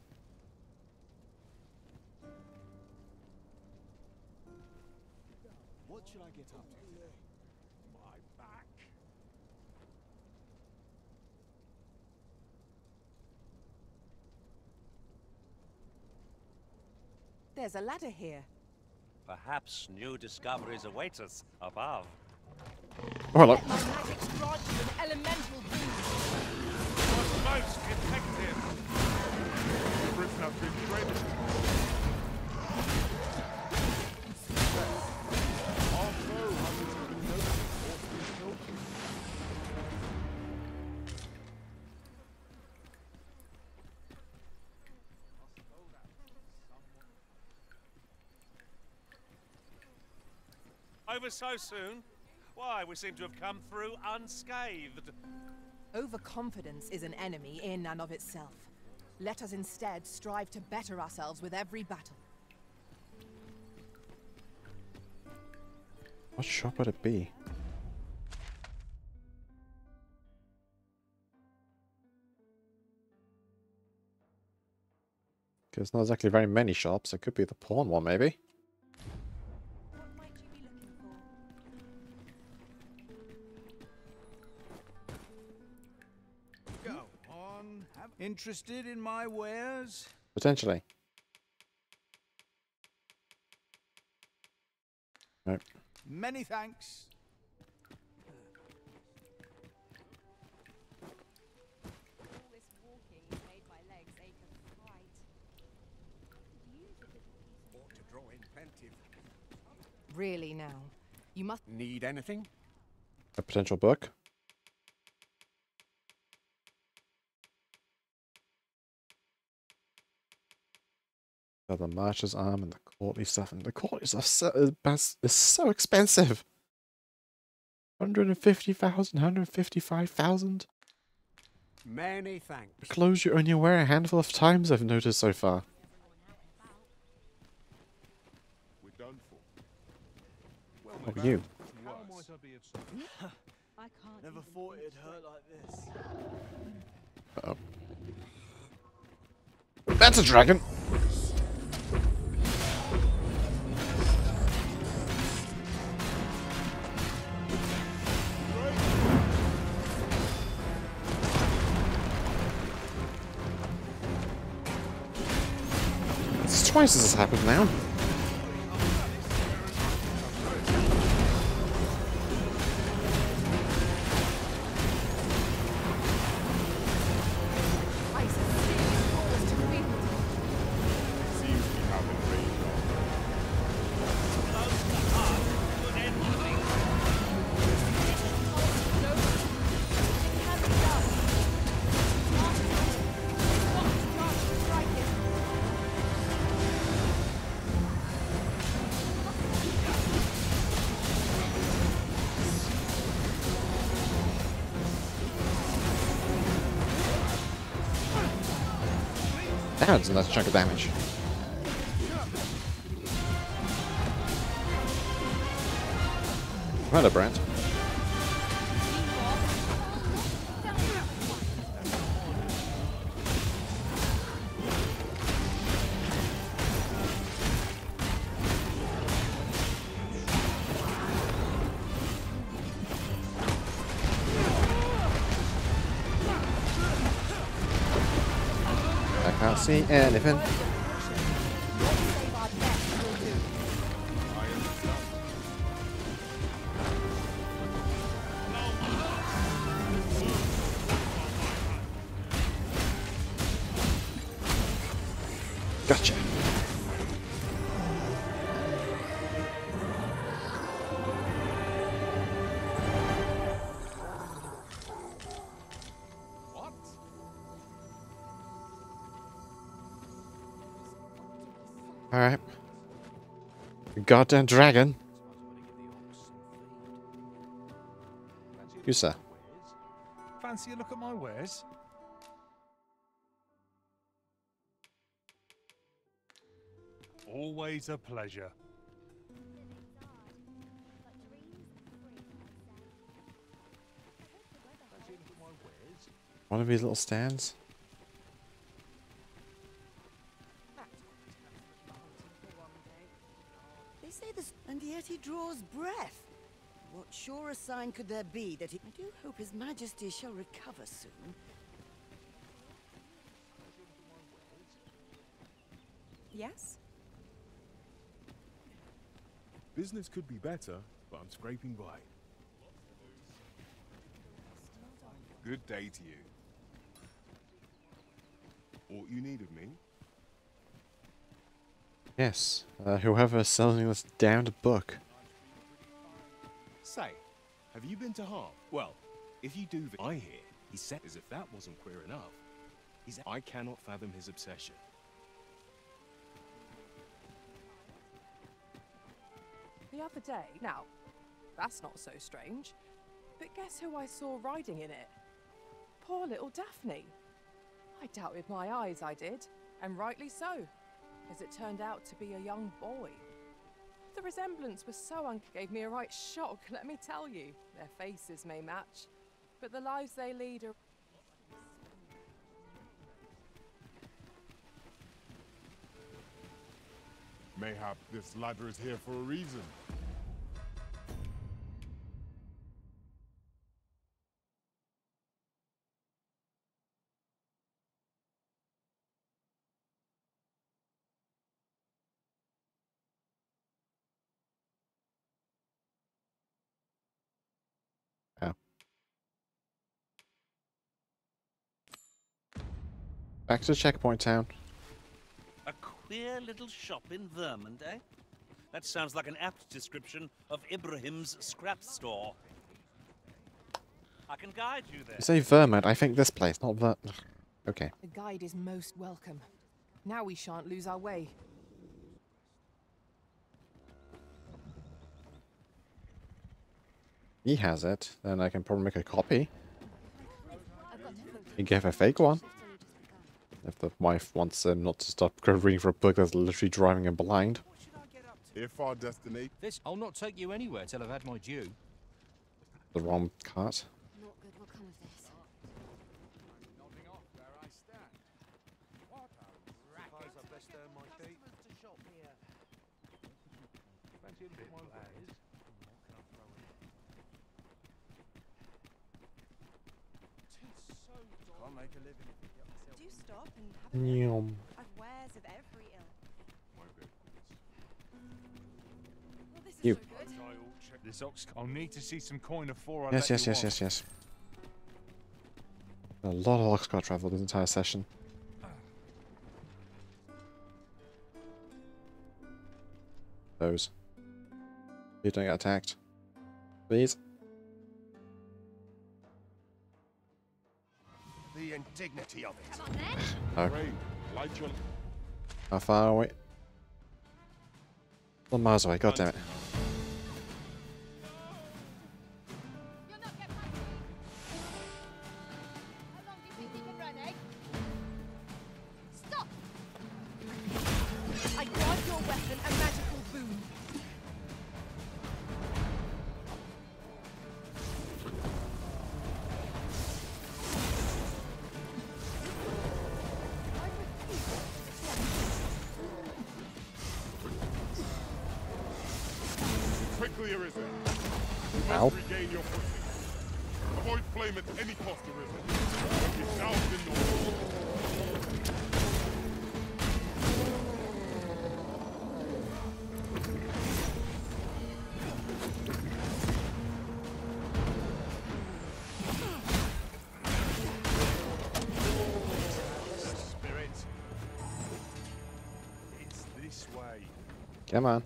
There's a ladder here. Perhaps new discoveries await us above. Oh, hello. My magic strikes with an elemental boost. Was most effective. Prisoner been trained. Our foe hasn't even noticed what's been killed. Over so soon? Why, we seem to have come through unscathed. Overconfidence is an enemy in and of itself. Let us instead strive to better ourselves with every battle. What shop would it be? There's not exactly very many shops. It could be the pawn one, maybe. Go on. Interested in my wares? Potentially. Nope. Many thanks. Ought to draw in plenty. Really now. You must Need anything? A potential book. Got the Marshal's arm and the courtly stuff. And the courtly stuff is so expensive. 150,000, 155,000. Many thanks. Clothes you only wear a handful of times, I've noticed so far. We're done for. What are you? Never thought it'd hurt like this. Uh-oh. That's a dragon! It's twice as this happened now. That's a nice chunk of damage. Hello, Brent. I can't see anything. Gotcha. Alright. Goddamn dragon. You, sir. Fancy a look at my wares? Always a pleasure. One of these little stands. They say this, and yet he draws breath. What surer sign could there be that he... I do hope His Majesty shall recover soon. Yes? Business could be better, but I'm scraping by. Good day to you. All you need of me? Yes, whoever is selling this damned book. Say, have you been to Harp? Well, if you do, I hear he said as if that wasn't queer enough. I cannot fathom his obsession. The other day, now, that's not so strange, but guess who I saw riding in it? Poor little Daphne. I doubted my eyes, I did, and rightly so, as it turned out to be a young boy. The resemblance was so gave me a right shock, let me tell you. Their faces may match, but the lives they lead are... Mayhap this ladder is here for a reason. Yeah. Back to Checkpoint Town. A queer little shop in Vermont, eh? That sounds like an apt description of Ibrahim's scrap store. I can guide you there. You say Vermont, I think this place, not that. Okay. The guide is most welcome. Now we shan't lose our way. He has it, then I can probably make a copy. He gave a fake one. If the wife wants him not to stop reading for a book that's literally driving him blind. If our destination... I'll not take you anywhere till I've had my due. The wrong cart. Not good will come of this. Do stop and have a Yum. I've wares of every ilk. Well, this is You. so good. This ox. I'll need to see some coin before I Yes, let yes, you yes, off. yes, yes. A lot of Oxcart travel this entire session. Those. You don't get attacked. Please. The indignity of it. Oh. Ray, light your... How far away? 1 miles away, god damn it. Stop! I grant your weapon a magical boon. Quickly, Arisen. You Ow. must regain your footing. Avoid flame at any cost, Arisen. What is now in the... Spirit. It's this way. Come on.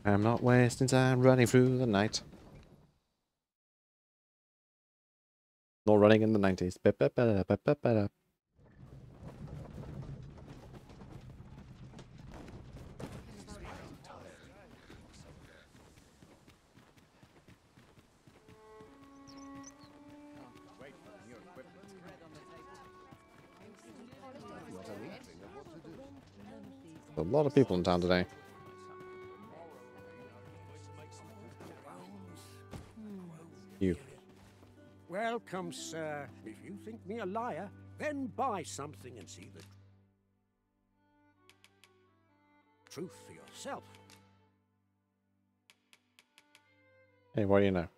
I'm not wasting time running through the night. Not running in the 90s. A lot of people in town today. You. Welcome, sir. If you think me a liar, then buy something and see the truth for yourself. Hey, what do you know?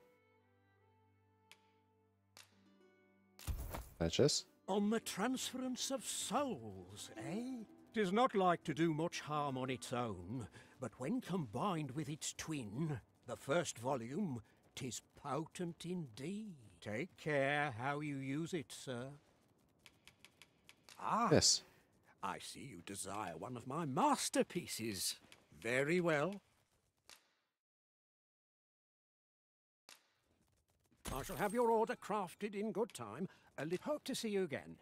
Purchase? On the transference of souls, eh? 'Tis not like to do much harm on its own, but when combined with its twin, the first volume, 'tis potent indeed. Take care how you use it, sir. Ah, Yes. I see you desire one of my masterpieces. Very well. I shall have your order crafted in good time. Hope to see you again.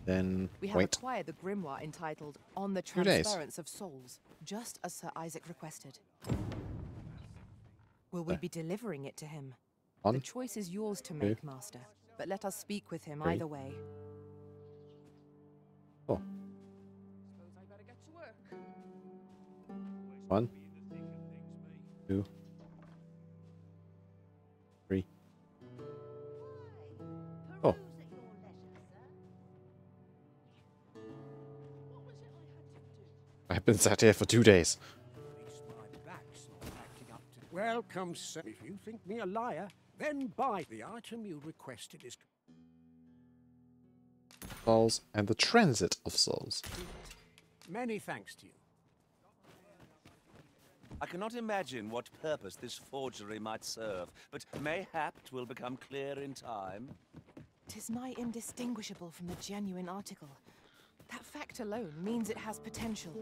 Then We have wait. acquired the grimoire entitled On the 2 days. Transference of Souls, just as Sir Isaac requested. Will we be delivering it to him? On. The choice is yours to 2, make, Master, but let us speak with him 3. either way. 4. 1, 2, 3. Oh. I've been sat here for 2 days. Welcome, sir. If you think me a liar, then buy. The item you requested is... Souls and the transit of souls. Many thanks to you. I cannot imagine what purpose this forgery might serve, but mayhap 'twill become clear in time. 'Tis nigh indistinguishable from the genuine article. That fact alone means it has potential.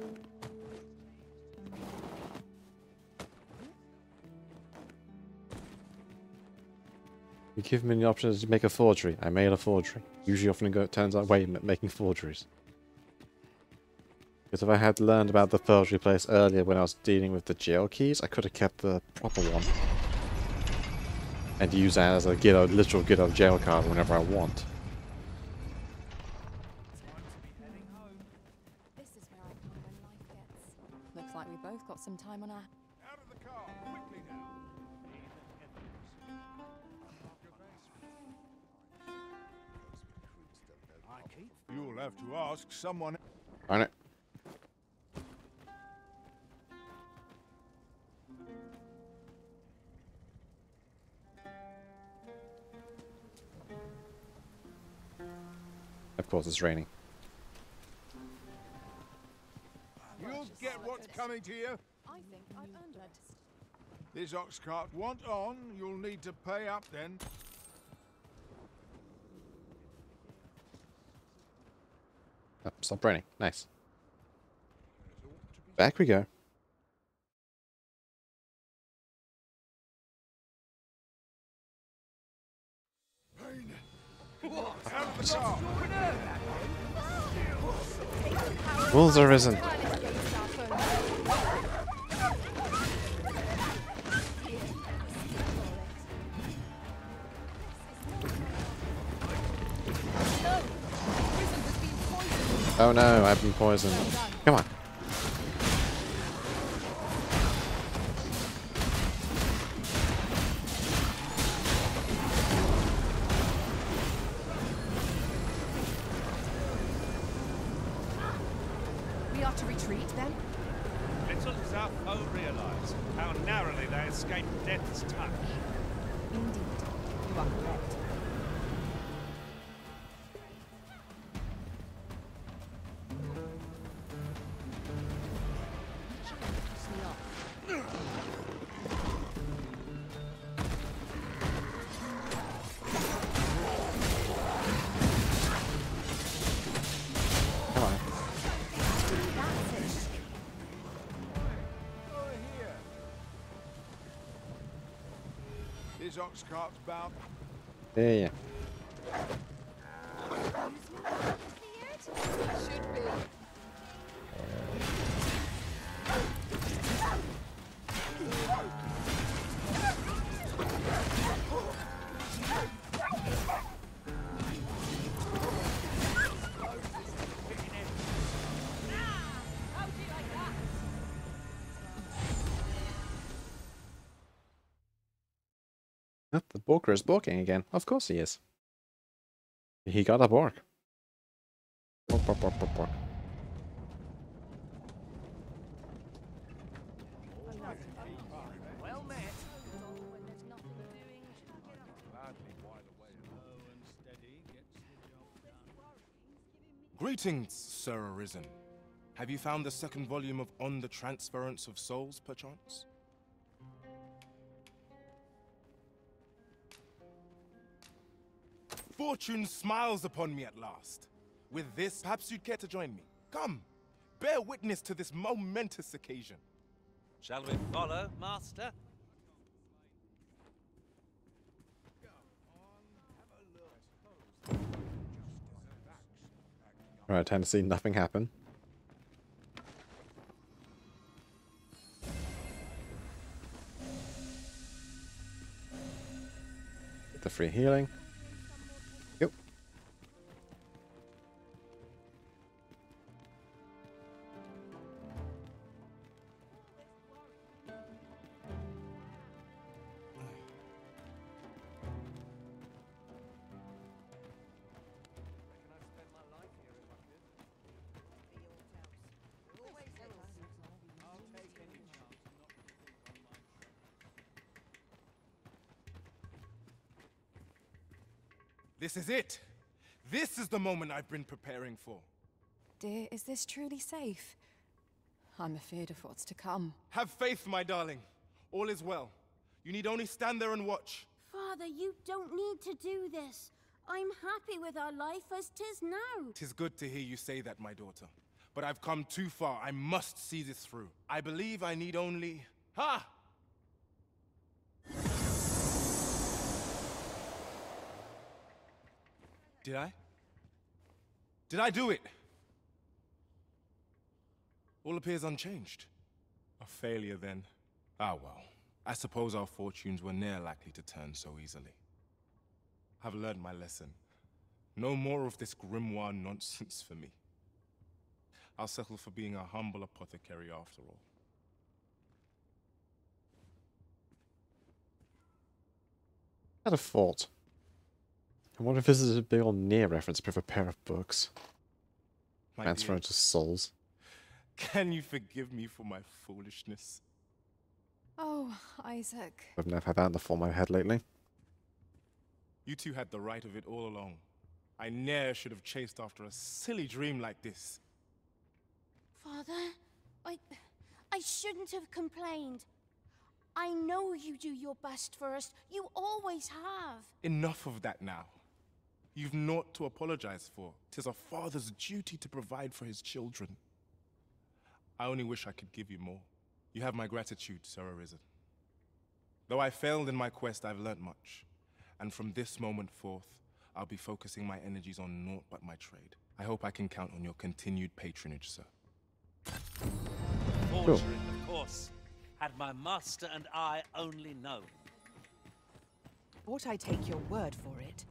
You give me the option to make a forgery. I made a forgery. Usually often it turns out way making forgeries. Because if I had learned about the forgery place earlier when I was dealing with the jail keys, I could have kept the proper one. And use that as a literal good old jail card whenever I want. This is where I come when life gets. Looks like we both got some time on our... Out of the car, quickly now. You'll have to ask someone. Darn it. Of course it's raining. You'll get what's coming to you. I think I've earned it. This ox cart want on, you'll need to pay up then. Oh, stop raining. Nice. Back we go. Wolves are risen. Oh no, I've been poisoned. Come on. We are to retreat, then? Little does our foe realize how narrowly they escaped death's touch. Indeed, you are correct. Come on. This ox cart's bound. There you. Should be. Oh, the Borker is borking again. Of course he is. He got a bork. Bork, bork, bork, bork, bork. Well met. Greetings, Sir Arisen. Have you found the second volume of On the Transference of Souls, perchance? Fortune smiles upon me at last. With this, perhaps you'd care to join me. Come, bear witness to this momentous occasion. Shall we follow, Master? Alright, tend to see nothing happen. Get the free healing. Yep. This is it! This is the moment I've been preparing for. Dear, is this truly safe? I'm afeard of what's to come. Have faith, my darling. All is well. You need only stand there and watch. Father, you don't need to do this. I'm happy with our life as 'tis now. 'Tis good to hear you say that, my daughter. But I've come too far. I must see this through. I believe I need only... Ha! Did I? Did I do it? All appears unchanged. A failure, then. Ah, well. I suppose our fortunes were ne'er likely to turn so easily. I've learned my lesson. No more of this grimoire nonsense for me. I'll settle for being a humble apothecary after all. I had a thought. I wonder if this is a big or near reference with a pair of books. My Transference dear, of Souls. can you forgive me for my foolishness? Oh, Isaac. I've never had that in the form of my head lately. You two had the right of it all along. I ne'er should have chased after a silly dream like this. Father, I shouldn't have complained. I know you do your best for us. You always have. Enough of that now. You've naught to apologize for. 'Tis a father's duty to provide for his children. I only wish I could give you more. You have my gratitude, Sir Arisen. Though I failed in my quest, I've learnt much. And from this moment forth, I'll be focusing my energies on naught but my trade. I hope I can count on your continued patronage, sir. Forgery, of course. Had my master and I only known. Ought I take your word for it?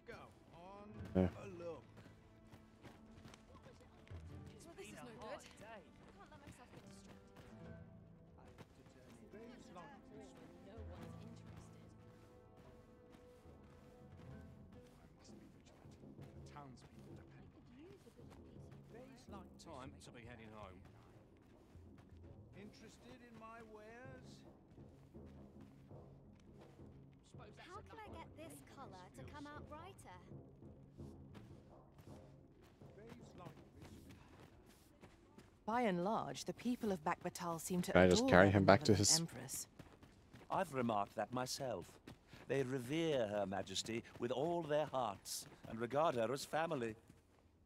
Go on, Yeah. have a look. Well, this is no good. Can't let myself get distracted. No one's interested. Townspeople depend. Days like time to be heading home. Interested in my wares? How can I get this colour to come out brighter? By and large, the people of Bakbatal seem to Can I just adore carry their him back to benevolent his... Empress. I've remarked that myself. They revere Her Majesty with all their hearts and regard her as family.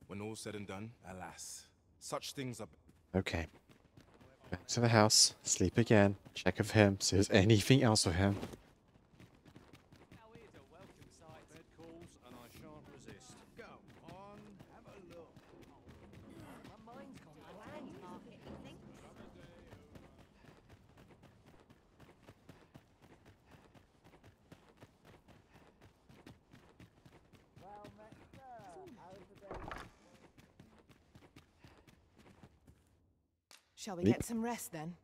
When all's said and done, alas, such things are... Okay. Back to the house. Sleep again. Check of him. See if there's anything else of him. Bed calls and I shan't resist. Go on, have a look. My mind's gone blank, Margaret, you think? Shall we Leap. get some rest then?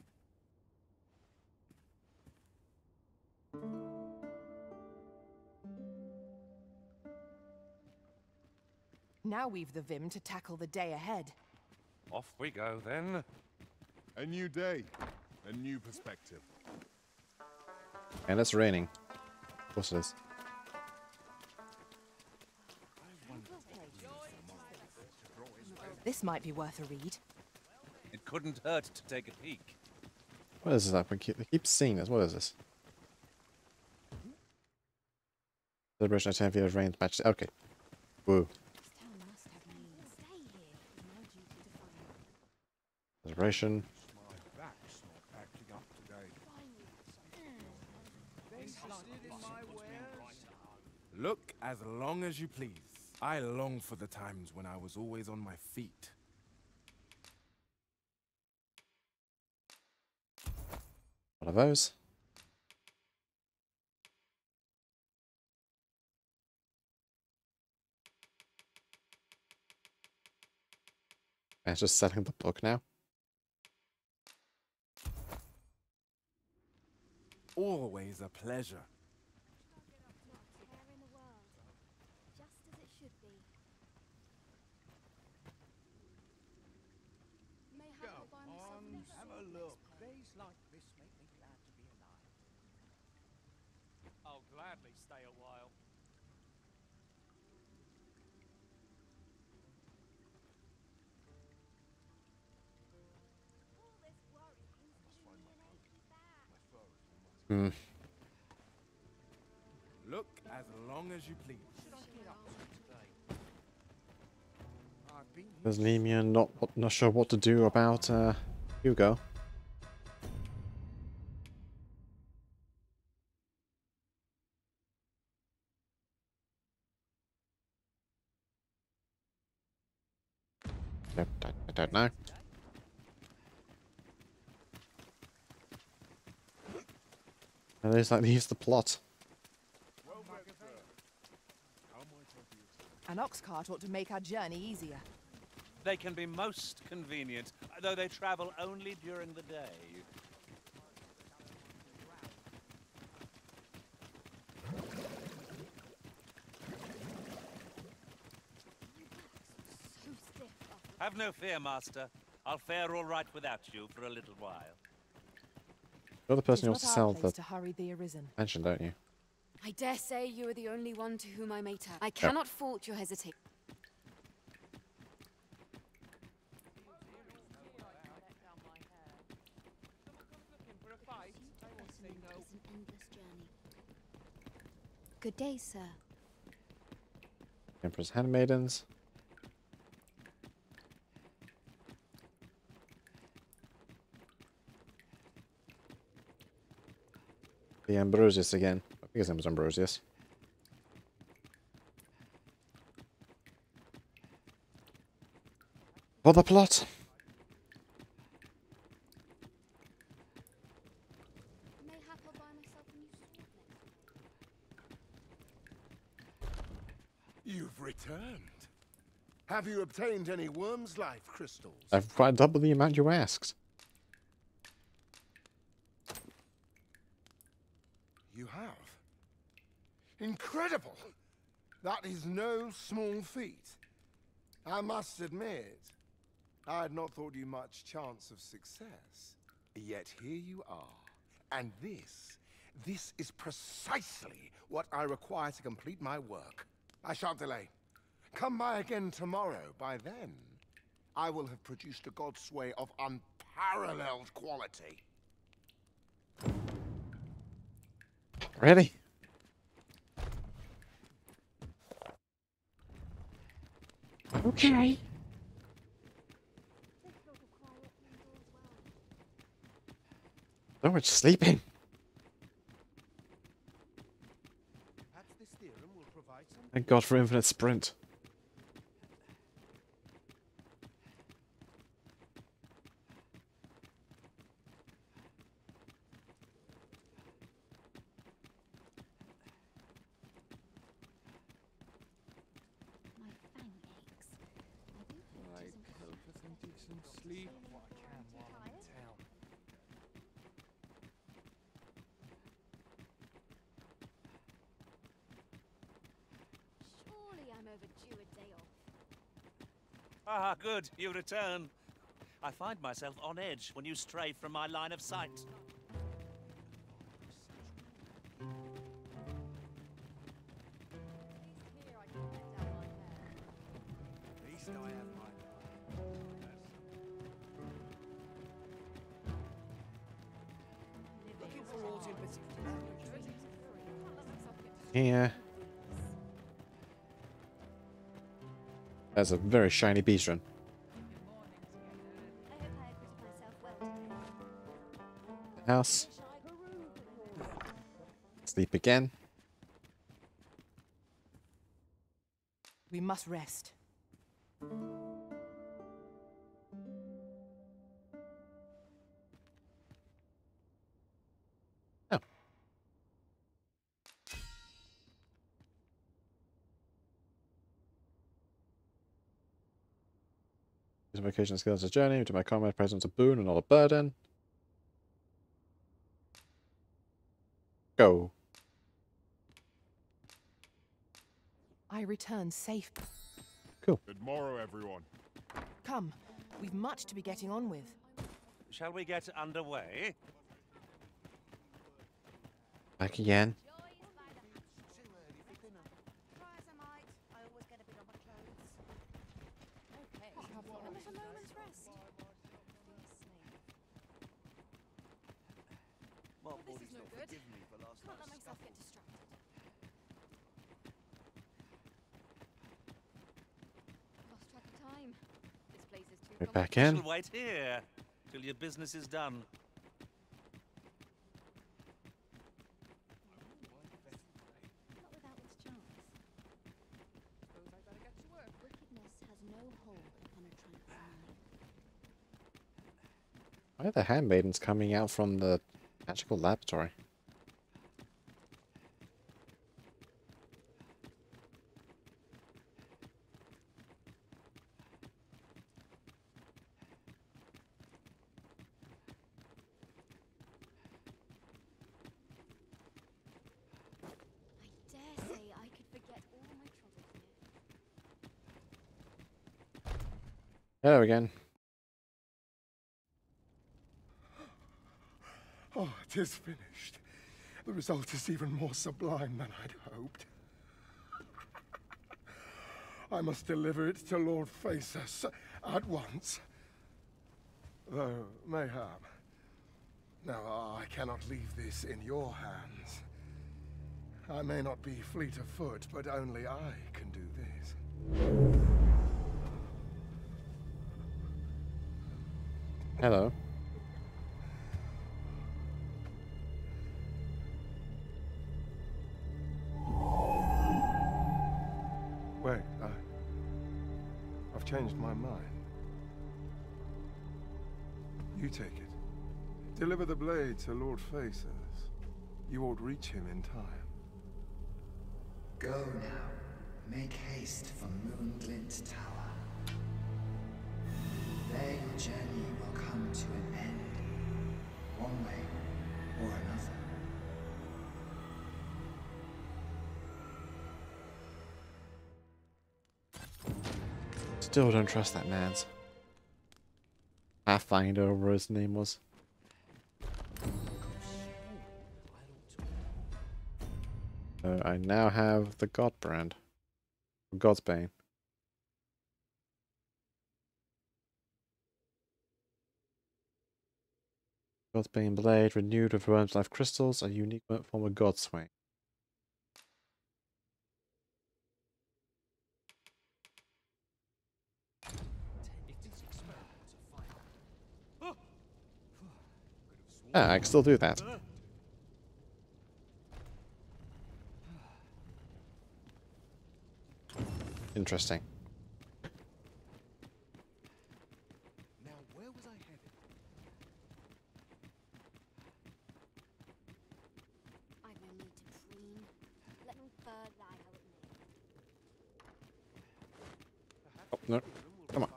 Now we've the vim to tackle the day ahead. Off we go, then. A new day, a new perspective. And it's raining. Of course it is. This might be worth a read. It couldn't hurt to take a peek. What is this? I keep seeing this. What is this? Celebration of 10 feet of rain match. Okay. Woo. Celebration. Look as long as you please. I long for the times when I was always on my feet. One of those. And it's just setting the book now. Always a pleasure. Have a look. Days like this make me glad to be alive. I'll gladly stay a while. Hmm. Look as long as you please. There's Lemia not sure what to do about Hugo. Nope, I don't know. At least like leaves the plot. An ox cart ought to make our journey easier. They can be most convenient, though they travel only during the day. Have no fear, Master. I'll fare all right without you for a little while. You're the person who It's wants to not sell our the place to hurry the arisen. mansion, don't you? I dare say you are the only one to whom I may turn. I cannot fault your hesitation. Good day, sir. Emperor's handmaidens. The Ambrosius again. I think his name was Ambrosius. For the plot. You've returned. Have you obtained any worm's life crystals? I've quite double the amount you asked. You have? Incredible! That is no small feat. I must admit, I had not thought you much chance of success. Yet here you are. And this is precisely what I require to complete my work. I shan't delay. Come by again tomorrow. By then, I will have produced a godsway of unparalleled quality. Really? Okay. So much sleeping. Perhaps this theorem will provide some. Thank God for infinite sprint. I hope for some decent sleep. What I can while I'm in town. Surely I'm overdue a day off. Ah, good. You return. I find myself on edge when you stray from my line of sight. Here. That's a very shiny bistron. House. Sleep again. We must rest. Oh. Use my vocation skills as a journey. To my comrade presence a boon and not a burden. Go. I return safe. Cool. Good morrow, everyone. Come, we've much to be getting on with. Shall we get underway? Back again. My This body's is no not good. forgiven me for last Can't let night's myself get scuffle. distracted. Lost track of time. This place is too Go back We in. shall wait here till your business is done. Not without its chance. Suppose I better get to work. Wickedness has no hold upon a tranquil mind. Why are the handmaidens coming out from the magical laboratory? I dare say I could forget all my troubles here. Hello again. Oh, 'tis finished. The result is even more sublime than I'd hoped. I must deliver it to Lord Phaesus at once. Though, mayhap. Now, I cannot leave this in your hands. I may not be fleet of foot, but only I can do this. Hello. Wait, I've changed my mind. You take it. Deliver the blade to Lord Phaesus. You ought reach him in time. Go now. Make haste for Moonglint Tower. There your journey will come to an end, one way or another. Still don't trust that man's. Pathfinder, or whatever his name was. So I now have the God brand. God's Bane. God's Bane blade, renewed with Worm's Life crystals, a unique form of God Swing. Ah, I can still do that. Interesting. Now, where was I headed? I've no need to preen. Let my fur lie how it may. Oh, no. Come on.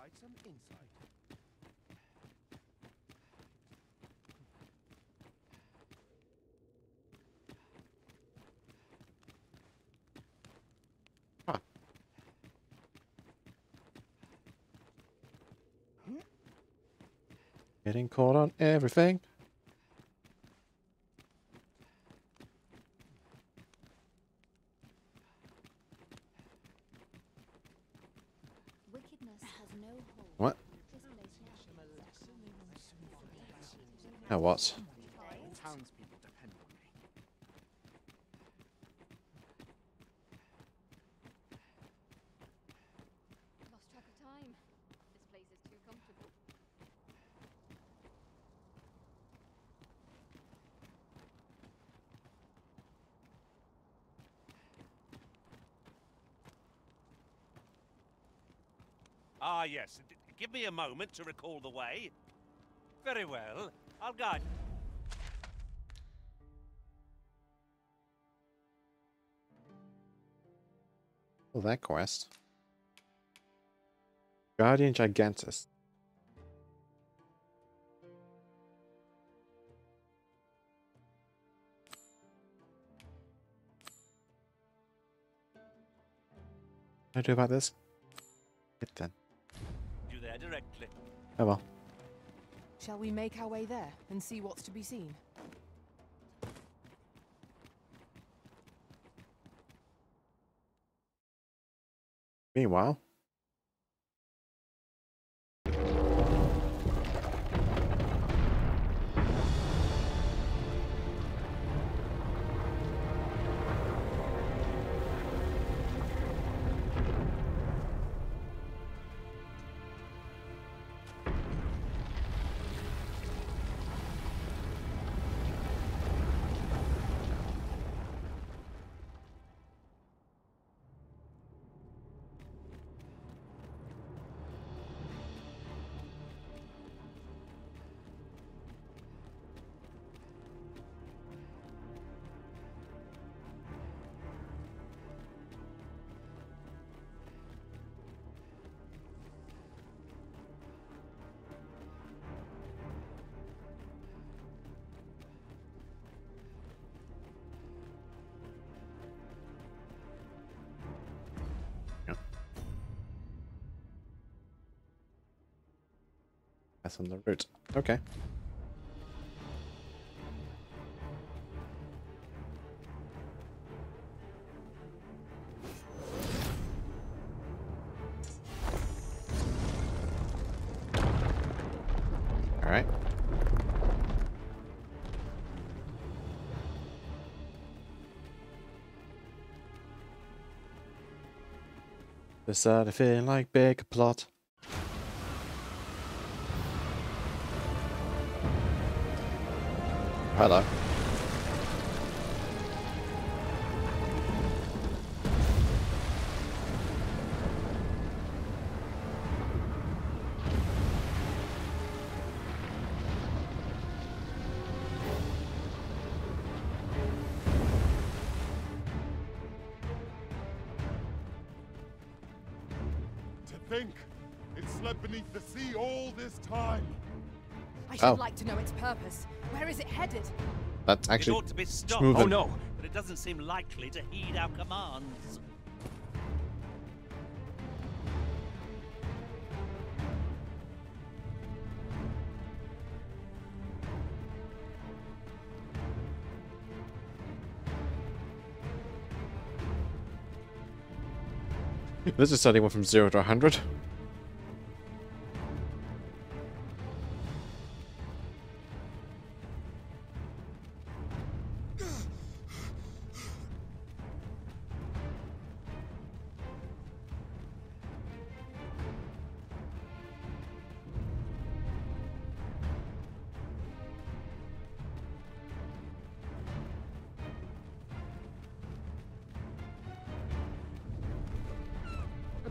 Huh. Getting caught on everything. Wickedness has no hold. What? Now what? Townspeople depend on me. Ah, yes. Give me a moment to recall the way. Very well. I'll guide. Oh, that quest. Guardian Gigantus. What do I do about this? Hit then. You there directly. Oh well. Shall we make our way there and see what's to be seen? Meanwhile. That's on the route. Okay. All right. This started feeling like big plot. Hello. To think, it slept beneath the sea all this time. I should like to know its purpose. Where is it headed? That's actually It ought to be stopped. smoother. Oh no! But it doesn't seem likely to heed our commands. This is starting one from 0 to 100.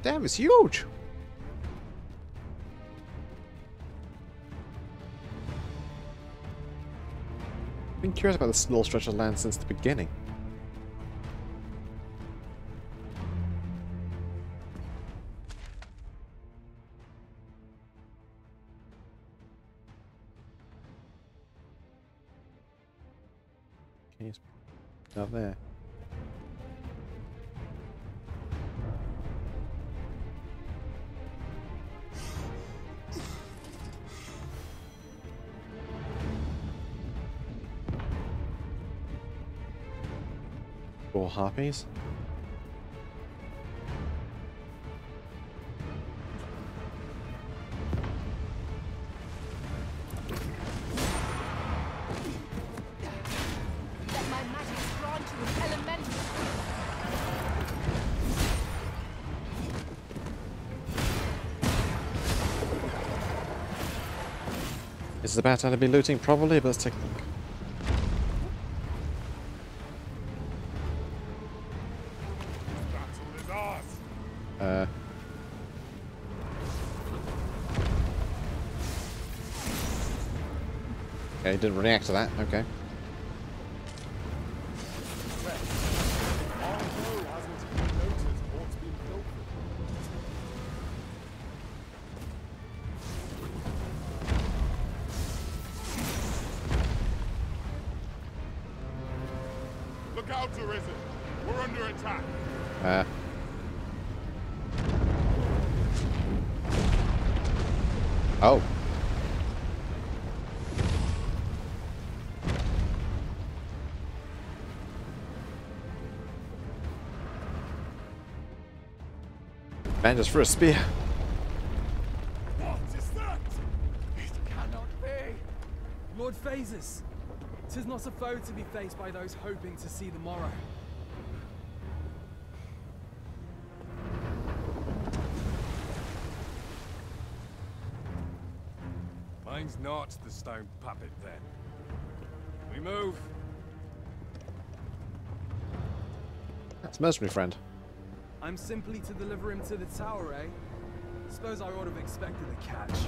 Damn, it's huge. I've been curious about this little stretch of land since the beginning. Okay, it's not there. Four harpies. Let my magic grant you an elemental. This is about time to be looting, probably, but let's take a look. didn't react to that. Okay. Look out, Arisen. We're under attack. Oh. Man, just for a spear. What is that? It cannot be. Lord Phases. 'Tis not a foe to be faced by those hoping to see the morrow. Mine's not the stone puppet, then. We move. That's mercenary friend. I'm simply to deliver him to the tower, eh? Suppose I ought to have expected a catch.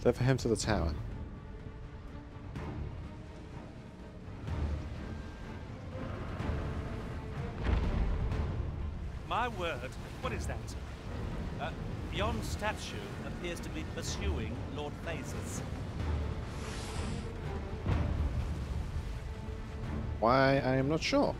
Deliver him to the tower. My word, what is that? Yon statue appears to be pursuing Lord Phases. Why, I am not sure.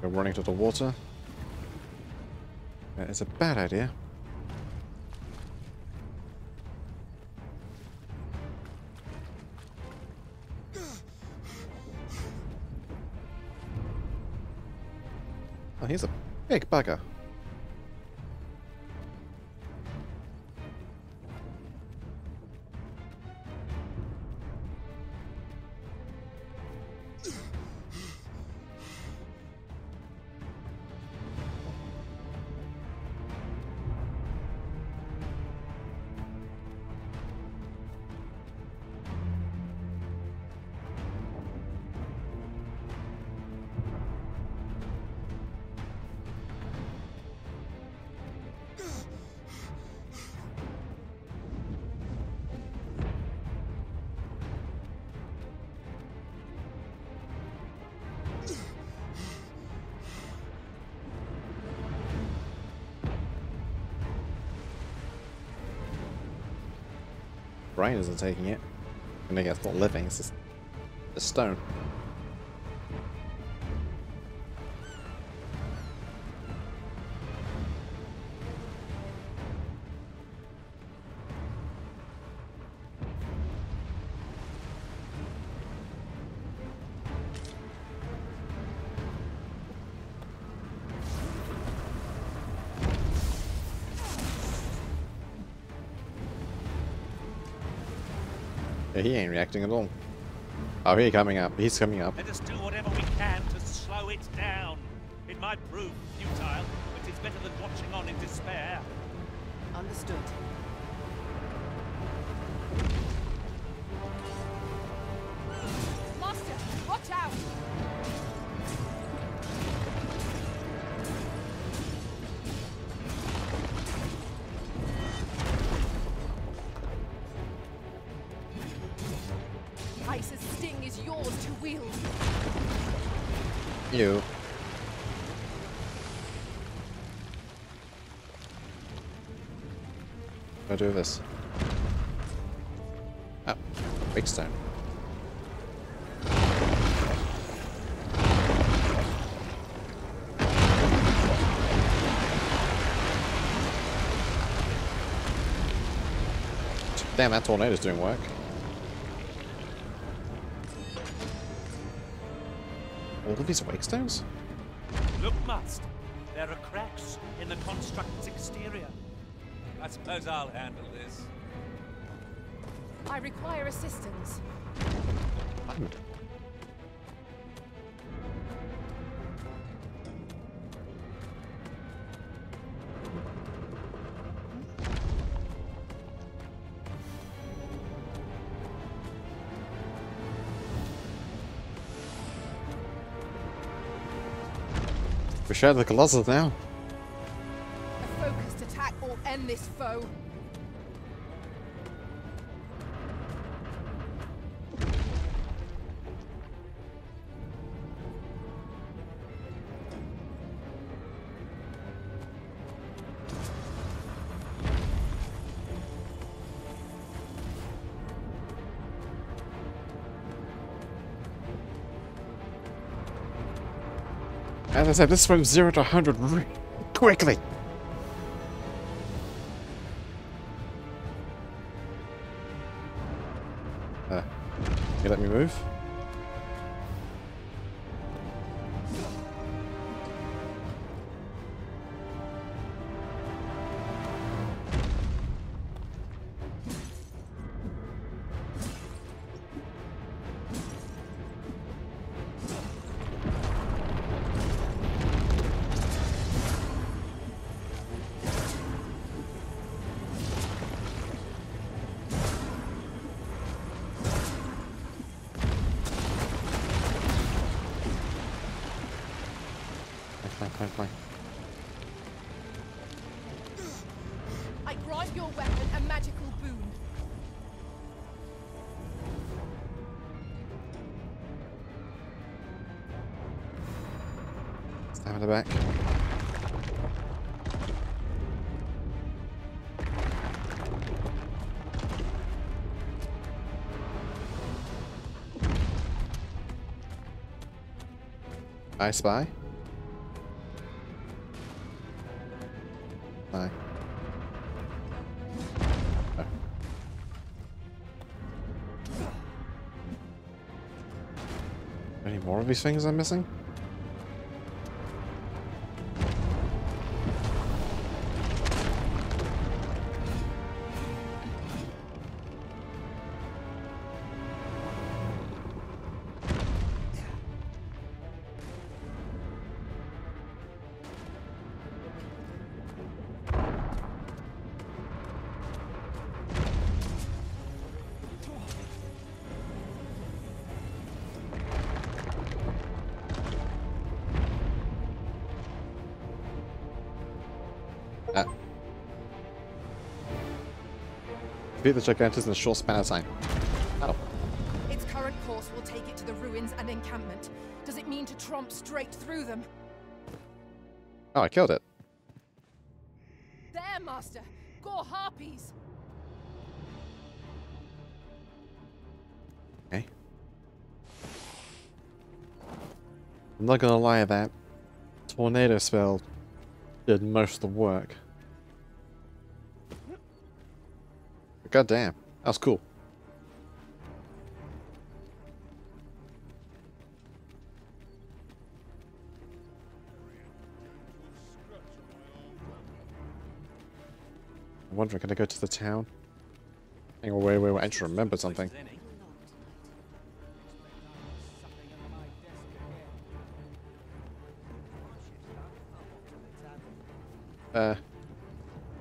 We're running to the water. That is a bad idea. Oh, he's a big bugger. Brain isn't taking it. And again, it's not living, it's just a stone. Yeah, he ain't reacting at all. Oh, he's coming up. He's coming up. Let us do whatever we can to slow it down. It might prove futile, but it's better than watching on in despair. Understood. Master, watch out! Ice's sting is yours to wield. You. I'll do this. Oh, big stone. Damn, that tornado's doing work. All of these wake stones? Look, Master. There are cracks in the construct's exterior. I suppose I'll handle this. I require assistance. We share the Colossus now. A focused attack will end this foe. As I said, this from 0 to 100 really quickly. You let me move? Fine. I grant your weapon a magical boon. Stamina back. I spy. Bye. Oh. Any more of these things I'm missing? Beat the Gigantus in a short span of time. Oh. Its current course will take it to the ruins and encampment. Does it mean to tromp straight through them? Oh, I killed it. There, Master! Gore harpies! Okay. I'm not gonna lie, that tornado spell did most of the work. God damn, that was cool. I'm wondering, can I go to the town? Hang on, wait, I need to remember something.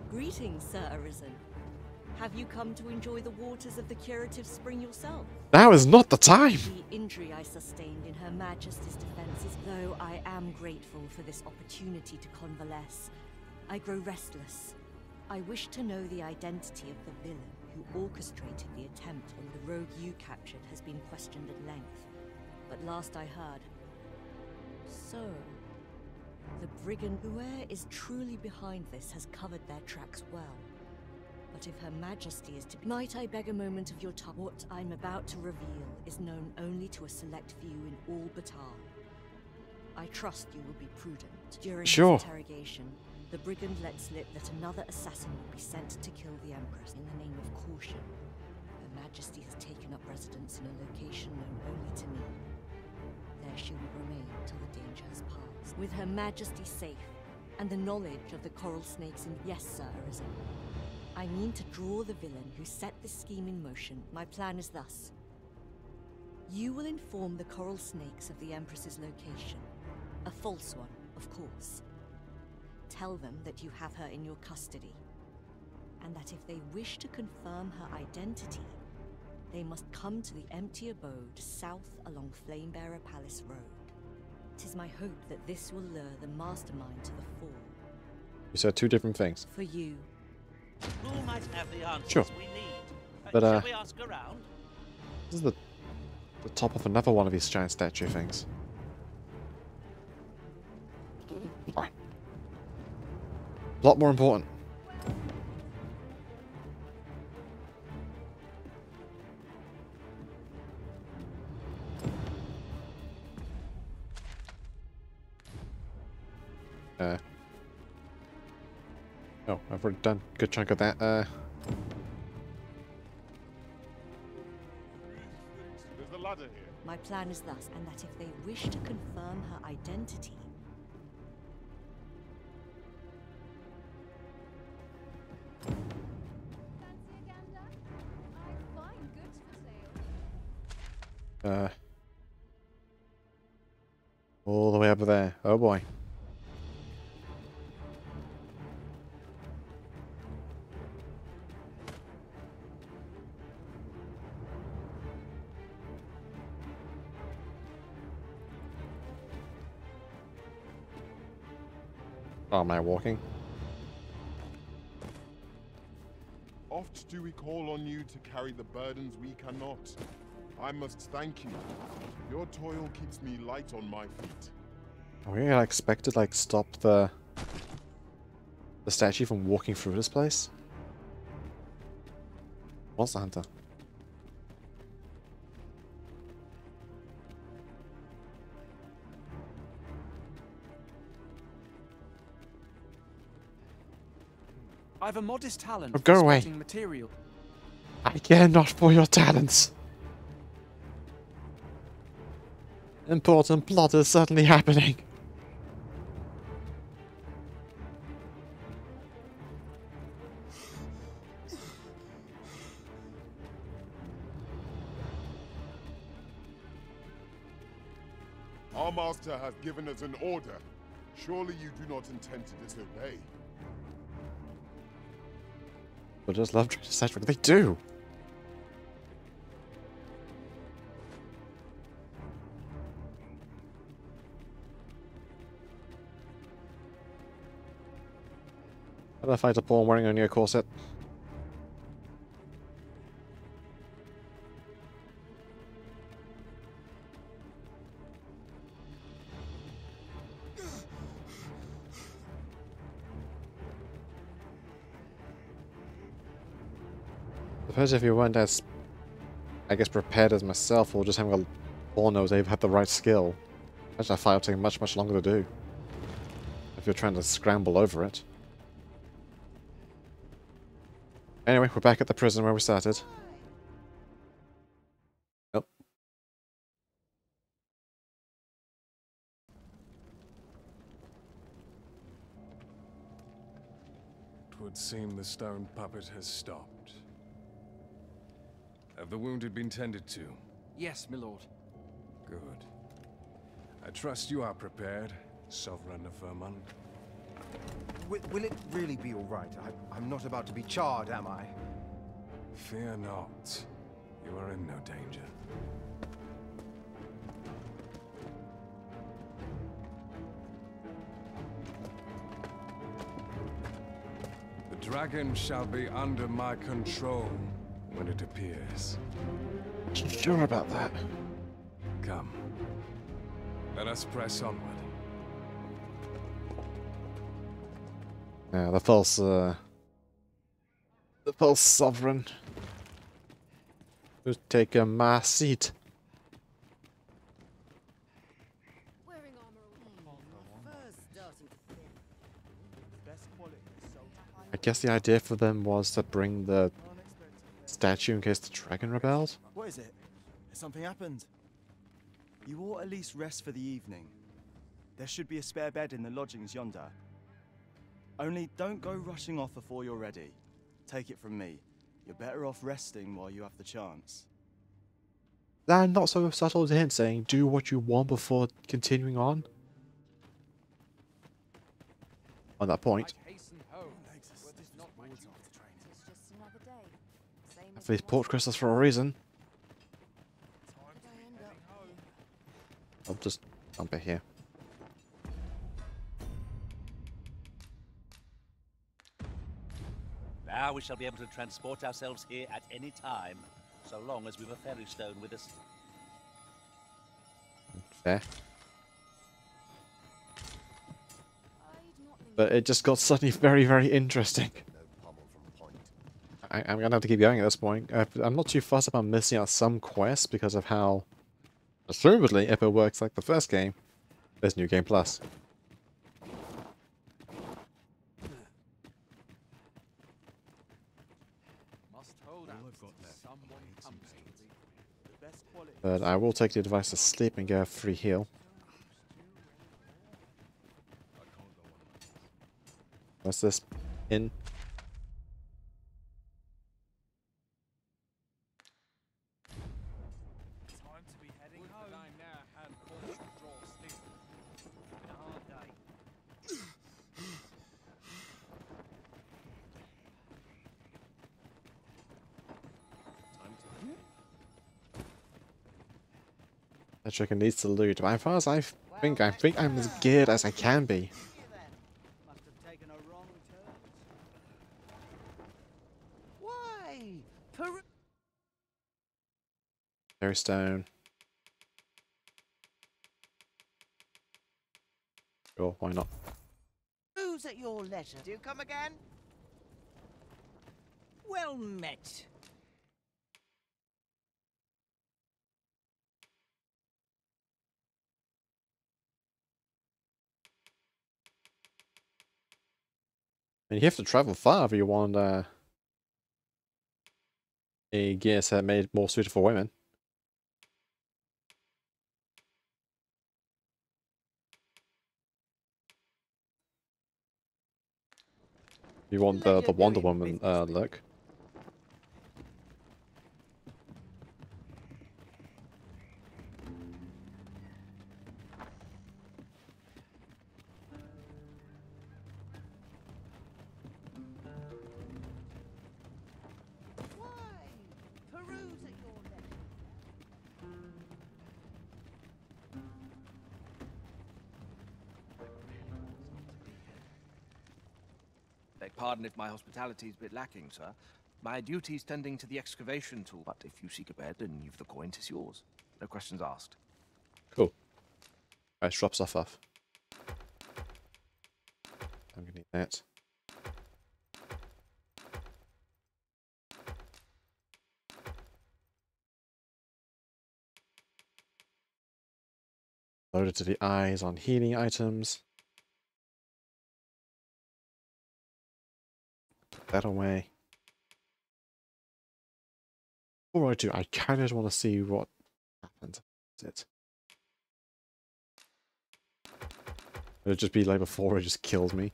Greetings, Sir Arisen. Have you come to enjoy the waters of the curative spring yourself? Now is not the time! The injury I sustained in Her Majesty's defense is, though I am grateful for this opportunity to convalesce, I grow restless. I wish to know the identity of the villain who orchestrated the attempt, and the rogue you captured has been questioned at length. But last I heard... So... the brigand whoever is truly behind this has covered their tracks well. But if Her Majesty is to... Might I beg a moment of your time? What I'm about to reveal is known only to a select few in all Batar. I trust you will be prudent. During his interrogation, the brigand let slip that another assassin will be sent to kill the Empress in the name of caution. Her Majesty has taken up residence in a location known only to me. There she will remain till the danger has passed. With Her Majesty safe, and the knowledge of the coral snakes in... Yes, Sir Arisen. I mean to draw the villain who set this scheme in motion. My plan is thus. You will inform the coral snakes of the Empress's location. A false one, of course. Tell them that you have her in your custody, and that if they wish to confirm her identity, they must come to the empty abode south along Flamebearer Palace Road. 'Tis my hope that this will lure the mastermind to the fore. You said two different things. For you. Who might have the answers Sure. we need? But, shall we ask around? This is the top of another one of these giant statue things. A lot more important. Oh, I've already done a good chunk of that. There's a ladder here. My plan is thus, and that if they wish to confirm her identity, all the way up there. Oh boy. Oh, am I walking? Oft do we call on you to carry the burdens we cannot. I must thank you. Your toil keeps me light on my feet. Are we like expected to like stop the statue from walking through this place? Monster Hunter. I've a modest talent Oh, go for away. spotting material. I care not for your talents. Important plot is suddenly happening. Our master has given us an order. Surely you do not intend to disobey. But just love trying to decide what they do. How do I fight a pawn wearing only a corset? Suppose if you weren't as, I guess, prepared as myself, or just having a pawn that was able to have the right skill, imagine that fight would take much longer to do. If you're trying to scramble over it. Anyway, we're back at the prison where we started. Nope. Twould seem the stone puppet has stopped. Have the wounded been tended to? Yes, my lord. Good. I trust you are prepared, Sovereign of Vermont. Will it really be all right? I'm not about to be charred, am I? Fear not. You are in no danger. The dragon shall be under my control when it appears. Sure about that. Come. Let us press onward. Yeah, the false sovereign. Who's taking my seat? I guess the idea for them was to bring the statue in case the dragon rebelled. What is it? Has something happened? You ought at least rest for the evening. There should be a spare bed in the lodgings yonder. Only don't go rushing off before you're ready. Take it from me. You're better off resting while you have the chance. And not so subtle hint saying do what you want before continuing on. On that point. For these port crystals for a reason. I'll just dump it here. Now we shall be able to transport ourselves here at any time, so long as we've a ferry stone with us. Fair. But it just got suddenly very, very interesting. I'm gonna have to keep going at this point. I'm not too fussed about missing out some quests because of how, assumedly, if it works like the first game, there's New Game Plus. But I will take the advice to sleep and get a free heal. What's this? In? Time to be heading home. I now have caution draw still. Been a hard day. That chicken needs to loot. But as far as I think I'm as geared as I can be. Must have taken a wrong turn. Why? Fairy stone. Sure, why not? Who's at your leisure? Do you come again? Well met. And you have to travel far if you want a gear set made more suited for women. You want the Wonder Woman look. Beg pardon if my hospitality is a bit lacking, sir. My duty's tending to the excavation tool, but if you seek a bed and you've the coin, 'tis yours. No questions asked. Cool. Alright, drop stuff off. I'm gonna need that. Loaded to the eyes on healing items. Put that away. Before I do, I kind of want to see what happens. That's it. It'll just be like before it just kills me.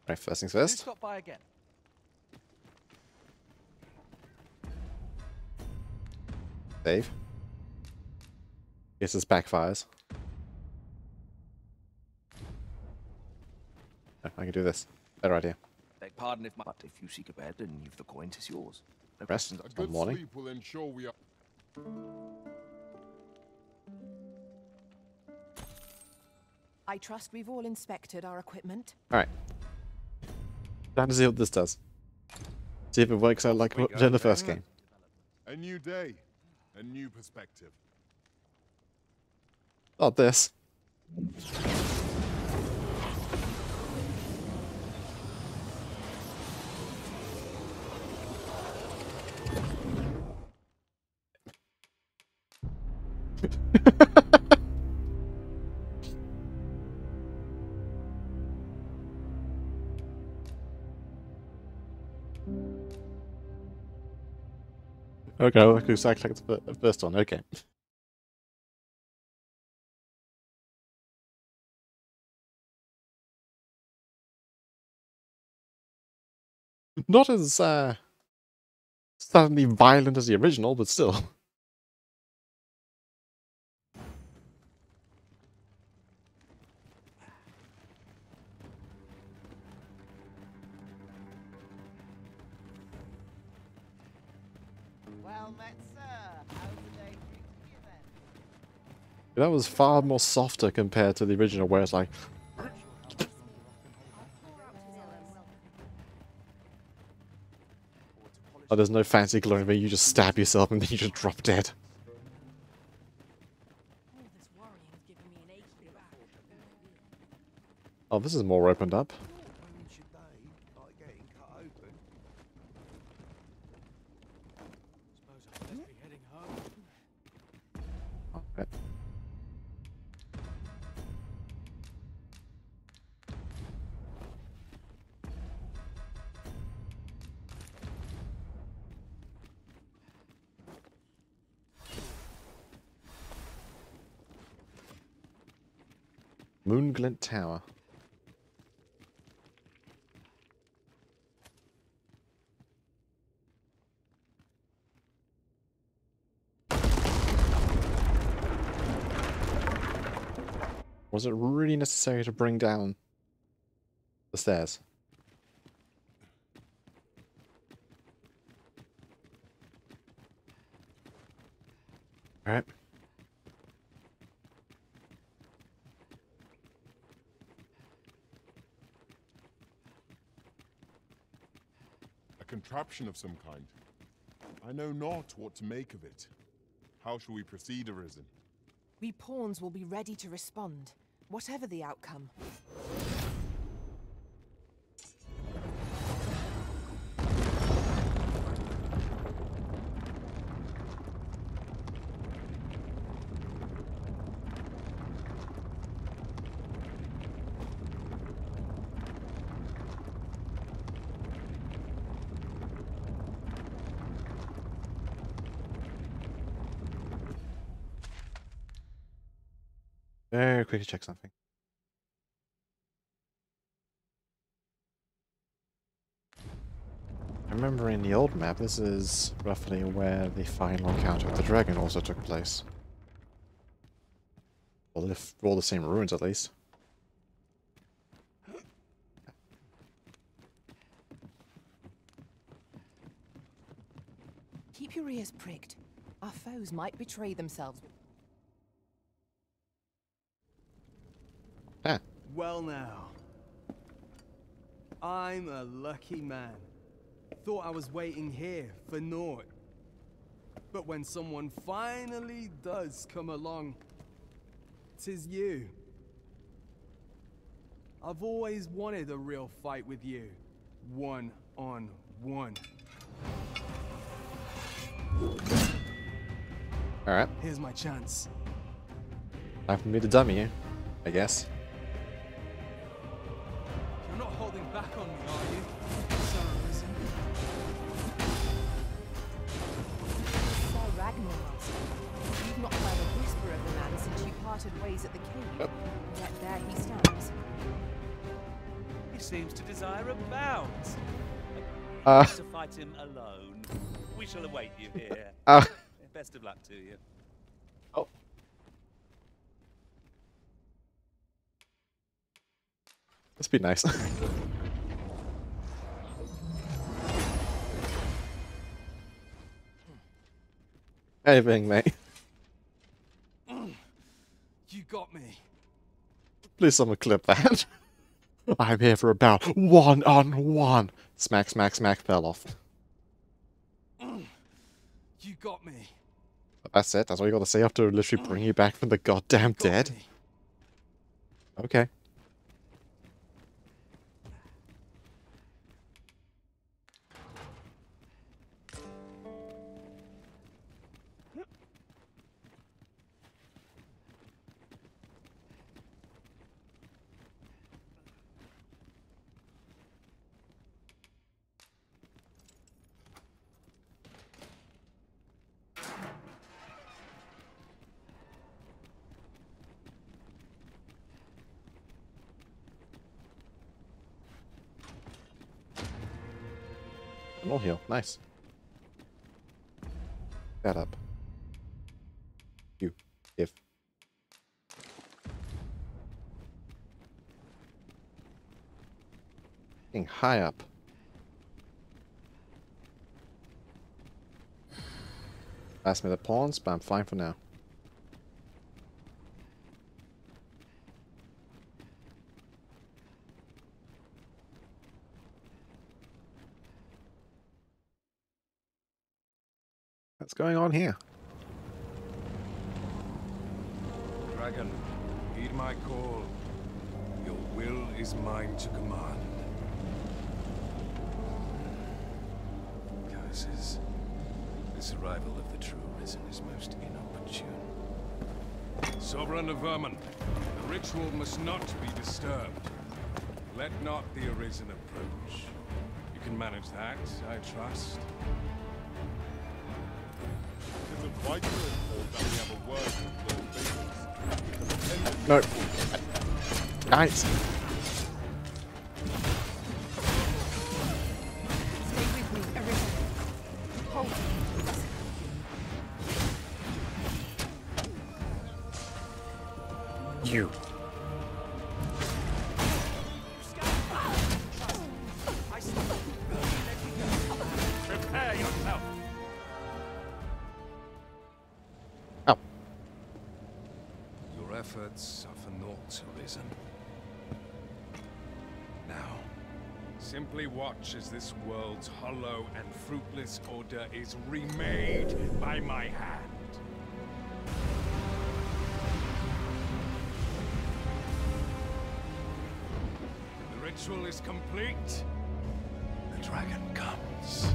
Right, first things first. Stop by again. Save. Guess this backfires. Oh, I can do this. Better idea. Beg pardon if my... But if you seek a bed and you've the coin, 'tis yours. No Rest questions A asked. good morning. sleep will ensure we are... I trust we've all inspected our equipment. Alright. Time to see what this does. See if it works out like it did in the first game. A new day, a new perspective. Not this. Okay, look exactly like the first one. Okay. Not as suddenly violent as the original, but still. That was far more softer compared to the original, where it's like, oh, there's no fancy glowing where you just stab yourself and then you just drop dead. Oh, this is more opened up. Okay. Moonglint Tower. Was it really necessary to bring down the stairs? Alright. A contraption of some kind. I know not what to make of it. How shall we proceed, Arisen? We pawns will be ready to respond, whatever the outcome. Very quickly check something. I remember in the old map, this is roughly where the final encounter with the dragon also took place. Well, if all the same ruins, at least. Keep your ears pricked. Our foes might betray themselves. Ah. Well now. I'm a lucky man. Thought I was waiting here for naught. But when someone finally does come along, 'tis you. I've always wanted a real fight with you. One-on-one. Alright. Here's my chance. Time for me to dummy you, I guess. You're not holding back on me, are you? Sir Arisen? Sir Ragnaros. You've not heard a whisper of the man since you parted ways at the cave. Yet there he stands. He seems to desire a bout. To fight him alone. We shall await you here. Best of luck to you. Oh. Let's be nice. Anything, mate. You got me. Please someone clip that. I'm here for a bout. One-on-one. Smack, smack, smack, fell off. You got me. That's it. That's all you got to say after literally bringing you back from the goddamn dead. Okay. More heal. Nice. That up. You. If. Getting high up. Pass me the pawns, but I'm fine for now. What's going on here? Dragon, heed my call. Your will is mine to command. Curses. This arrival of the true Risen is most inopportune. Sovereign of Vermin, the ritual must not be disturbed. Let not the Arisen approach. You can manage that, I trust. It is of vital import that we have a word with No. Lord Guys. Stay with me, Arisen. Hold. You. Prepare yourself. Oh. Your efforts are for naught, Arisen. Now, simply watch as this world's hollow and fruitless order is remade by my hand. The ritual is complete. The dragon comes.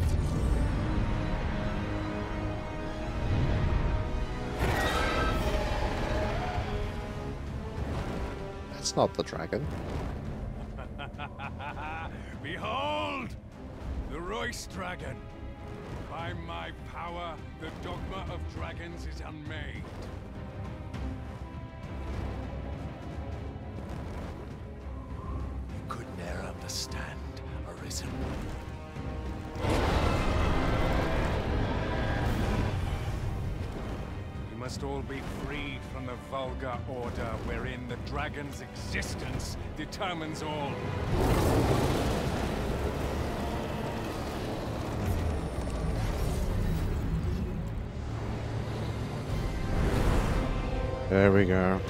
That's not the dragon. Behold! The Royce Dragon! By my power, the Dogma of Dragons is unmade. You could ne'er understand, Arisen. We must all be freed from the vulgar order wherein the dragon's existence determines all. There we go.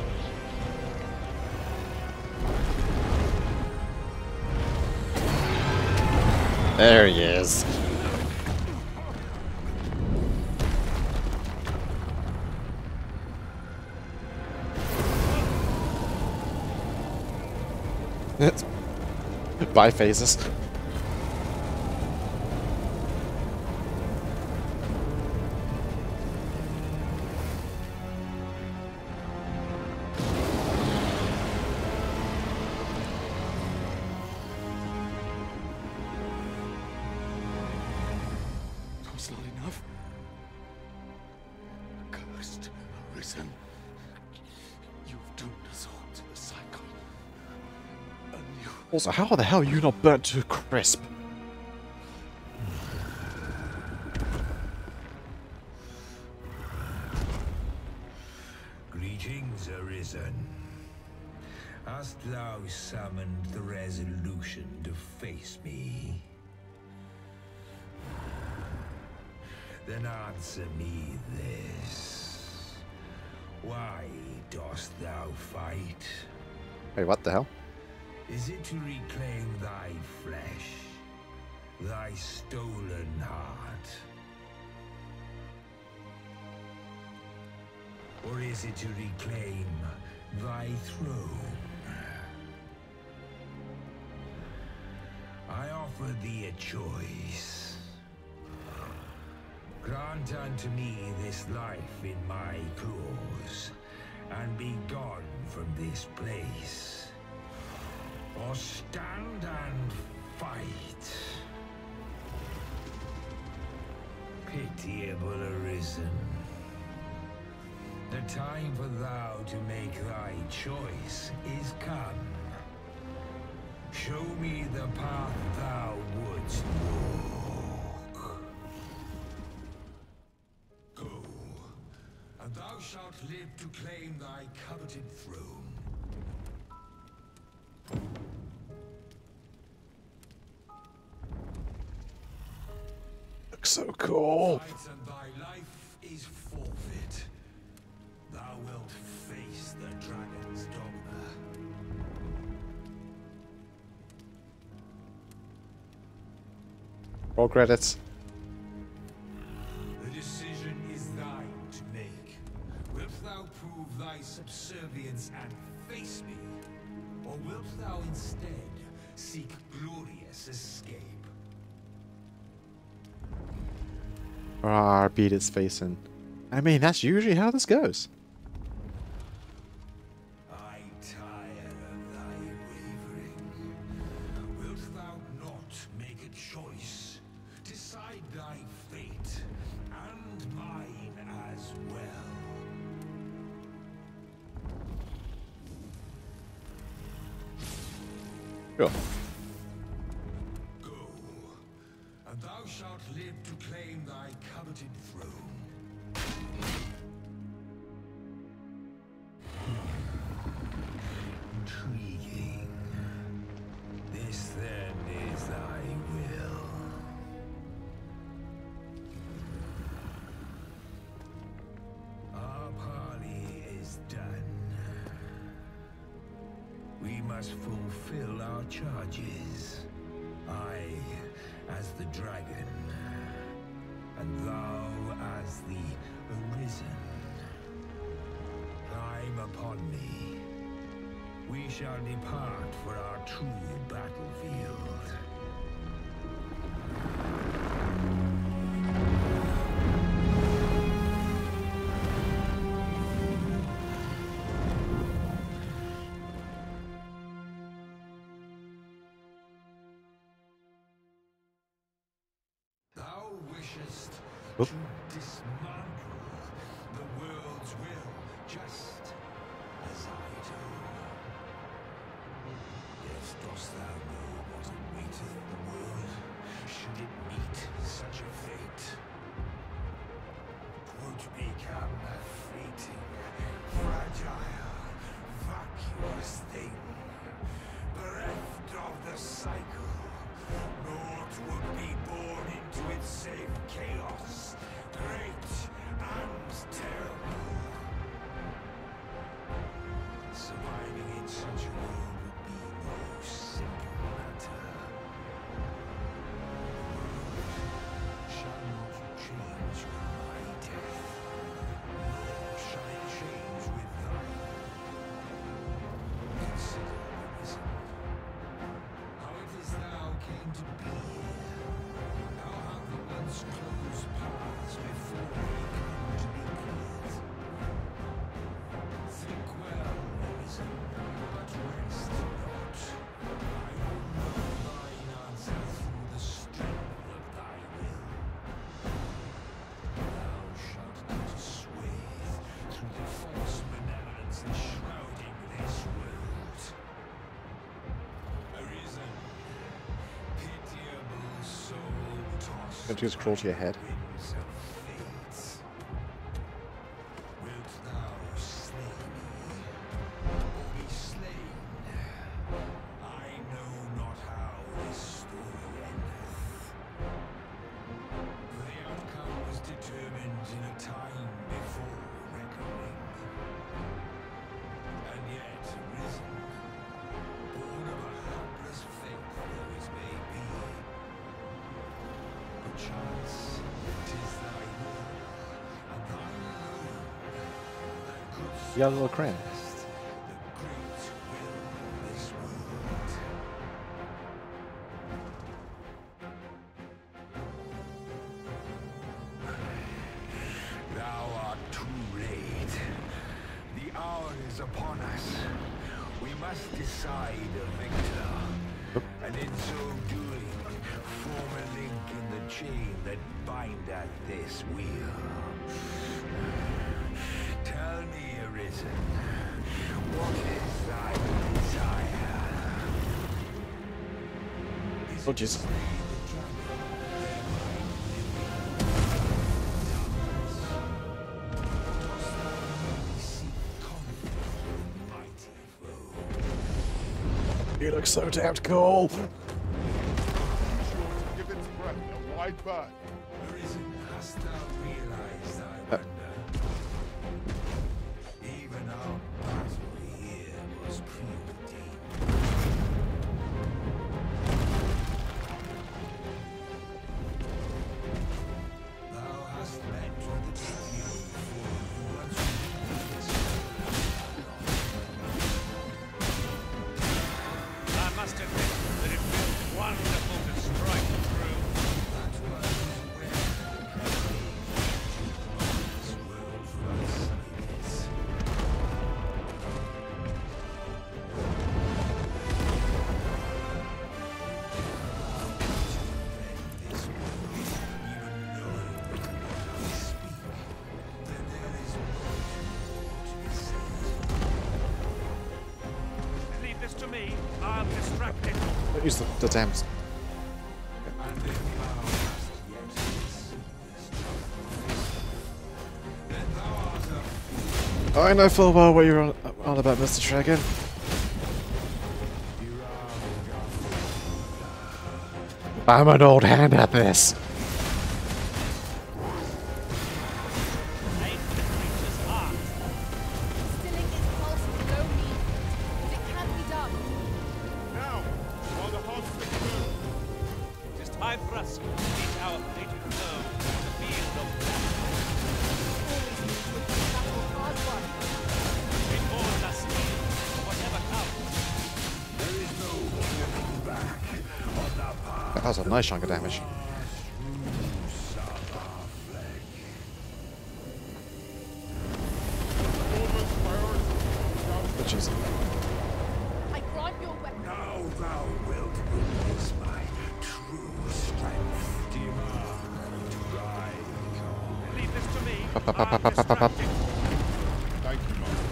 There he is. Bye, phases. That's not enough. Cursed, Arisen. You've doomed us all to the cycle. Also, how the hell are you not burnt to a crisp? Greetings, Arisen. Hast thou summoned the resolution to face me? Then answer me this. Why dost thou fight? Wait, what the hell? Is it to reclaim thy flesh, thy stolen heart? Or is it to reclaim thy throne? I offer thee a choice. Grant unto me this life in my claws, and be gone from this place. Or stand and fight. Pitiable Arisen. The time for thou to make thy choice is come. Show me the path thou wouldst walk. Go, and thou shalt live to claim thy coveted throne. Looks so cool. Fight and thy life is Roll credits. The decision is thine to make. Wilt thou prove thy subservience and face me? Or wilt thou instead seek glorious escape? Beat his face in. I mean, that's usually how this goes. I tire of thy wavering. Wilt thou not make a choice? Decide thy fate, and mine as well. Sure. Go, and thou shalt live to claim thy coveted throne. Intriguing. This then is thy will. Our parley is done. We must fulfill our charges. I as the dragon, and thou as the Arisen. Climb upon me. We shall depart for our true battlefield. Thou wishest to dismantle the world's will, just as I do. Yet dost thou know what awaiteth the world, should it meet such a fate? 'Twould become a fleeting, fragile, vacuous thing, bereft of the cycle. Naught would be born into its safe chaos, great and terrible. Surviving in such a world would be no simple matter. The world shall not change with my death, nor shall it change with thine. Consider the reason. How it is thou came to be here. How have the once closed paths before we come to be cleared? Think well, reason, but rest not. I will know thine answer through the strength of thy will. Thou shalt not swathe through the false benevolence enshrouding this world. Arisen, pitiable soul tossed Don't just crawl to your head. winds of fate. Wilt thou slay me, or be slain? I know not how this story endeth. For the outcome was determined in a time before reckoning. And yet arisen, born of a hapless faith though it may be. Perchance 'tis thy will, and thine alone, that couldst You got a little cramp. manifest the great will of this world. Thou art too late. The hour is upon us. We must decide a victor, and in so doing, form a link in the chain that bindeth this wheel. Tell me, Arisen, what is thy desire? Oh, jeez. You look so damn cool. Give its breath a wide berth. Arisen, hast thou realized thy wonder? Even our battle here was preordained. distracted. Don't use the damn. Oh, I know full well what you're on about, Mr. Dragon. I'm an old hand at this. It's time for us to meet our fated foe on the field of battle. It holds us here, whatever comes. There is no looking back on the path. That was a nice chunk of damage. Which is I grant your weapon. Now thou wilt witness my true strength. Leave this to me. Thank you, Master.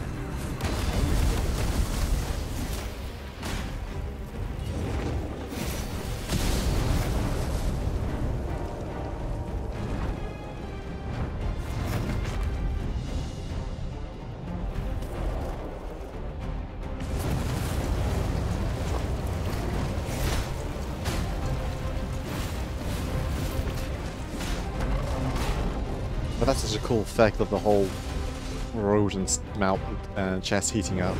But that's such a cool effect of the whole road and mouth and chest heating up.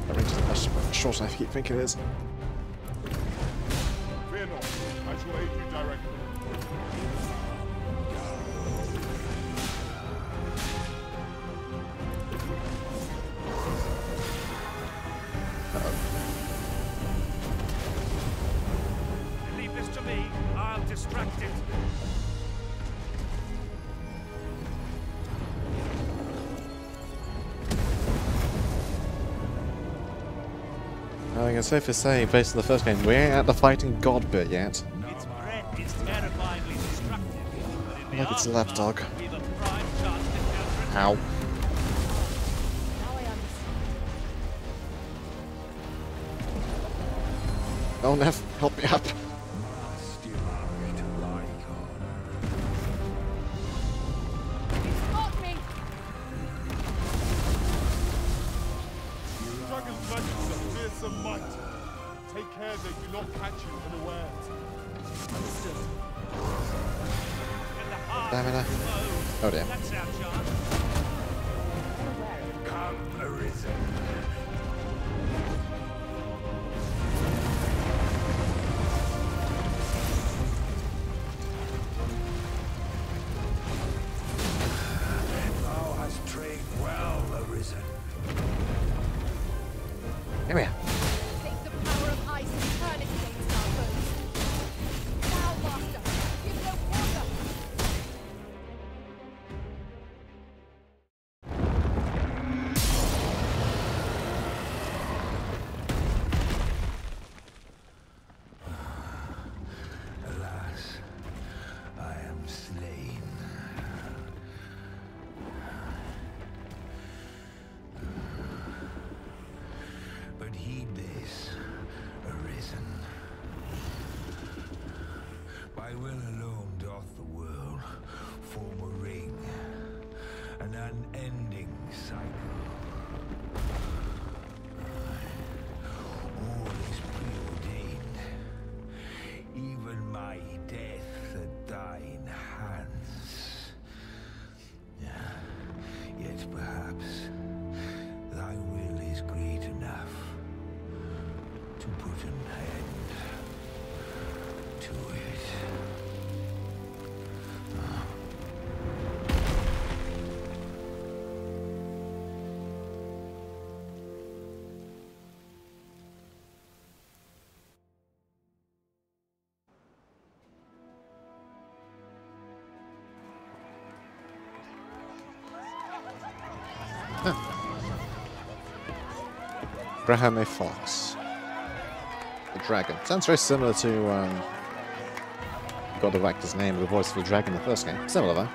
That range isn't much short enough, I keep thinking it is. Fear not. I shall aid you directly. Leave this to me. I'll distract it. I can safely say, based on the first game, we ain't at the fighting god bit yet. Its breath is terrifyingly destructive. But in the Like it's a lapdog. we've a prime chance to counter it. Ow. Oh, Nev, help me up. Dragon's magic is a fearsome might. Take care they do not catch you unawares. Understood. Stamina. Oh dear. That's our chance. Come, Arisen. Thou hast trained well, Arisen. Here we are. Take the power of ice and turn it against our foes. Now, Master, give no order. Alas, I am slain. But heed this, Arisen. By will alone doth the world form a ring, an unending cycle. All is preordained, even my death at thine hands. Yet perhaps thy will is great enough to put an end to it. Graham A. Fox. The dragon. Sounds very similar to, got the actor's name, the voice of the dragon in the first game. Similar though.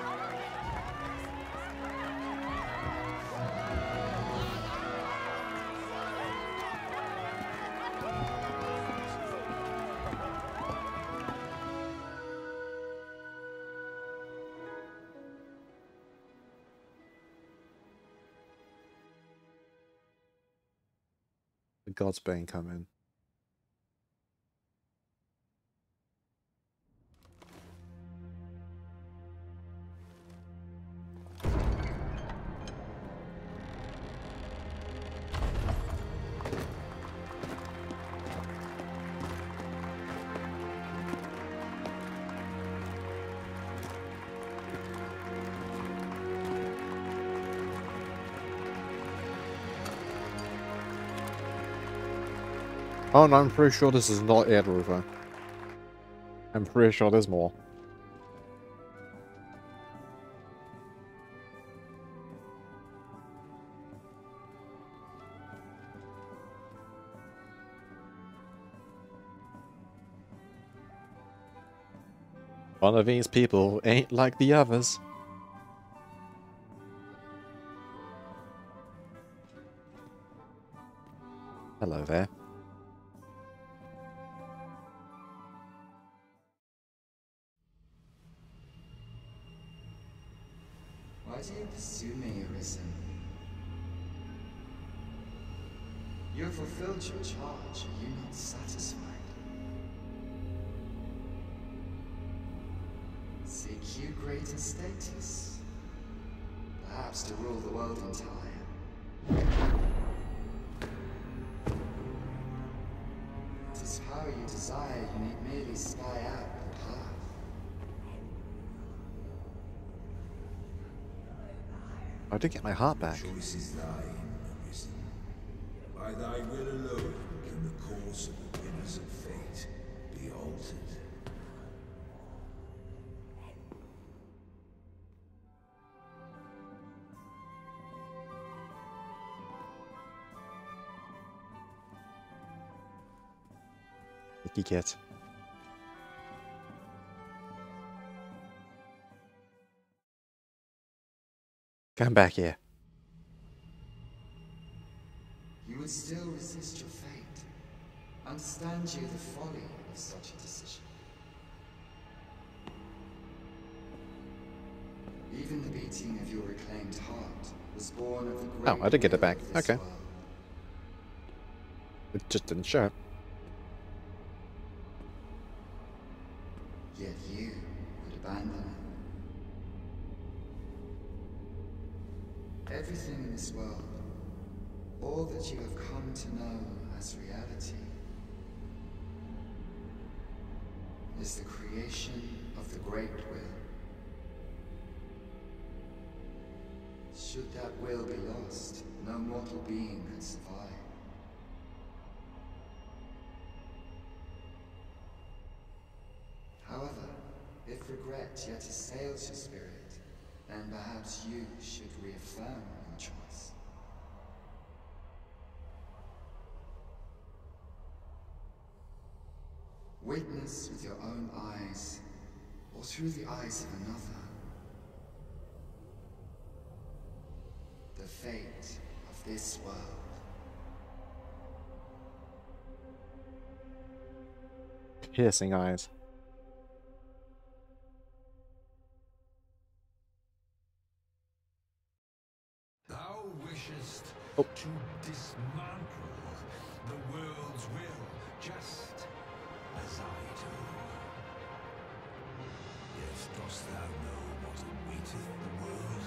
Godsbane come in? Oh no, I'm pretty sure this is not it, Ruva. I'm pretty sure there's more. One of these people ain't like the others. Hello there. Why do you pursue me, Arisen? You have fulfilled your charge. Are you not satisfied? Seek you greater status? Perhaps to rule the world entire? It is power you desire, you need merely spy out the path. I did get my heart back. Choice is thine, Arisen. By thy will alone can the course of the winners of fate be altered. Icky kit. Come back here. You would still resist your fate. Understand you the folly of such a decision. Even the beating of your reclaimed heart was born of the great Oh, I did get it will back. of this Okay. world. It just didn't show. Yet you would abandon it. Everything in this world, all that you have come to know as reality, is the creation of the great will. Should that will be lost, no mortal being could survive. However, if regret yet assails your spirit, then perhaps you should reaffirm your choice. Witness with your own eyes, or through the eyes of another, the fate of this world. Piercing eyes. Thou wishest Oh. to dismantle the world's will, just as I do. Yet dost thou know what awaiteth the world?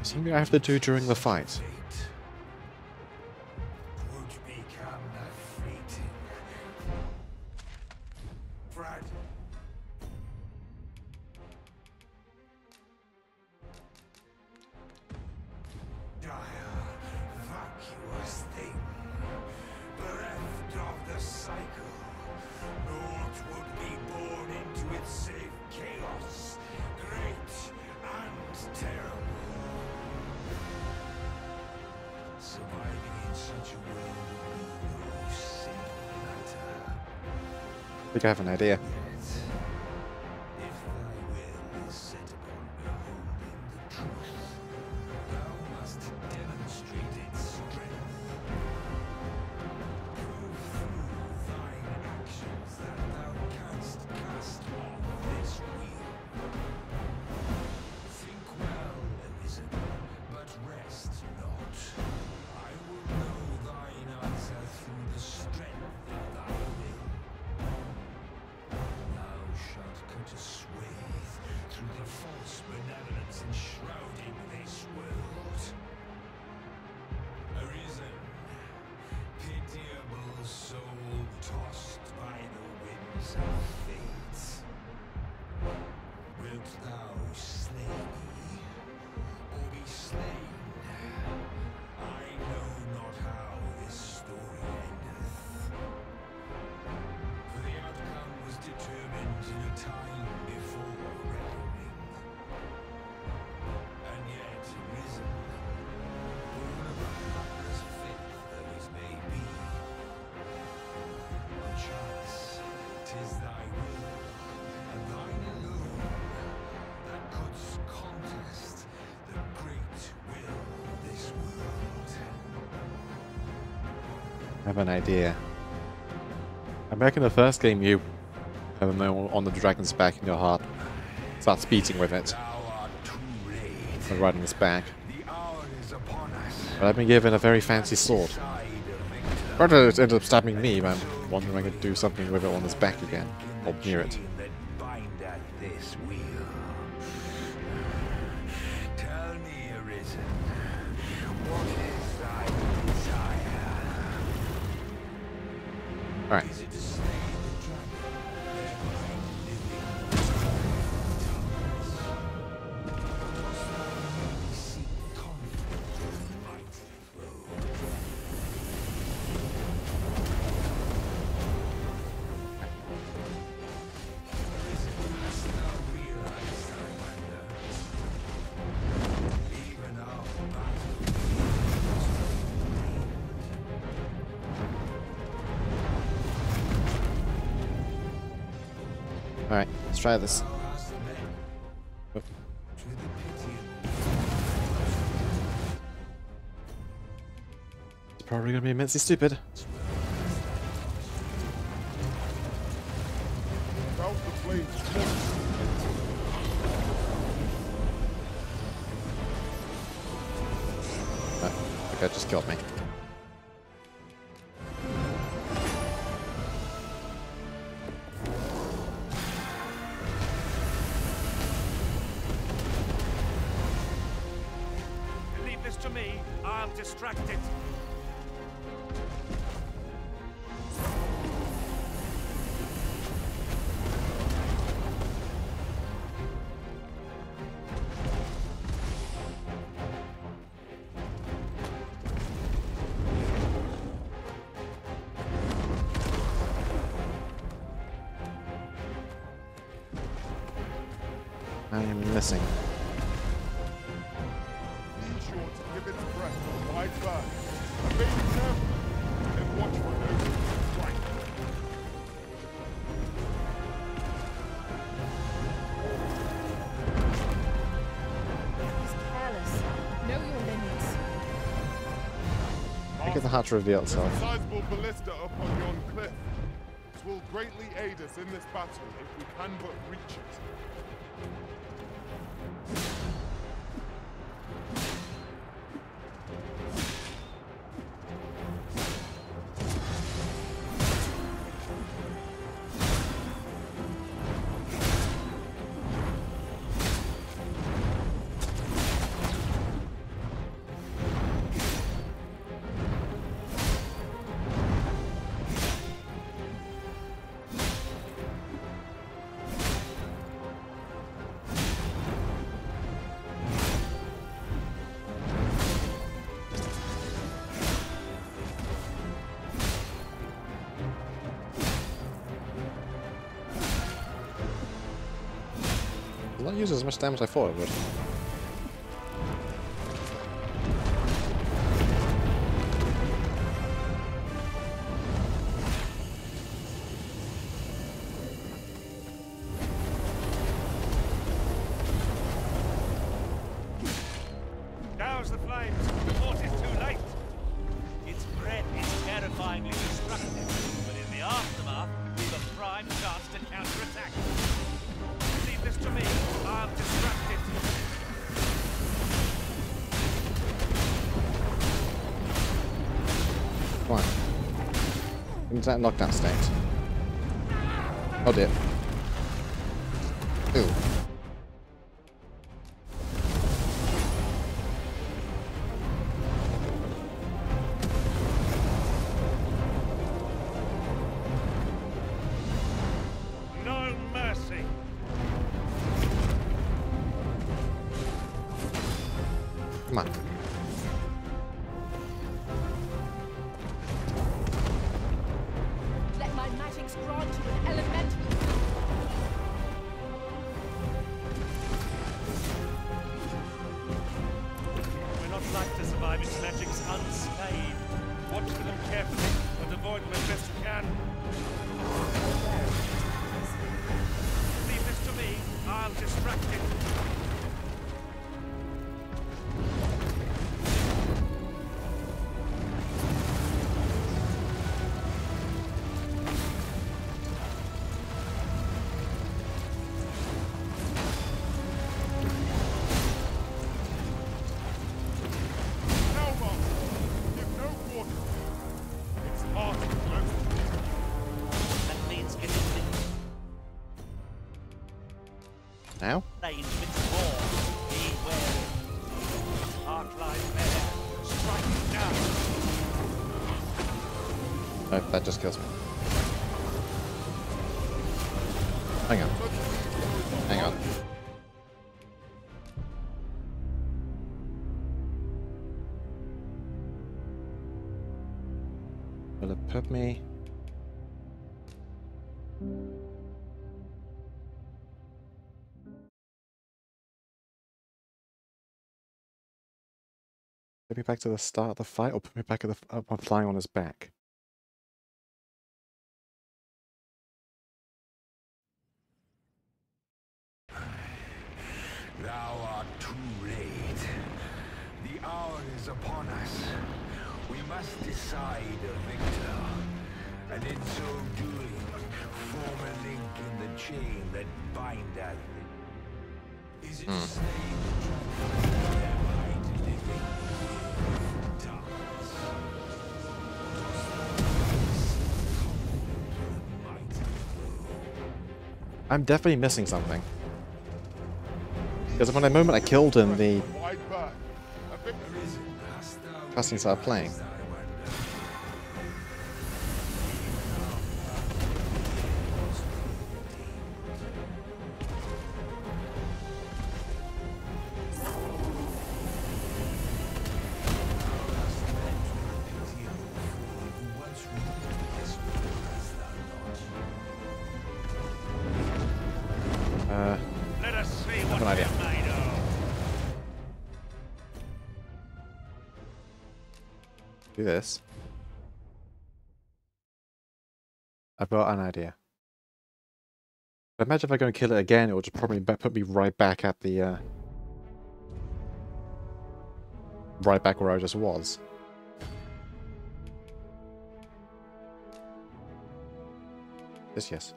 Something I have to do during the fight. Would become that fleeting. Brad. Dire, vacuous thing, bereft of the cycle, naught would be born into its save chaos, great and terrible. Surviving in such a world would be no simple matter. I think I have an idea. Yet, if thy will is set upon beholding the truth, thou must demonstrate its strength. Prove through thine actions that thou canst cast off this wheel. Think well, Arisen, but rest not. I will know thine answer through the false benevolence enshrouding this world. Arisen, pitiable soul tossed by the winds of fate. Wilt thou slay me, or be slain? I know not how this story endeth. For the outcome was determined in a time before reckoning. And yet risen, born of a heartless faith though it may be. Perchance, 'tis thy will, and thine alone, that couldst contest the great will of this world. I have an idea. And back in the first game, you, I don't know, on the dragon's back in your heart, starts beating with it. And riding its back. But I've been given a very fancy sword. Rather, it ended up stabbing me, but I'm wondering if I could do something with it on its back again, or near it. Tell me, Arisen, what is thy desire? Alright. Is it to slay the dragon, thereby living seek conflict with the mighty foe? Arisen, hast thou realized thy wonder? Even our Alright, let's try this. Oh. It's probably gonna be immensely stupid. Out the flames. Okay, just killed me. Leave this to me. I'll distract it. I am missing. Be sure to give its breath a wide berth. Baby carefully, and watch for no strike. He's careless. Know your limits. I get the heart to reveal There's itself. a sizable ballista up on yon cliff. It will greatly aid us in this battle if we can but reach it. It not use as much damage as I thought it would. Douse the flames before it's too late. Its breath is terrifyingly destructive, but in the aftermath, we've a prime chance to counterattack. Leave this to me. I'll distract it. Come on. Into that knockdown state. Oh dear. Ooh. Come on. Let my magics grant you an elemental. We're not like to survive its magics unscathed. Watch for them carefully and avoid them as best you can. Leave this to me. I'll distract it. Now? Oh, that just kills me. Hang on. Hang on. Will it put me? Put me back to the start of the fight, or put me back at the I'm flying on his back. Thou art too late. The hour is upon us. We must decide a victor, and in so doing, form a link in the chain that bindeth. Is it slain or am I living in darkness? I'm definitely missing something. Because when the moment I killed him, the cutscene started playing. Let us see I have what an idea. we're made of. Do this. I've got an idea. Imagine if I go and kill it again, it will just probably put me right back at the right back where I just was. Yes.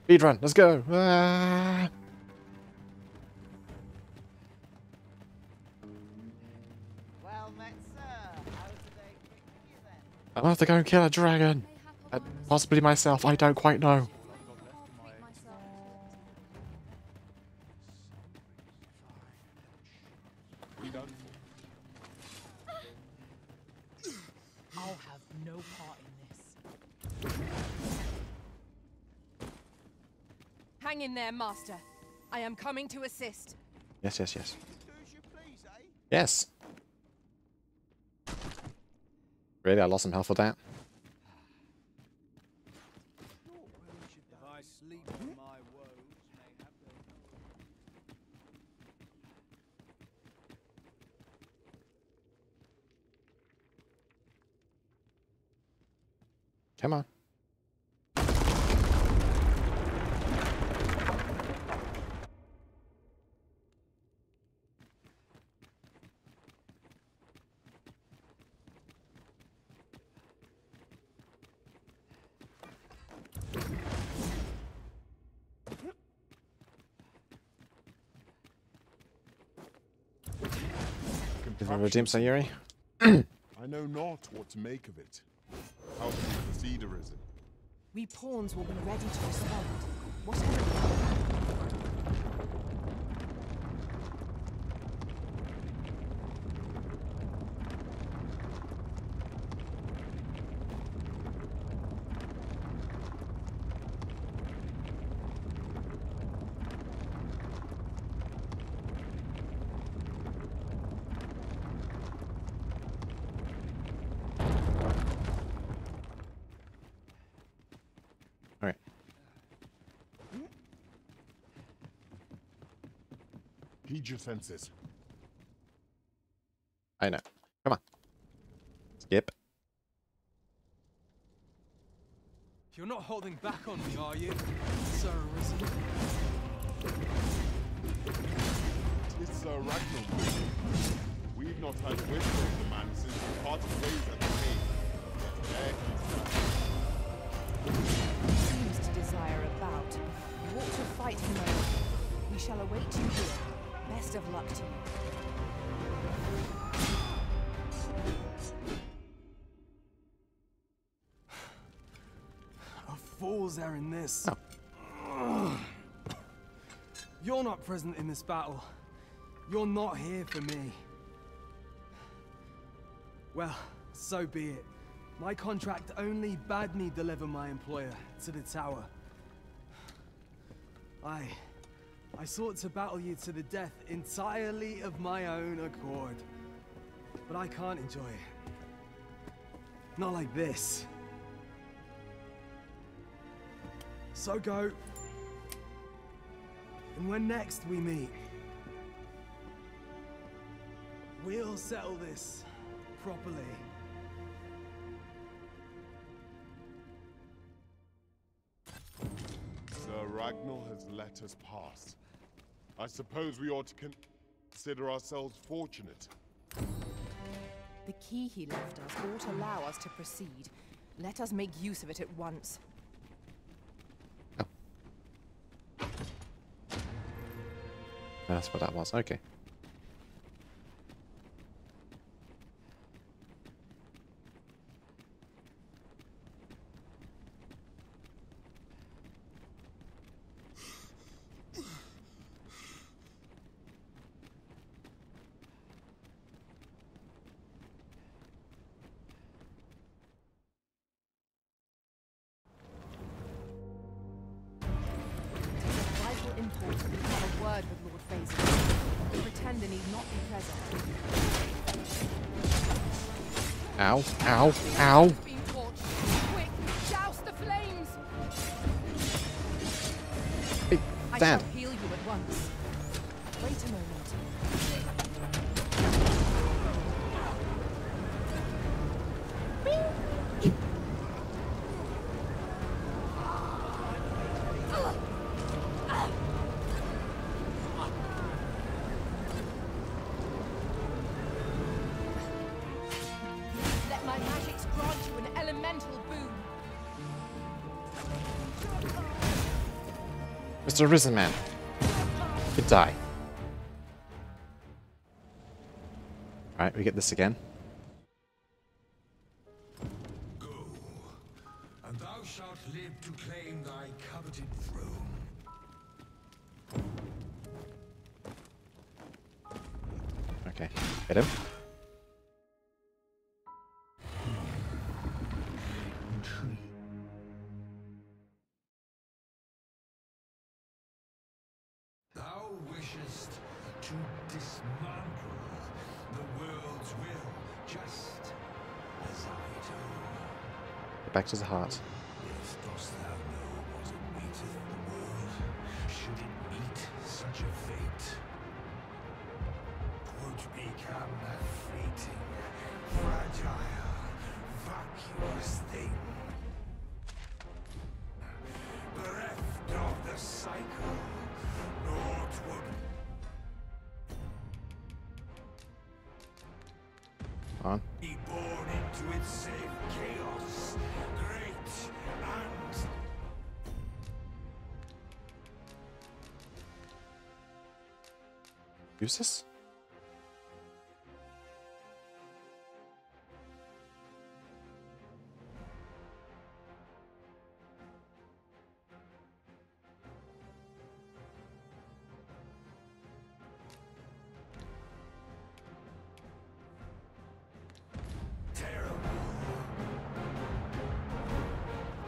Speedrun, let's go! Ah! Well met, sir. How did they treat you then? I'm gonna have to go and kill a dragon! Possibly myself, I don't quite know. I'll have no part in this. Hang in there, Master. I am coming to assist. Yes. Yes! Really, I lost some health for that? If I sleep with my woes, mayhap Come on. Did I redeem Sayuri? I know not what to make of it. How can we proceed, Arisen? We pawns will be ready to respond. What Heed your senses. I know. Come on. Skip. You're not holding back on me, are you, Sir Arisen? It's Sir Ragnar. We've not heard a whisper of the man since we parted ways at the cave. Yet there he stands. Seems to desire a bout. You ought to fight him over. We shall await you here. Best of luck to you. A fool's errand this. You're not present in this battle. You're not here for me. Well, so be it. My contract only bade me deliver my employer to the tower. I sought to battle you to the death entirely of my own accord. But I can't enjoy it. Not like this. So go. And when next we meet, we'll settle this properly. Sir Ragnar has let us pass. I suppose we ought to consider ourselves fortunate. The key he left us ought allow us to proceed. Let us make use of it at once. That's what that was. Okay. Import to have a word with Lord Fraser. The Pretender need not be present. Ow, ow, ow! Being torched. Quick, douse the flames! Hey, I stand. shall heal you at once. Wait a moment. Mr. Arisen Man. Could die. Alright, we get this again. Go, and thou shalt live to claim thy coveted throne. Okay, hit him. Thou wishest to dismantle the world's will, just as I do. Get back to the heart. Yes, dost thou know what awaiteth the world, should it meet such a fate? 'Twould become a fleeting, fragile, vacuous thing, bereft of the cycle. Naught would On. be born into its same chaos, great and Use this?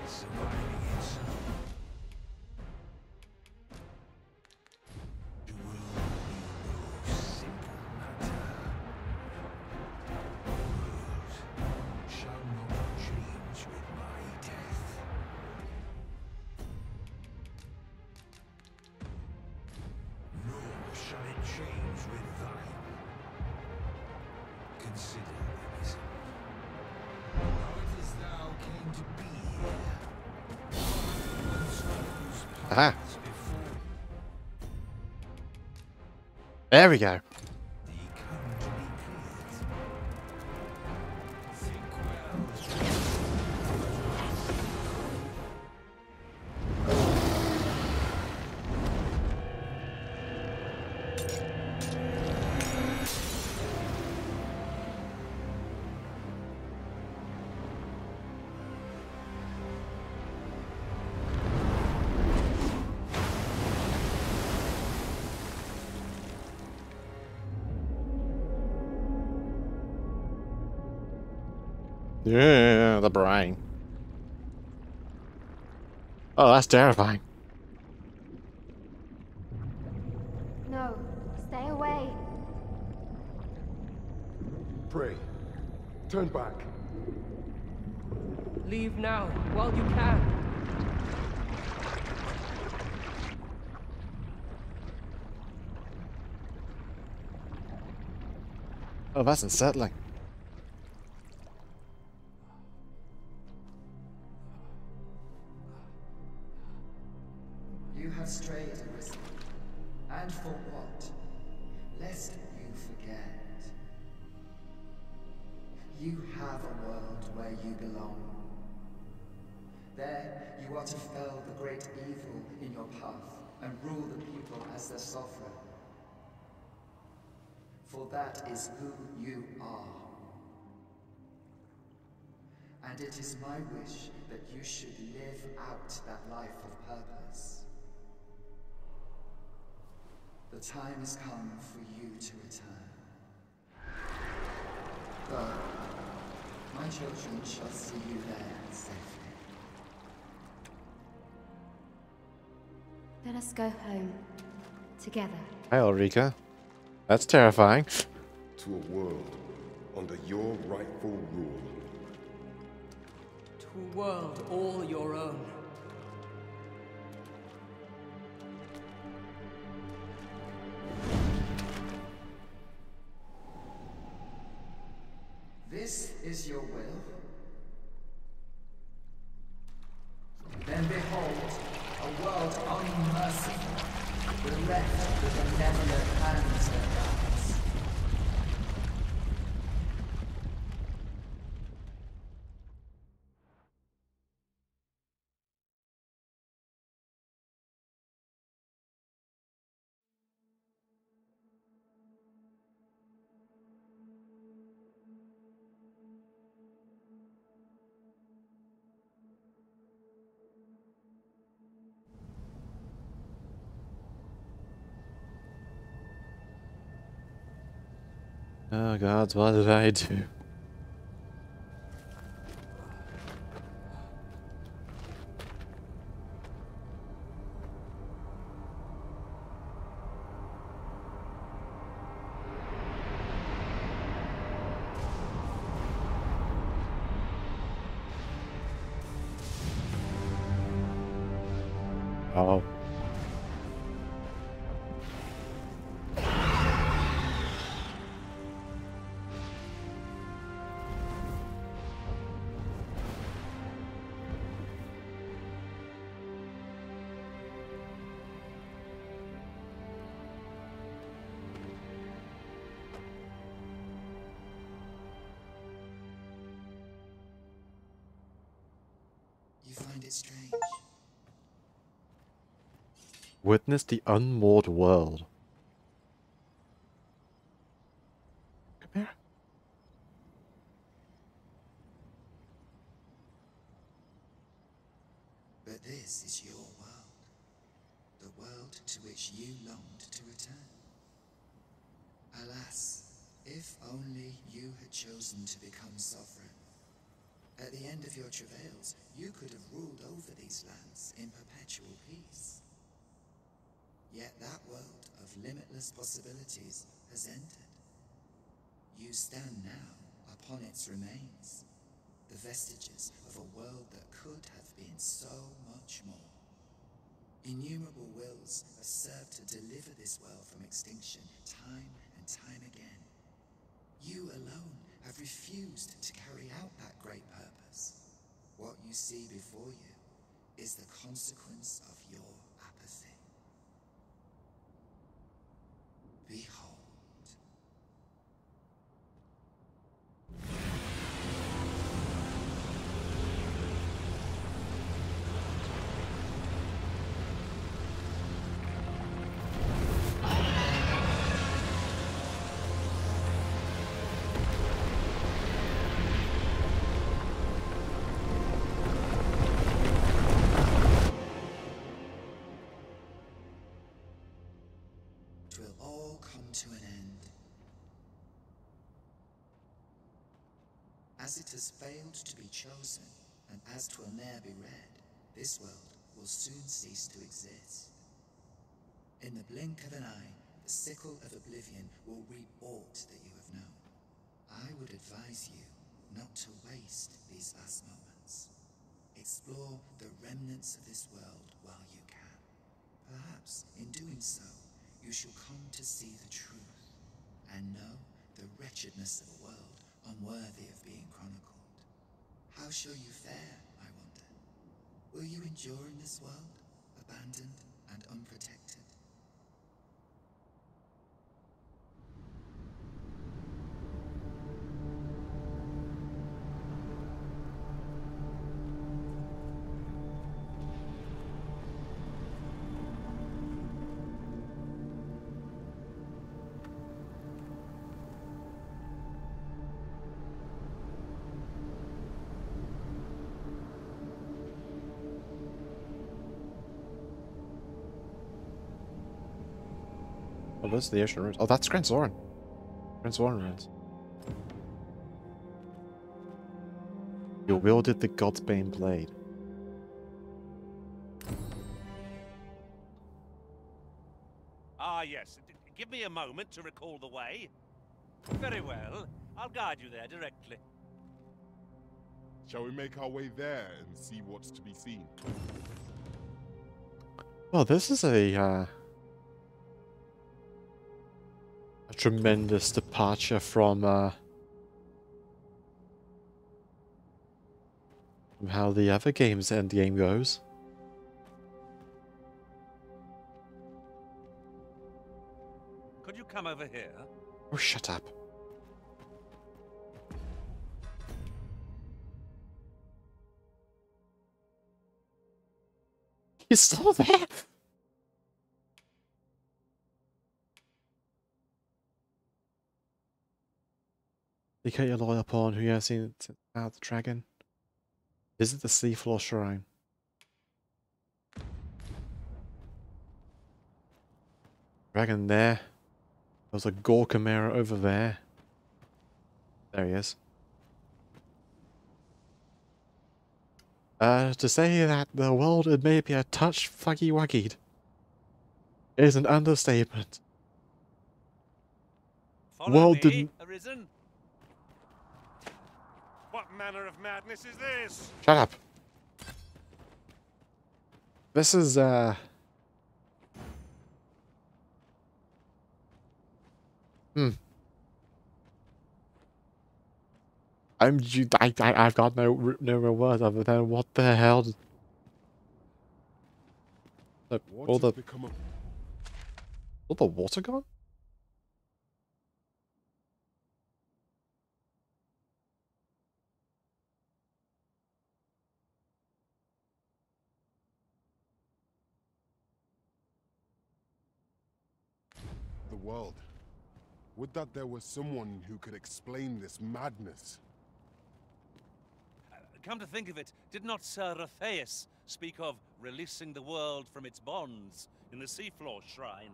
surviving it. The world will know consider, Elysium. How it is thou came to be here. Once whose Aha. paths before There we go. thee come to be cleared. Think well. Yeah, the brain. Oh, that's terrifying. No, stay away. Pray. Turn back. Leave now, while you can. Oh, that's unsettling. You have strayed, Arisen. And for what? Lest you forget. You have a world where you belong. There, you are to fell the great evil in your path and rule the people as their sovereign. For that is who you are. And it is my wish that you should live out that life of purpose. The time has come for you to return. Go. My children shall see you there safely. Let us go home. Together. Hi, Ulrika. That's terrifying. To a world under your rightful rule. To a world all your own. This is your will? Then behold, a world unmerciful, bereft with the benevolent hands that guides. Oh God, what did I do? Oh. You find it strange? Witness the unmoored world. Come here. But this is your world. The world to which you longed to return. Alas, if only you had chosen to become sovereign. At the end of your travails, you could have ruled over these lands in perpetual peace. Yet that world of limitless possibilities has ended. You stand now upon its remains, the vestiges of a world that could have been so much more. Innumerable wills have served to deliver this world from extinction time and time again. You alone have refused to carry out that great purpose. What you see before you is the consequence of your apathy. Behold. Will all come to an end. As it has failed to be chosen, and as 'twill ne'er be read, this world will soon cease to exist. In the blink of an eye, the sickle of oblivion will reap aught that you have known. I would advise you not to waste these last moments. Explore the remnants of this world while you can. Perhaps, in doing so, you shall come to see the truth, and know the wretchedness of a world unworthy of being chronicled. How shall you fare, I wonder? Will you endure in this world, abandoned and unprotected? Oh, those are the ocean ruins. Oh, that's Grand Zoran. Grand Zoran ruins. You wielded the God's Bane blade. Ah, yes. Give me a moment to recall the way. Very well. I'll guide you there directly. Shall we make our way there and see what's to be seen? Well, this is a tremendous departure from how the other game's endgame goes. Could you come over here? Oh, shut up. He's still there! Dedicate your loyal pawn who you have seen out the dragon. Visit the Seafloor Shrine. Dragon there. There's a Gore Chimera over there. There he is. To say that the world is maybe a touch fuggy-wuggied is an understatement. Follow World me, didn't... Arisen. What manner of madness is this? Shut up. This is, I've got no real words other than what the hell. All the water gone? The world. Would that there was someone who could explain this madness. Come to think of it, did not Sir Ratheus speak of releasing the world from its bonds in the Seafloor Shrine?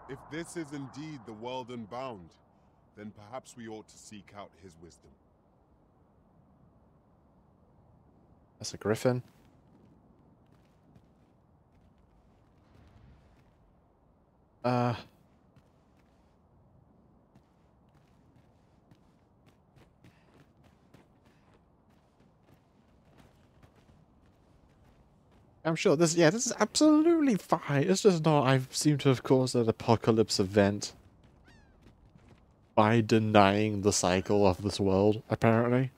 If this is indeed the world unbound, then perhaps we ought to seek out his wisdom. That's a griffin. I'm sure this is absolutely fine. It's just not, I seem to have caused an apocalypse event. by denying the cycle of this world, apparently.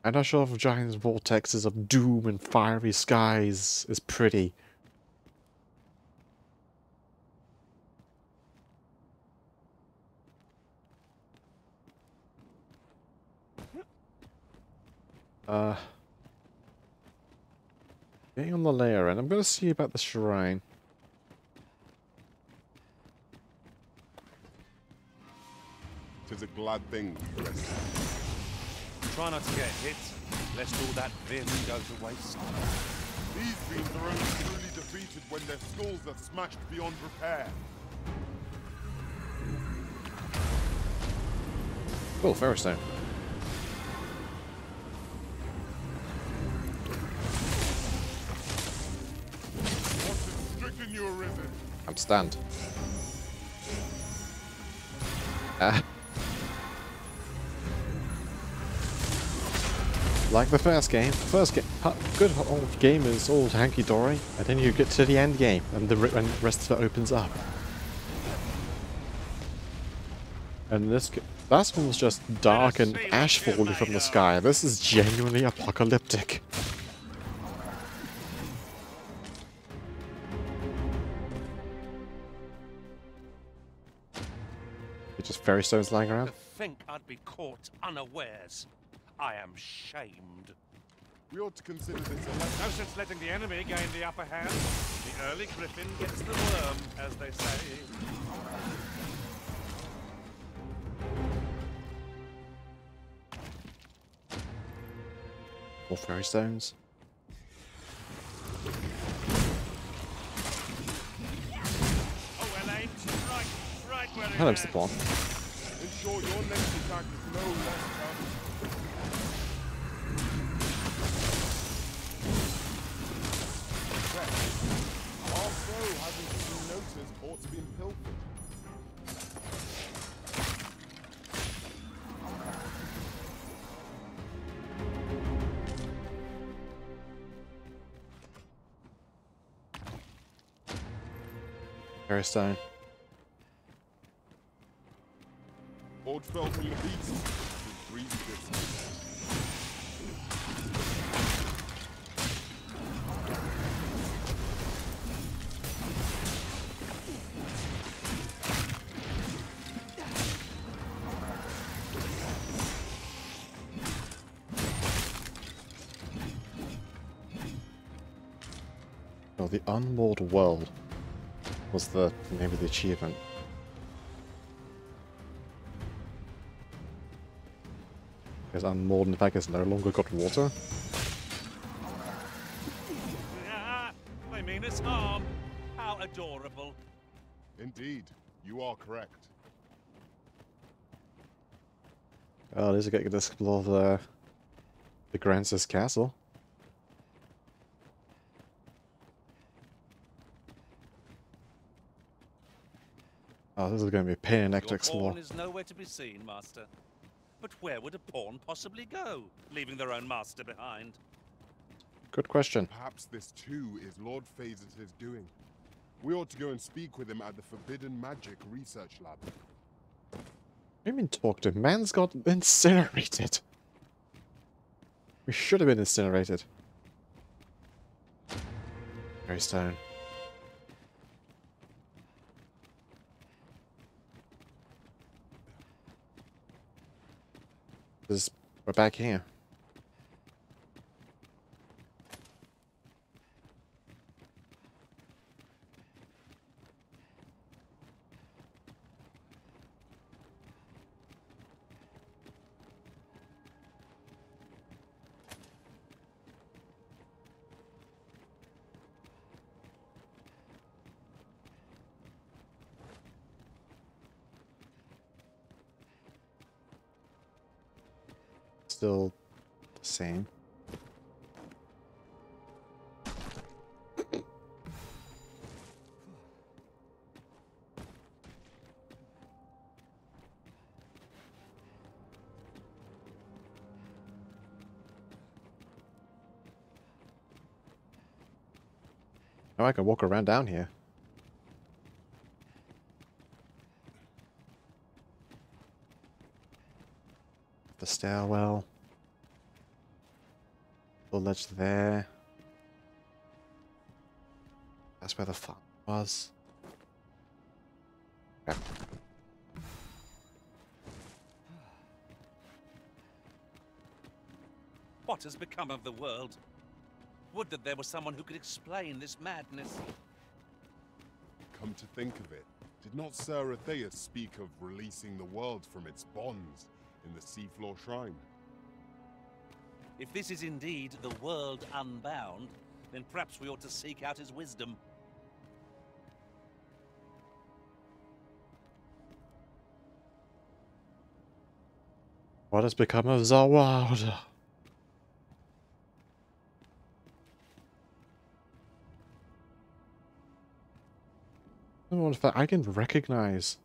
I'm not sure if giant vortexes of doom and fiery skies is pretty. Getting on the layer, and I'm going to see about the shrine. Tis a glad thing we rest. Try not to get hit, lest all that vim go to waste. These fiends are only truly defeated when their skulls are smashed beyond repair. Cool, Ferrostone. I'm stunned. Like the first game. Good old game is all hanky-dory, and then you get to the end game, and the rest of it opens up. And this last one was just dark and ash falling from the sky. This is genuinely apocalyptic. Just fairy stones lying around? To think I'd be caught unawares. I am shamed. We ought to consider this a lesson. No sense letting the enemy gain the upper hand. The early griffin gets the worm, as they say. More fairy stones. Hello, Mr. Pawn. Ensure your next attack is no less powerful. Our foe hasn't even noticed aught to be pilfered. Fairy stone. Old fell from the beast. With breeze distance. Oh, the Unmoored World was the name of the achievement. Because Unmoored in fact has no longer got water. They mean us harm. How adorable. Indeed, you are correct. Oh, at least I get to explore the Grance's castle. Oh, this is going to be a pain in the neck to explore. Pawn is nowhere to be seen, Master. But where would a pawn possibly go, leaving their own master behind? Good question. Perhaps this too is Lord Phaesus' doing. We ought to go and speak with him at the Forbidden Magic Research Lab. I mean, talk to him. Man's got incinerated. We should have been incinerated. Fairy stone. We're back here. Still the same. Oh, I can walk around down here. The stairwell. The ledge there. That's where the farm was. Okay. What has become of the world? Would that there was someone who could explain this madness. Come to think of it, did not Sir Atheus speak of releasing the world from its bonds in the seafloor shrine? If this is indeed the world unbound, then perhaps we ought to seek out his wisdom. What has become of the world? I can recognize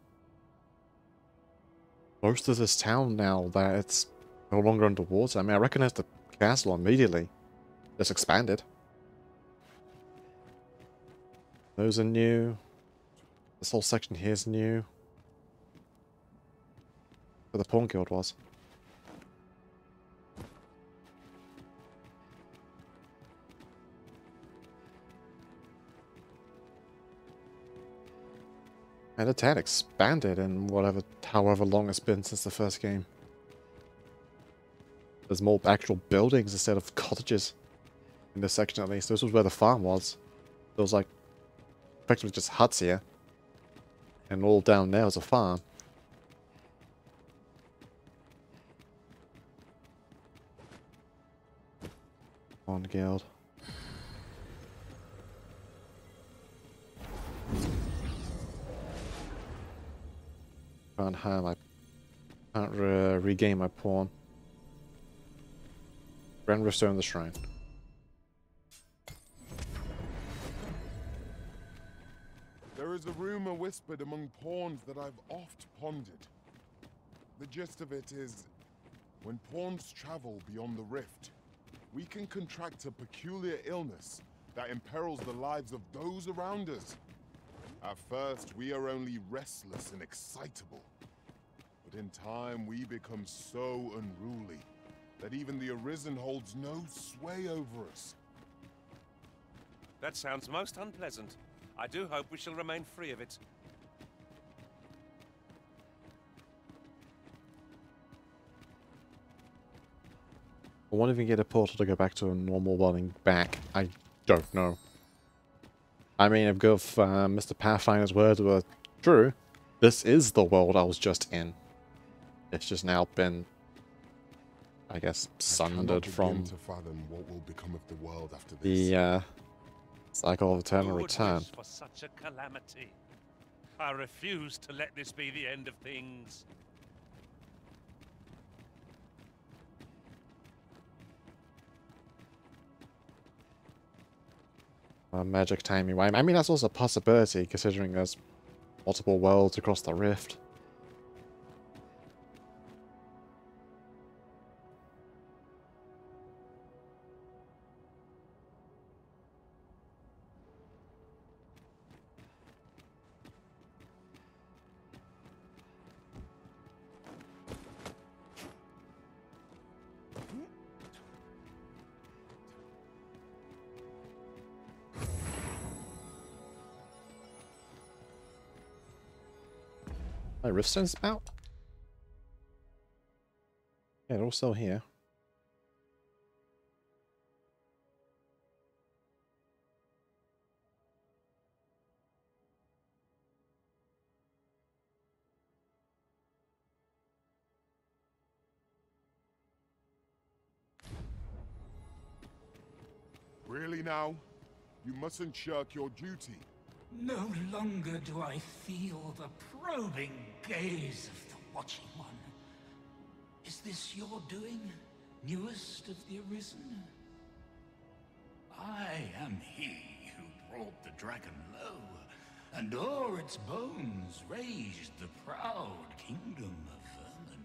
most of this town now that it's no longer underwater. I mean, I recognize the castle immediately. It's expanded. Those are new. This whole section here is new. Where the Pawn Guild was. And the town expanded in however long it's been since the first game. There's more actual buildings instead of cottages. In this section at least. This was where the farm was. There was like effectively just huts here. And all down there was a farm. Pawn Guild. Can't regain my pawn. Grand Restore the Shrine. There is a rumor whispered among pawns that I've oft pondered. The gist of it is, when pawns travel beyond the rift, we can contract a peculiar illness that imperils the lives of those around us. At first, we are only restless and excitable. But in time, we become so unruly that even the Arisen holds no sway over us. That sounds most unpleasant. I do hope we shall remain free of it. I won't even get a portal to go back to a normal running back. I don't know. I mean, if Mr. Pathfinder's words were true, this is the world I was just in. It's just now been, I guess, sundered from to fathom what will become of the world after this. the cycle of eternal Who would return. wish for such a calamity? I refuse to let this be the end of things. Magic timing. I mean, that's also a possibility, considering there's multiple worlds across the rift. My Riftstone spout? Yeah, they're all still here. Really now? You mustn't shirk your duty. No longer do I feel the probing gaze of the Watching One. Is this your doing, newest of the Arisen? I am he who brought the dragon low, and o'er its bones raised the proud kingdom of vermin.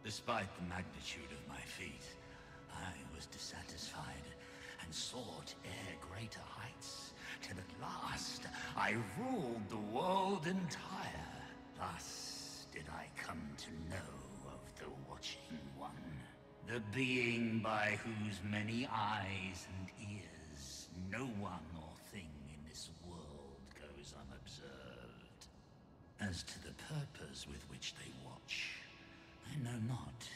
Despite the magnitude of my feat, I was dissatisfied and sought e'er greater heights. till at last I ruled the world entire. Thus did I come to know of the Watching One, the being by whose many eyes and ears no one or thing in this world goes unobserved. As to the purpose with which they watch, I know not,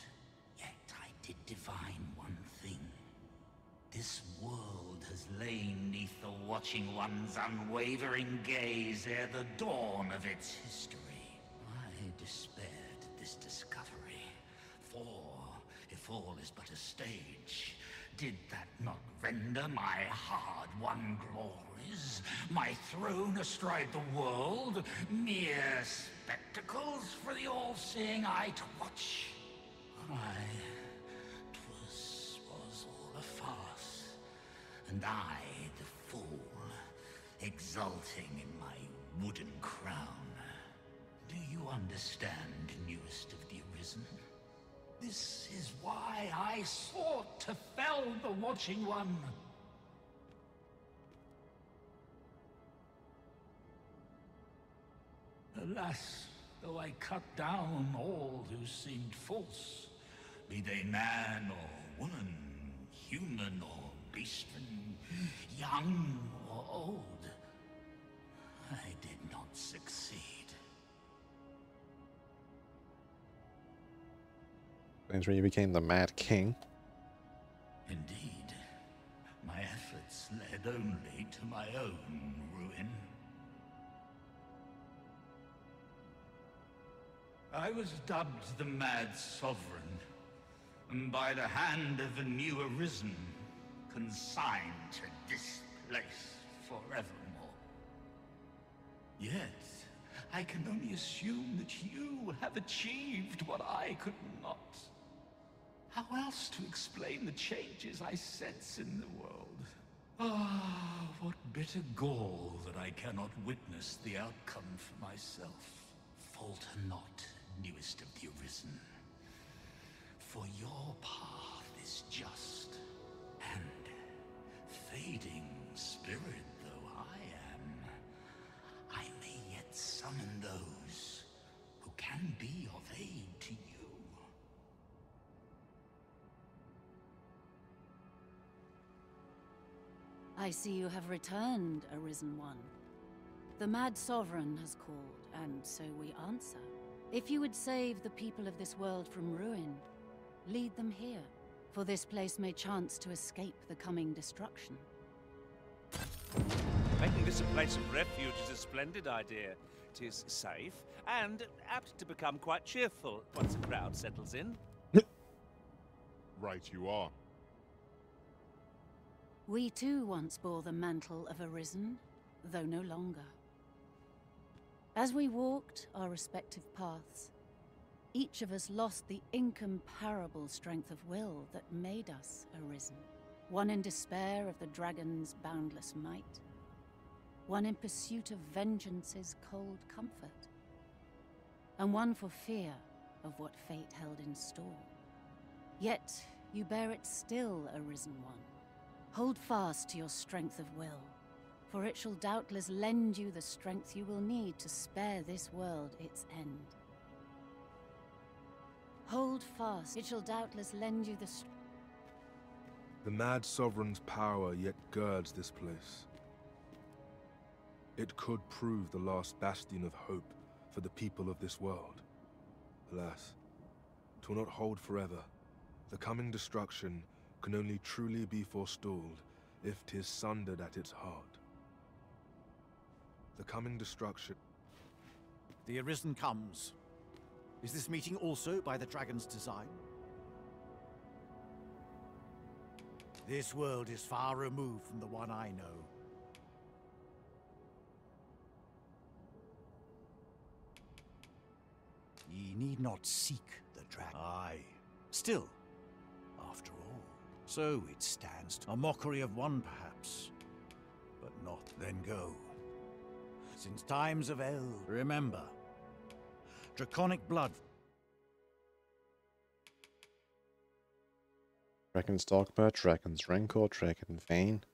yet I did divine one thing. This world has lain neath the Watching One's unwavering gaze ere the dawn of its history. I despaired at this discovery, for if all is but a stage, did that not render my hard-won glories, my throne astride the world, mere spectacles for the all-seeing eye to watch? Aye, 'twas all a farce, and I, the fool, exulting in my wooden crown. Do you understand, newest of the Arisen? This is why I sought to fell the Watching One. Alas, though I cut down all who seemed false, be they man or woman, human or beastman, young or old, I did not succeed. That's where you became the Mad King. Indeed, my efforts led only to my own ruin. I was dubbed the Mad Sovereign, and by the hand of a new Arisen, consigned to this place forevermore. Yet, I can only assume that you have achieved what I could not. How else to explain the changes I sense in the world? Ah, what bitter gall that I cannot witness the outcome for myself. Falter not, newest of the Arisen, for your path is just, and fading spirit though I am, I may yet summon those who can be of aid to you. I see you have returned, Arisen One. The Mad Sovereign has called, and so we answer. If you would save the people of this world from ruin, lead them here, for this place may chance to escape the coming destruction. Making this a place of refuge is a splendid idea. It is safe and apt to become quite cheerful once a crowd settles in. Right you are. We too once bore the mantle of Arisen, though no longer. As we walked our respective paths, each of us lost the incomparable strength of will that made us Arisen. One in despair of the dragon's boundless might, one in pursuit of vengeance's cold comfort, and one for fear of what fate held in store. Yet you bear it still, Arisen One. Hold fast to your strength of will, for it shall doubtless lend you the strength you will need to spare this world its end. Hold fast, it shall doubtless lend you the strength. The Mad Sovereign's power yet girds this place. It could prove the last bastion of hope for the people of this world. Alas, 'twill not hold forever. The coming destruction can only truly be forestalled if 'tis sundered at its heart. The coming destruction... The Arisen comes. Is this meeting also by the dragon's design? This world is far removed from the one I know. Ye need not seek the dragon. Aye. Still, after all, so it stands. A mockery of one, perhaps, but not then go. Since times of eld, remember, draconic blood. Dragon's Dogma, Dragon's Rancor, Dragon Vein.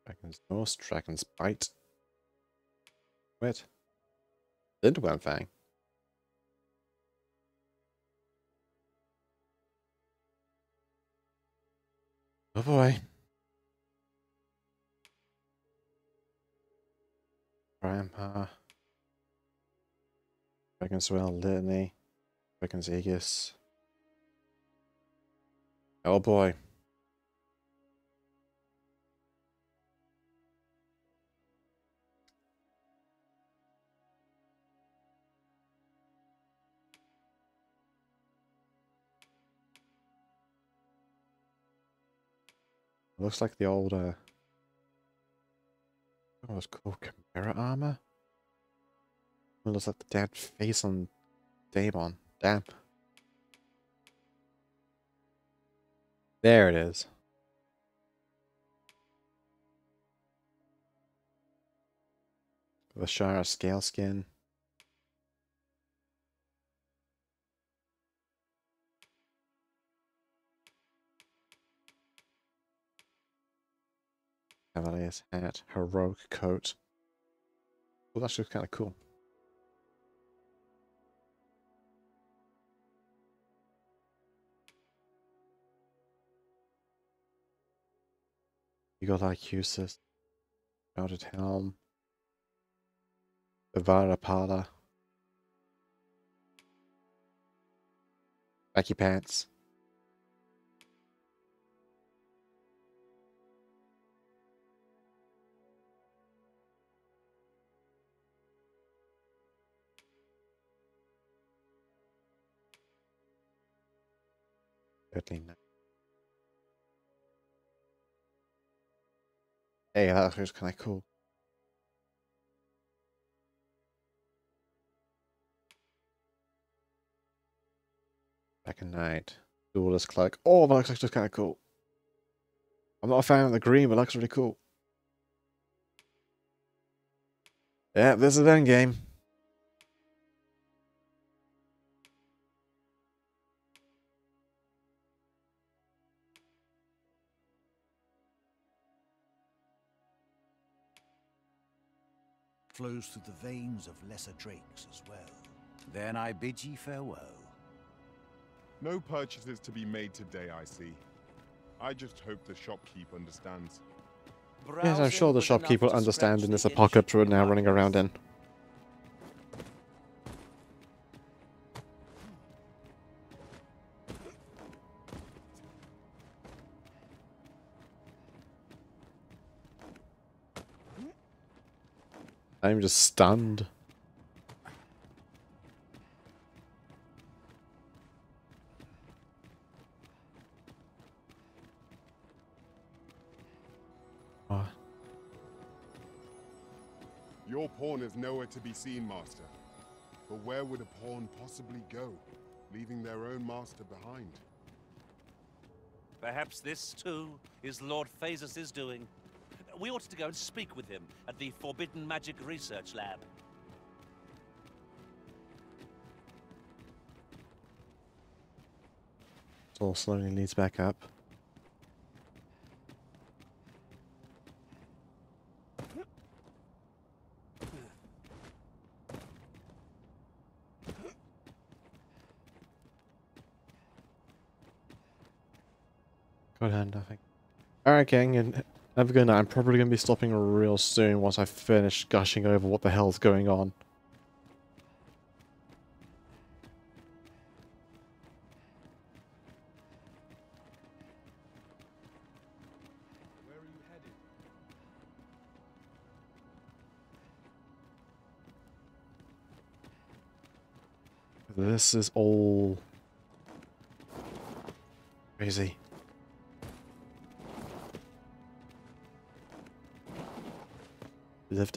Dragon's Nose, Dragon's Bite. Wait. Lindworm Fang. Oh boy. Grandpa. Dragon's Well, Litany. Dragon's Aegis. Oh boy. Looks like the old, what was it called? Chimera armor? It looks like the dead face on Daemon. Damn. There it is. The Shara scale skin. Cavalier's hat. Heroic coat. Well, that's just kind of cool. You got like uses. Shrouded helm. The Varapala. Baggy pants. Certainly not. Hey, that was kind of cool. Back in night. Duelist cloak. Oh, that looks like just kind of cool. I'm not a fan of the green, but it looks really cool. Yeah, this is endgame. Flows through the veins of lesser drakes as well. Then I bid ye farewell. No purchases to be made today, I see. I just hope the shopkeep understands. Yes, I'm sure the shopkeeper will understand in this apocalypse we're now running around in. I'm just stunned. Oh. Your pawn is nowhere to be seen, Master. But where would a pawn possibly go, leaving their own master behind? Perhaps this, too, is Lord Phasus' doing. We ought to go and speak with him at the Forbidden Magic Research Lab. It all slowly leads back up. Good hand, nothing. Alright, gang, and have a good night. I'm probably going to be stopping real soon once I finish gushing over what the hell's going on. Where are you headed? This is all crazy.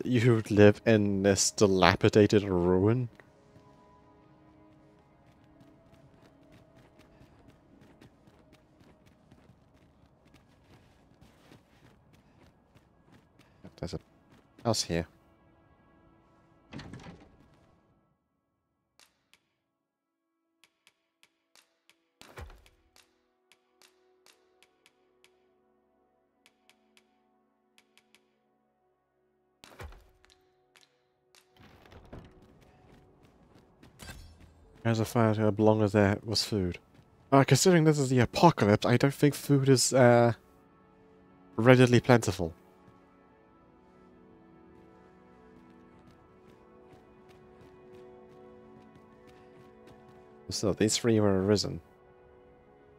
You live in this dilapidated ruin? There's a house here. As a fire to belong as there was food. Considering this is the apocalypse, I don't think food is readily plentiful. So these three were arisen.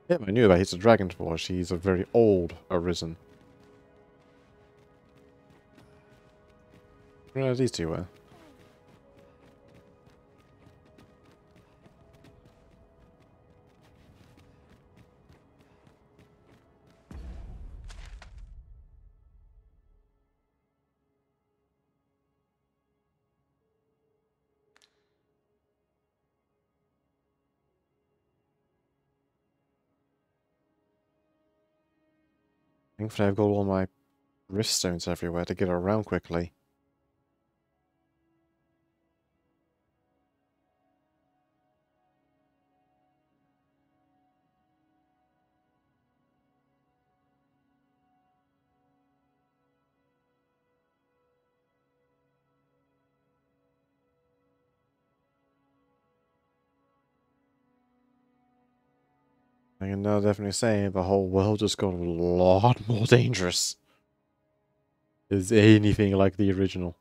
Yeah, I knew that he's a dragon forge. He's a very old arisen. Yeah, these two were. Thankfully, I've got all my rift stones everywhere to get around quickly. I can now definitely say the whole world just got a lot more dangerous. Is anything like the original.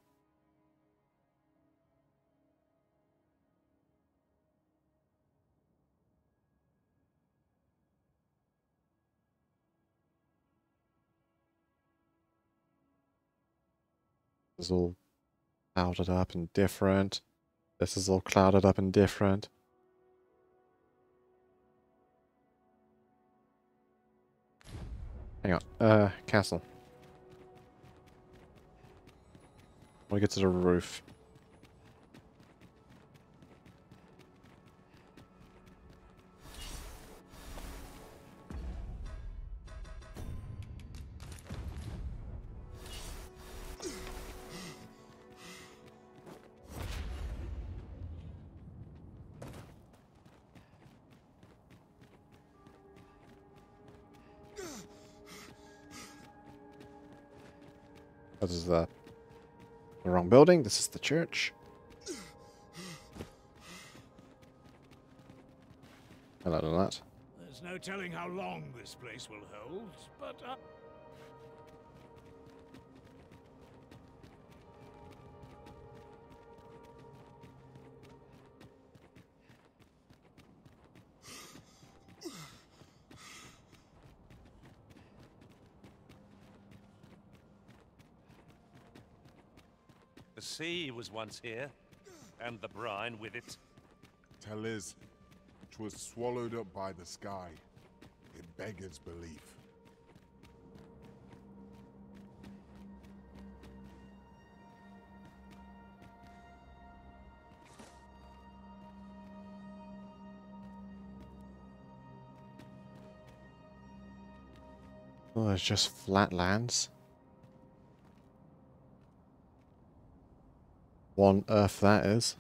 This is all clouded up and different. This is all clouded up and different. Hang on, castle. I want to get to the roof. This is the wrong building. This is the church. Hello to that. There's no telling how long this place will hold, but... The sea was once here, and the brine with it. Tell Liz, 'twas swallowed up by the sky. It beggars belief. Oh, there's just flat lands. What on earth that is.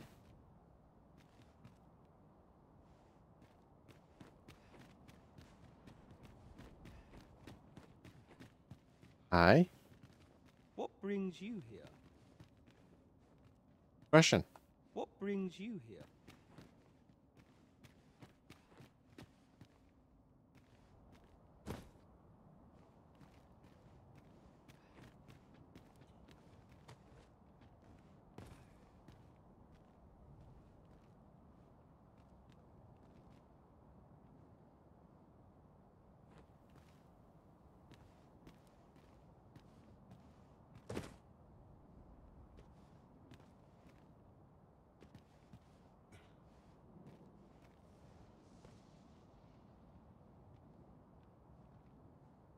Hi. What brings you here? Question. What brings you here?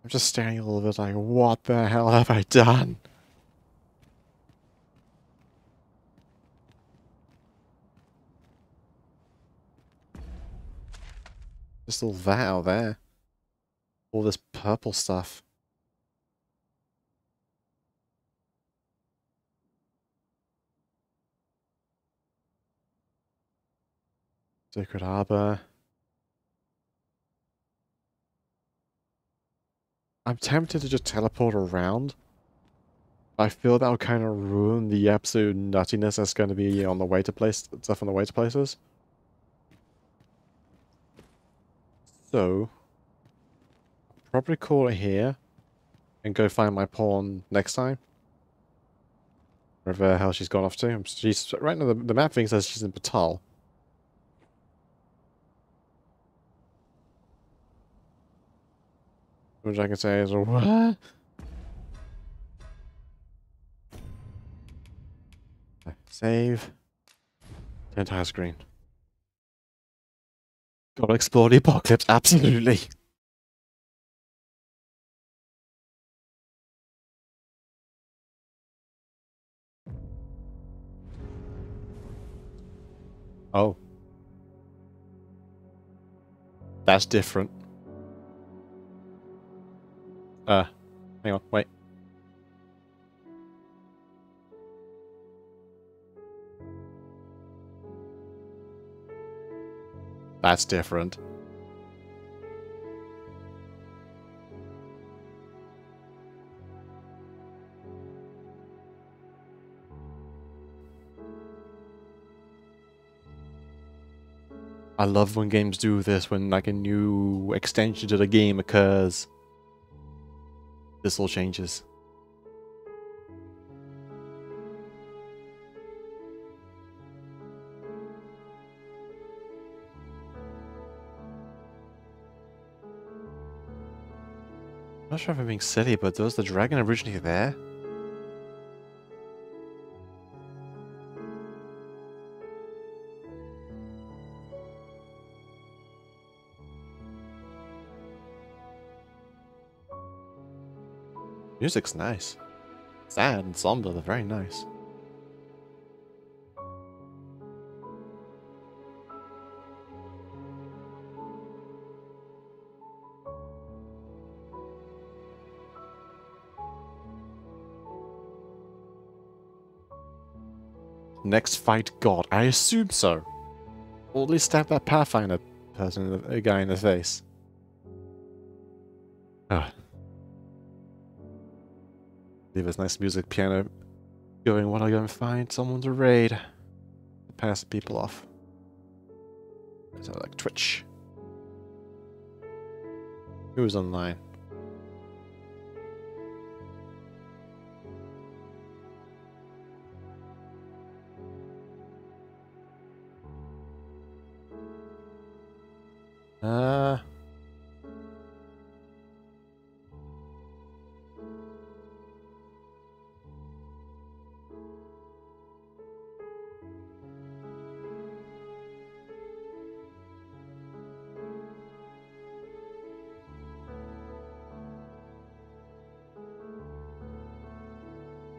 I'm just staring a little bit like, what the hell have I done? Just all that out there. All this purple stuff. Sacred Harbor. I'm tempted to just teleport around. I feel that will kind of ruin the absolute nuttiness that's going to be on the way to place stuff on the way to places. So, probably call it here and go find my pawn next time. Wherever the hell she's gone off to. She's right now. The map thing says she's in Batal. Which I can say is what? Save. The entire screen. Gotta explore the apocalypse, absolutely. Oh. That's different. Hang on, wait. That's different. I love when games do this, when like a new extension to the game occurs. This all changes. I'm not sure if I'm being silly, but was the dragon originally there? Music's nice. Sad and somber, they're very nice. Next fight God. I assume so. Or at least stab that Pathfinder person, a guy in the face. Ah. Leave this nice music piano going while I go and find someone to raid. Pass people off. So like Twitch. Who's online?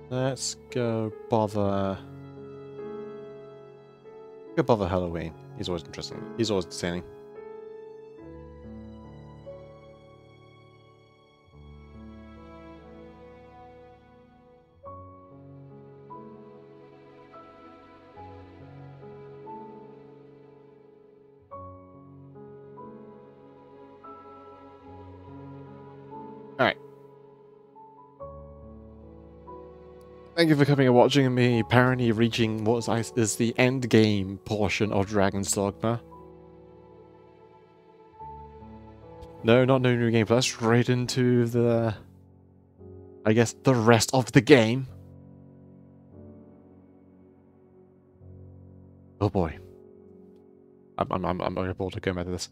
Let's go bother... Go bother Halloween. He's always interesting. He's always entertaining. Alright. Thank you for coming and watching me apparently reaching what is the end game portion of Dragon's Dogma. No, not no new game, but straight into the... I guess the rest of the game. Oh boy. I'm looking forward to going back to this.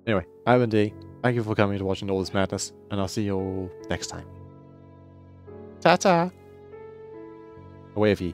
Anyway, I'm Andy. Thank you for coming to watching all this madness, and I'll see you all next time. Ta-ta! Away with you.